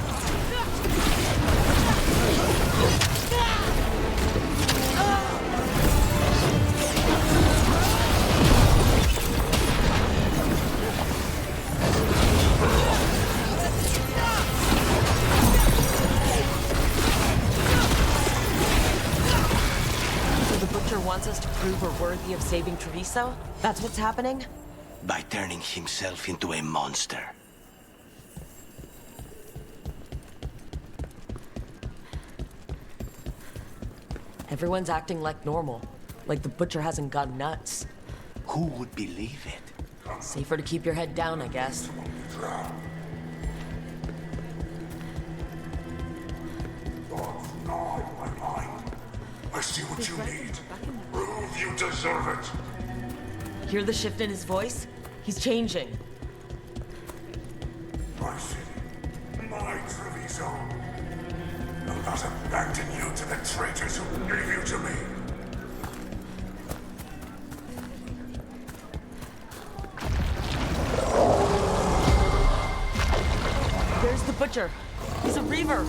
Speaker 2: Wants us to prove we're worthy of saving Treviso? That's what's happening?
Speaker 3: By turning himself into a monster.
Speaker 2: Everyone's acting like normal. Like the Butcher hasn't gone nuts.
Speaker 3: Who would believe it?
Speaker 2: Safer to keep your head down, I guess.
Speaker 18: I see what you need. Prove you deserve it.
Speaker 2: Hear the shift in his voice? He's changing.
Speaker 18: My city, my Treviso. I'll not abandon you to the traitors who gave you to me.
Speaker 2: There's the Butcher. He's a Reaver,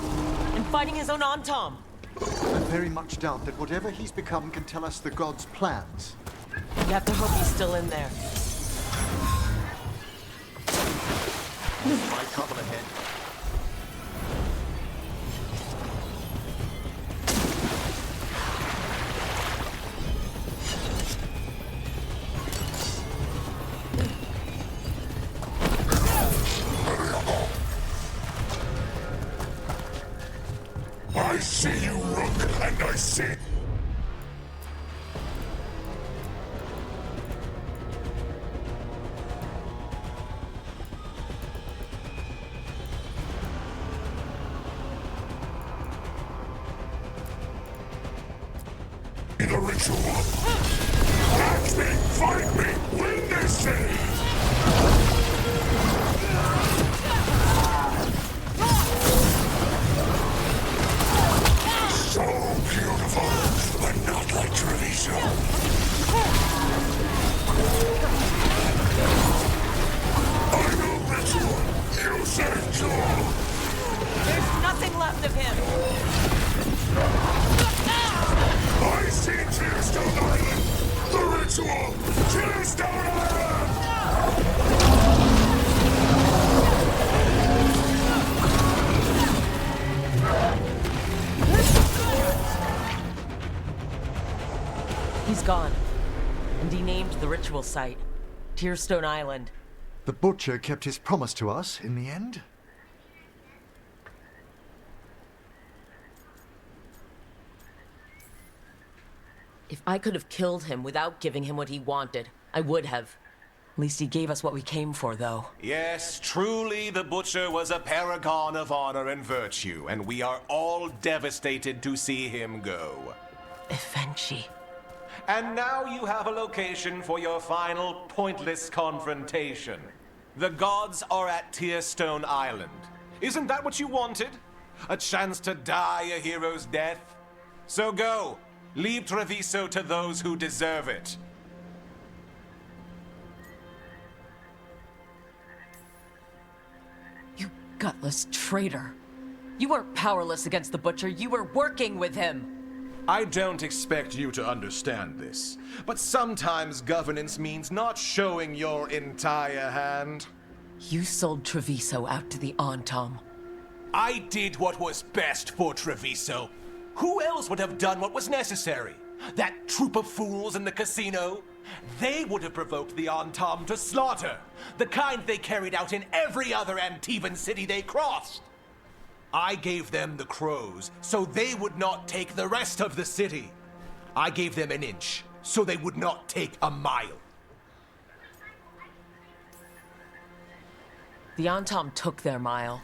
Speaker 2: and fighting his own Antom.
Speaker 14: I very much doubt that whatever he's become can tell us the gods' plans.
Speaker 2: You have to hope he's still in there.
Speaker 14: My trouble ahead.
Speaker 18: I see you, Rook, and I see... In a ritual. Catch me, fight me, win this city! So beautiful, but not like Treviso. Final ritual, you saved Joel.
Speaker 2: There's nothing left of him.
Speaker 18: I see Tearstone Island! The ritual! Tearstone Island!
Speaker 2: He's gone. And he named the ritual site Tearstone Island.
Speaker 14: The Butcher kept his promise to us in the end.
Speaker 2: If I could have killed him without giving him what he wanted, I would have. At least he gave us what we came for, though.
Speaker 13: Yes, truly the Butcher was a paragon of honor and virtue, and we are all devastated to see him go.
Speaker 2: Eventually.
Speaker 13: And now you have a location for your final pointless confrontation. The gods are at Tearstone Island. Isn't that what you wanted? A chance to die a hero's death? So go, Leave Treviso to those who deserve it.
Speaker 2: You gutless traitor. You weren't powerless against the Butcher, you were working with him!
Speaker 13: I don't expect you to understand this, but sometimes governance means not showing your entire hand.
Speaker 2: You sold Treviso out to the Antam.
Speaker 13: I did what was best for Treviso. Who else would have done what was necessary? That troop of fools in the casino? They would have provoked the Antam to slaughter, the kind they carried out in every other Antivan city they crossed. I gave them the crows, so they would not take the rest of the city. I gave them an inch, so they would not take a mile.
Speaker 2: The Antam took their mile,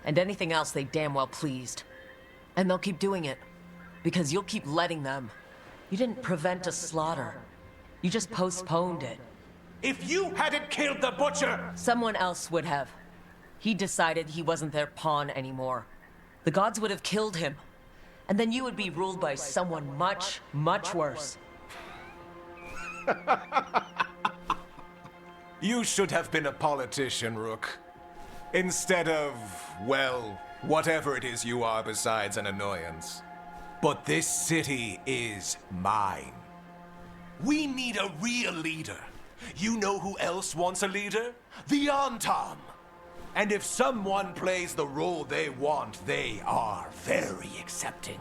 Speaker 2: and anything else they damn well pleased. And they'll keep doing it, because you'll keep letting them. You didn't prevent a slaughter. You just postponed it.
Speaker 13: If you hadn't killed the Butcher!
Speaker 2: Someone else would have. He decided he wasn't their pawn anymore. The gods would have killed him. And then you would be ruled by someone much, much worse.
Speaker 13: You should have been a politician, Rook. Instead of, well, whatever it is you are besides an annoyance. But this city is mine. We need a real leader. You know who else wants a leader? The Antam. And if someone plays the role they want, they are very accepting.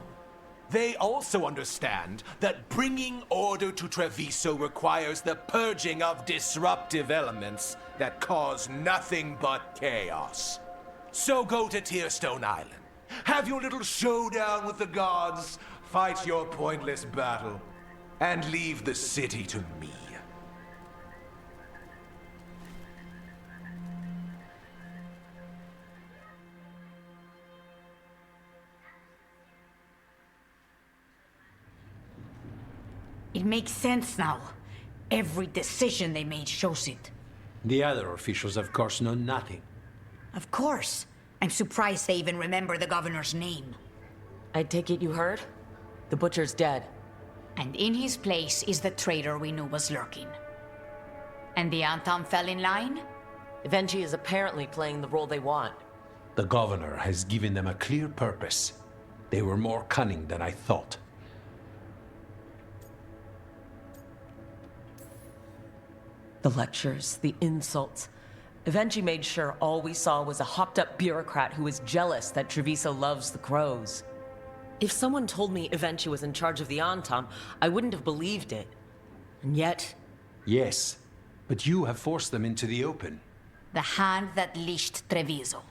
Speaker 13: They also understand that bringing order to Treviso requires the purging of disruptive elements that cause nothing but chaos. So go to Tearstone Island, have your little showdown with the gods, fight your pointless battle, and leave the city to me.
Speaker 22: It makes sense now. Every decision they made shows it.
Speaker 12: The other officials, of course, know nothing.
Speaker 22: Of course. I'm surprised they even remember the governor's name.
Speaker 2: I take it you heard? The Butcher's dead.
Speaker 22: And in his place is the traitor we knew was lurking. And the Antam fell in line?
Speaker 2: Evenchi is apparently playing the role they want.
Speaker 12: The governor has given them a clear purpose. They were more cunning than I thought.
Speaker 2: The lectures, the insults. Evenchi made sure all we saw was a hopped-up bureaucrat who was jealous that Treviso loves the crows. If someone told me Evenchi was in charge of the Antam, I wouldn't have believed it. And yet...
Speaker 12: Yes, but you have forced them into the open.
Speaker 22: The hand that leashed Treviso.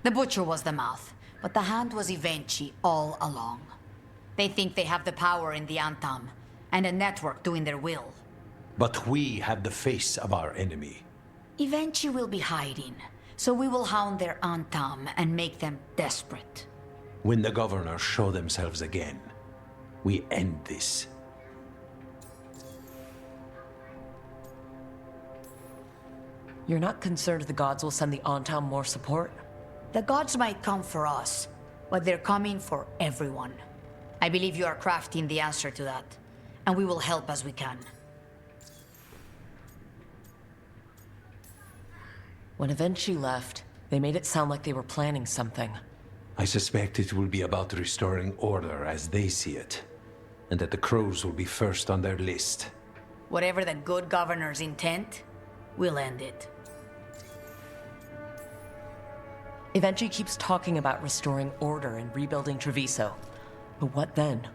Speaker 22: The Butcher was the mouth, but the hand was Evenchi all along. They think they have the power in the Antam, and a network doing their will.
Speaker 12: But we have the face of our enemy.
Speaker 22: Evenchi will be hiding, so we will hound their Antam and make them desperate.
Speaker 12: When the governors show themselves again, we end this.
Speaker 2: You're not concerned the gods will send the Antam more support?
Speaker 22: The gods might come for us, but they're coming for everyone. I believe you are crafting the answer to that, and we will help as we can.
Speaker 2: When Evenchi left, they made it sound like they were planning something.
Speaker 12: I suspect it will be about restoring order as they see it, and that the crows will be first on their list.
Speaker 22: Whatever the good governor's intent, we'll end it.
Speaker 2: Evenchi keeps talking about restoring order and rebuilding Treviso. But what then?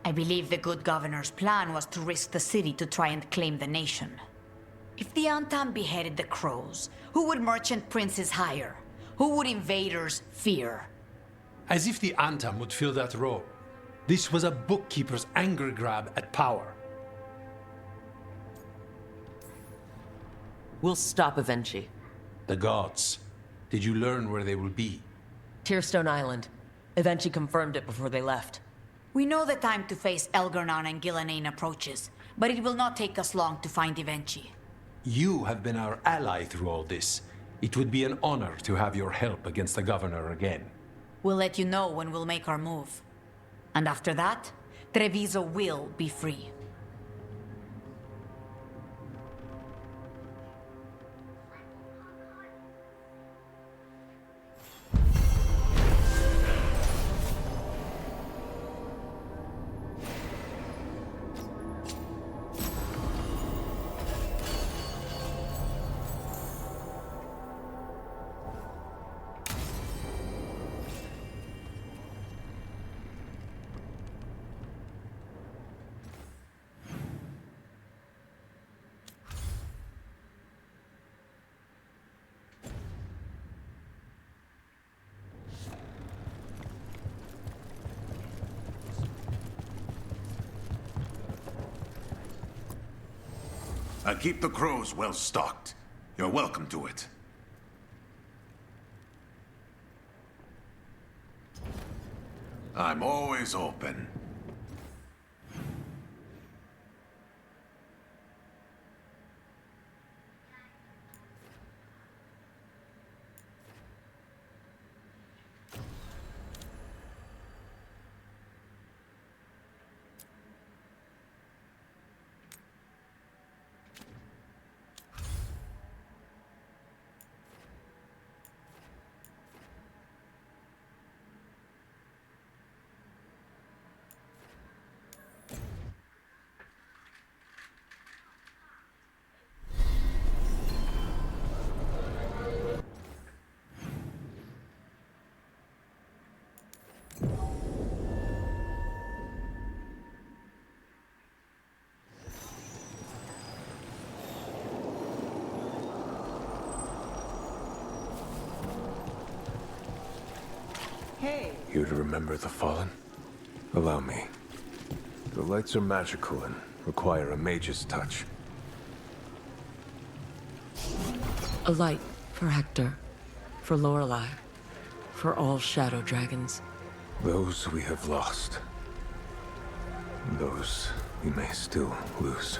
Speaker 22: I believe the good governor's plan was to risk the city to try and claim the nation. If the Antam beheaded the crows, who would merchant princes hire? Who would invaders fear?
Speaker 12: As if the Antam would fill that role. This was a bookkeeper's anger grab at power.
Speaker 2: We'll stop Evenchi.
Speaker 12: The gods. Did you learn where they will be?
Speaker 2: Tearstone Island. Evenchi confirmed it before they left.
Speaker 22: We know the time to face Elgarnan and Gillanane approaches, but it will not take us long to find Evenchi.
Speaker 12: You have been our ally through all this. It would be an honor to have your help against the governor again.
Speaker 22: We'll let you know when we'll make our move. And after that, Treviso will be free.
Speaker 23: I keep the crows well stocked. You're welcome to it. I'm always open.
Speaker 9: Hey.
Speaker 6: You to remember the Fallen? Allow me. The lights are magical and require a mage's touch.
Speaker 2: A light for Hector, for Lorelei, for all shadow dragons.
Speaker 6: Those we have lost. Those we may still lose.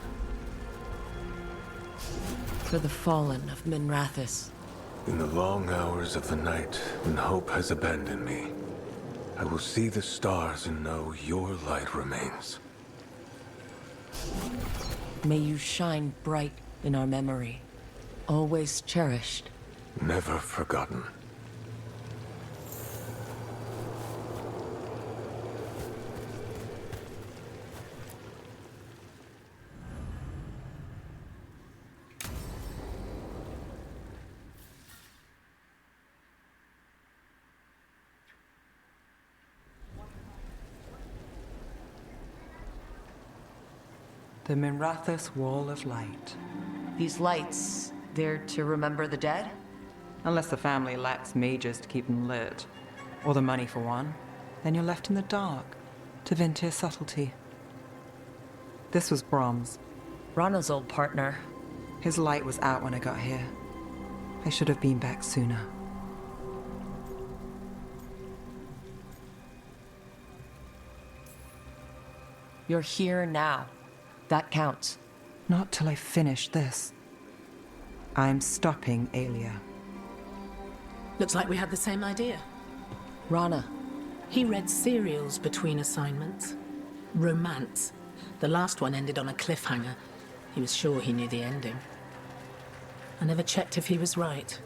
Speaker 2: For the fallen of Minrathous.
Speaker 6: In the long hours of the night, when hope has abandoned me, I will see the stars and know your light remains.
Speaker 2: May you shine bright in our memory, always cherished.
Speaker 6: Never forgotten.
Speaker 9: The Minrathous Wall of Light.
Speaker 2: These lights, they're to remember the dead?
Speaker 9: Unless the family lacks mages to keep them lit. Or the money for one. Then you're left in the dark, to Vintir's subtlety. This was Brahms.
Speaker 2: Rana's old partner.
Speaker 9: His light was out when I got here. I should have been back sooner.
Speaker 2: You're here now. That counts.
Speaker 9: Not till I finish this. I'm stopping Aelia.
Speaker 17: Looks like we had the same idea.
Speaker 2: Rana.
Speaker 17: He read serials between assignments. Romance. The last one ended on a cliffhanger. He was sure he knew the ending. I never checked if he was right.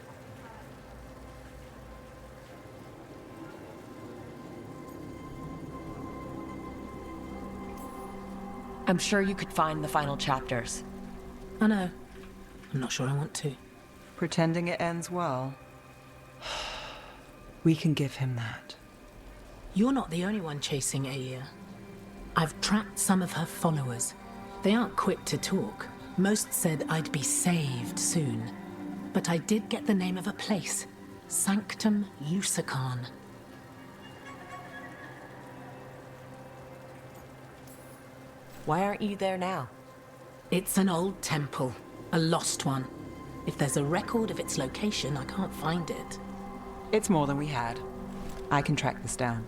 Speaker 2: I'm sure you could find the final chapters.
Speaker 17: I know. I'm not sure I want to.
Speaker 9: Pretending it ends well. We can give him that.
Speaker 17: You're not the only one chasing Aelia. I've tracked some of her followers. They aren't quick to talk. Most said I'd be saved soon. But I did get the name of a place. Sanctum Lusican.
Speaker 2: Why aren't you there now?
Speaker 17: It's an old temple. A lost one. If there's a record of its location, I can't find it.
Speaker 9: It's more than we had. I can track this down.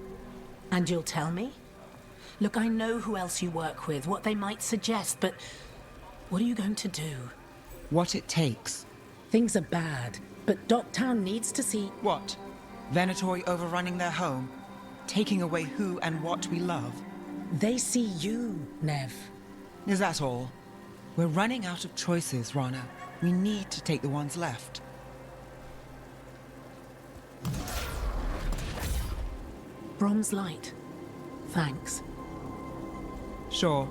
Speaker 17: And you'll tell me? Look, I know who else you work with, what they might suggest, but what are you going to do?
Speaker 9: What it takes.
Speaker 17: Things are bad, but Docktown needs to see...
Speaker 9: What? Venatori overrunning their home? Taking away who and what we love?
Speaker 17: They see you, Nev.
Speaker 9: Is that all? We're running out of choices, Rana. We need to take the ones left.
Speaker 17: Brom's light. Thanks.
Speaker 9: Sure.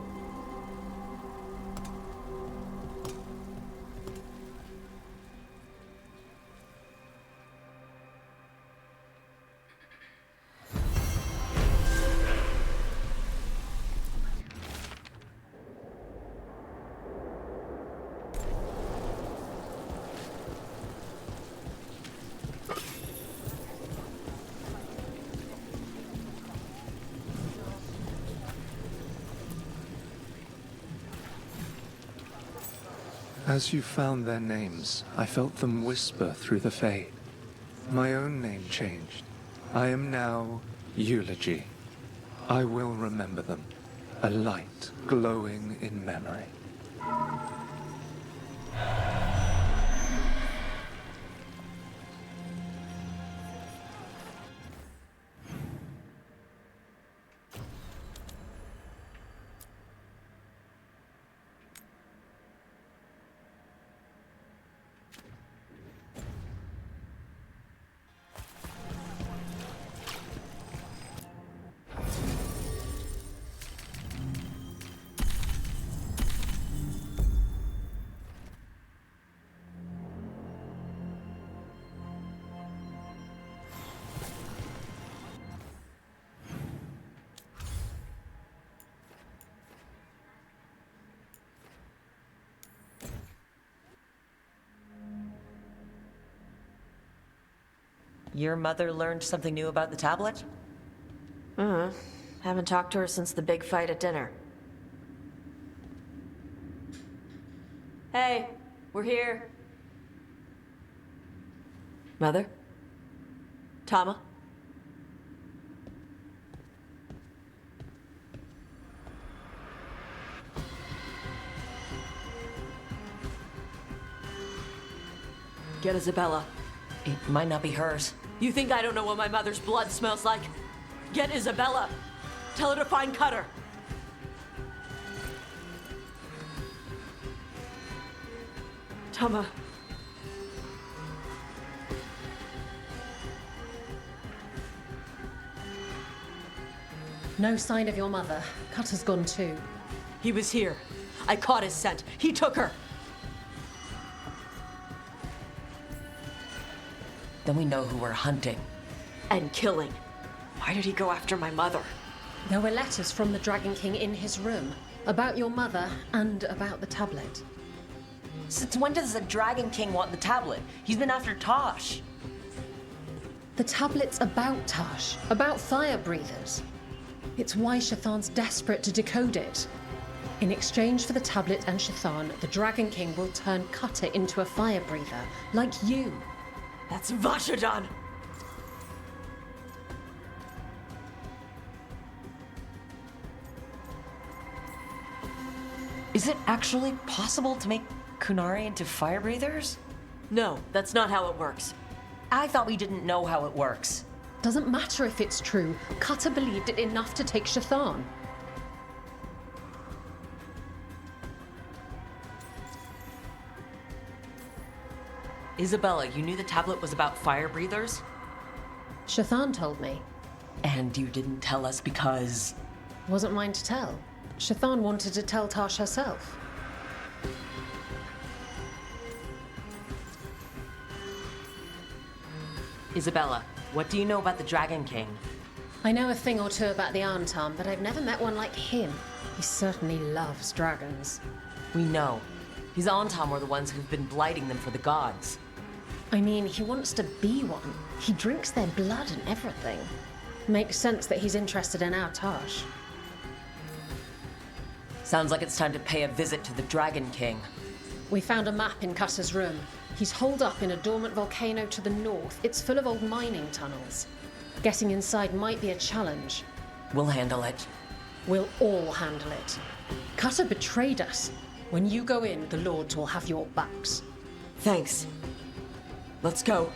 Speaker 10: As you found their names, I felt them whisper through the fade. My own name changed. I am now Eulogy. I will remember them, a light glowing in memory.
Speaker 2: Your mother learned something new about the tablet?
Speaker 1: Haven't talked to her since the big fight at dinner. Hey, we're here. Mother? Tama? Get Isabella.
Speaker 2: It might not be hers.
Speaker 1: You think I don't know what my mother's blood smells like? Get Isabella. Tell her to find Cutter. Tama.
Speaker 11: No sign of your mother. Cutter's gone too.
Speaker 1: He was here. I caught his scent. He took her.
Speaker 2: Then we know who we're hunting.
Speaker 1: And killing. Why did he go after my mother?
Speaker 11: There were letters from the Dragon King in his room about your mother and about the tablet.
Speaker 2: Since when does the Dragon King want the tablet? He's been after Tosh.
Speaker 11: The tablet's about Tosh, about fire breathers. It's why Shathan's desperate to decode it. In exchange for the tablet and Shathan, the Dragon King will turn Cutter into a fire breather, like you.
Speaker 1: That's Vashadan!
Speaker 2: Is it actually possible to make Kunari into fire breathers?
Speaker 1: No, that's not how it works.
Speaker 2: I thought we didn't know how it works.
Speaker 11: Doesn't matter if it's true. Cutter believed it enough to take Shathan.
Speaker 2: Isabella, you knew the tablet was about fire breathers?
Speaker 11: Shathan told me.
Speaker 2: And you didn't tell us because...
Speaker 11: Wasn't mine to tell. Shathan wanted to tell Tosh herself.
Speaker 2: Isabella, what do you know about the Dragon King?
Speaker 11: I know a thing or two about the Arntam, but I've never met one like him. He certainly loves dragons.
Speaker 2: We know. His Arntam were the ones who've been blighting them for the gods.
Speaker 11: I mean, he wants to be one. He drinks their blood and everything. Makes sense that he's interested in our Tosh.
Speaker 2: Sounds like it's time to pay a visit to the Dragon King.
Speaker 11: We found a map in Cutter's room. He's holed up in a dormant volcano to the north. It's full of old mining tunnels. Getting inside might be a challenge.
Speaker 2: We'll handle it.
Speaker 11: We'll all handle it. Cutter betrayed us. When you go in, the Lords will have your backs.
Speaker 1: Thanks. Let's go.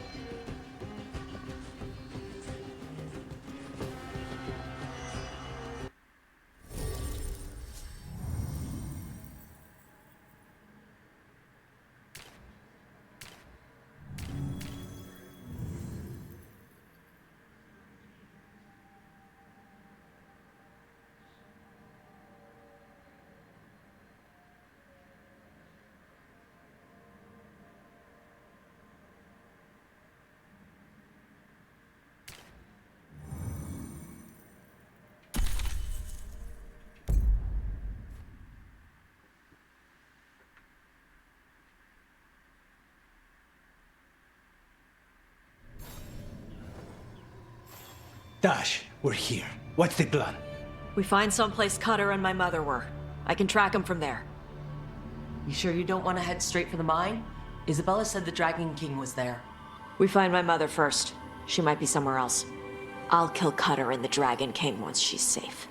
Speaker 3: Dash, we're here. What's the plan?
Speaker 1: We find someplace Cutter and my mother were. I can track them from there.
Speaker 2: You sure you don't want to head straight for the mine? Isabella said the Dragon King was there.
Speaker 1: We find my mother first. She might be somewhere else. I'll kill Cutter and the Dragon King once she's safe.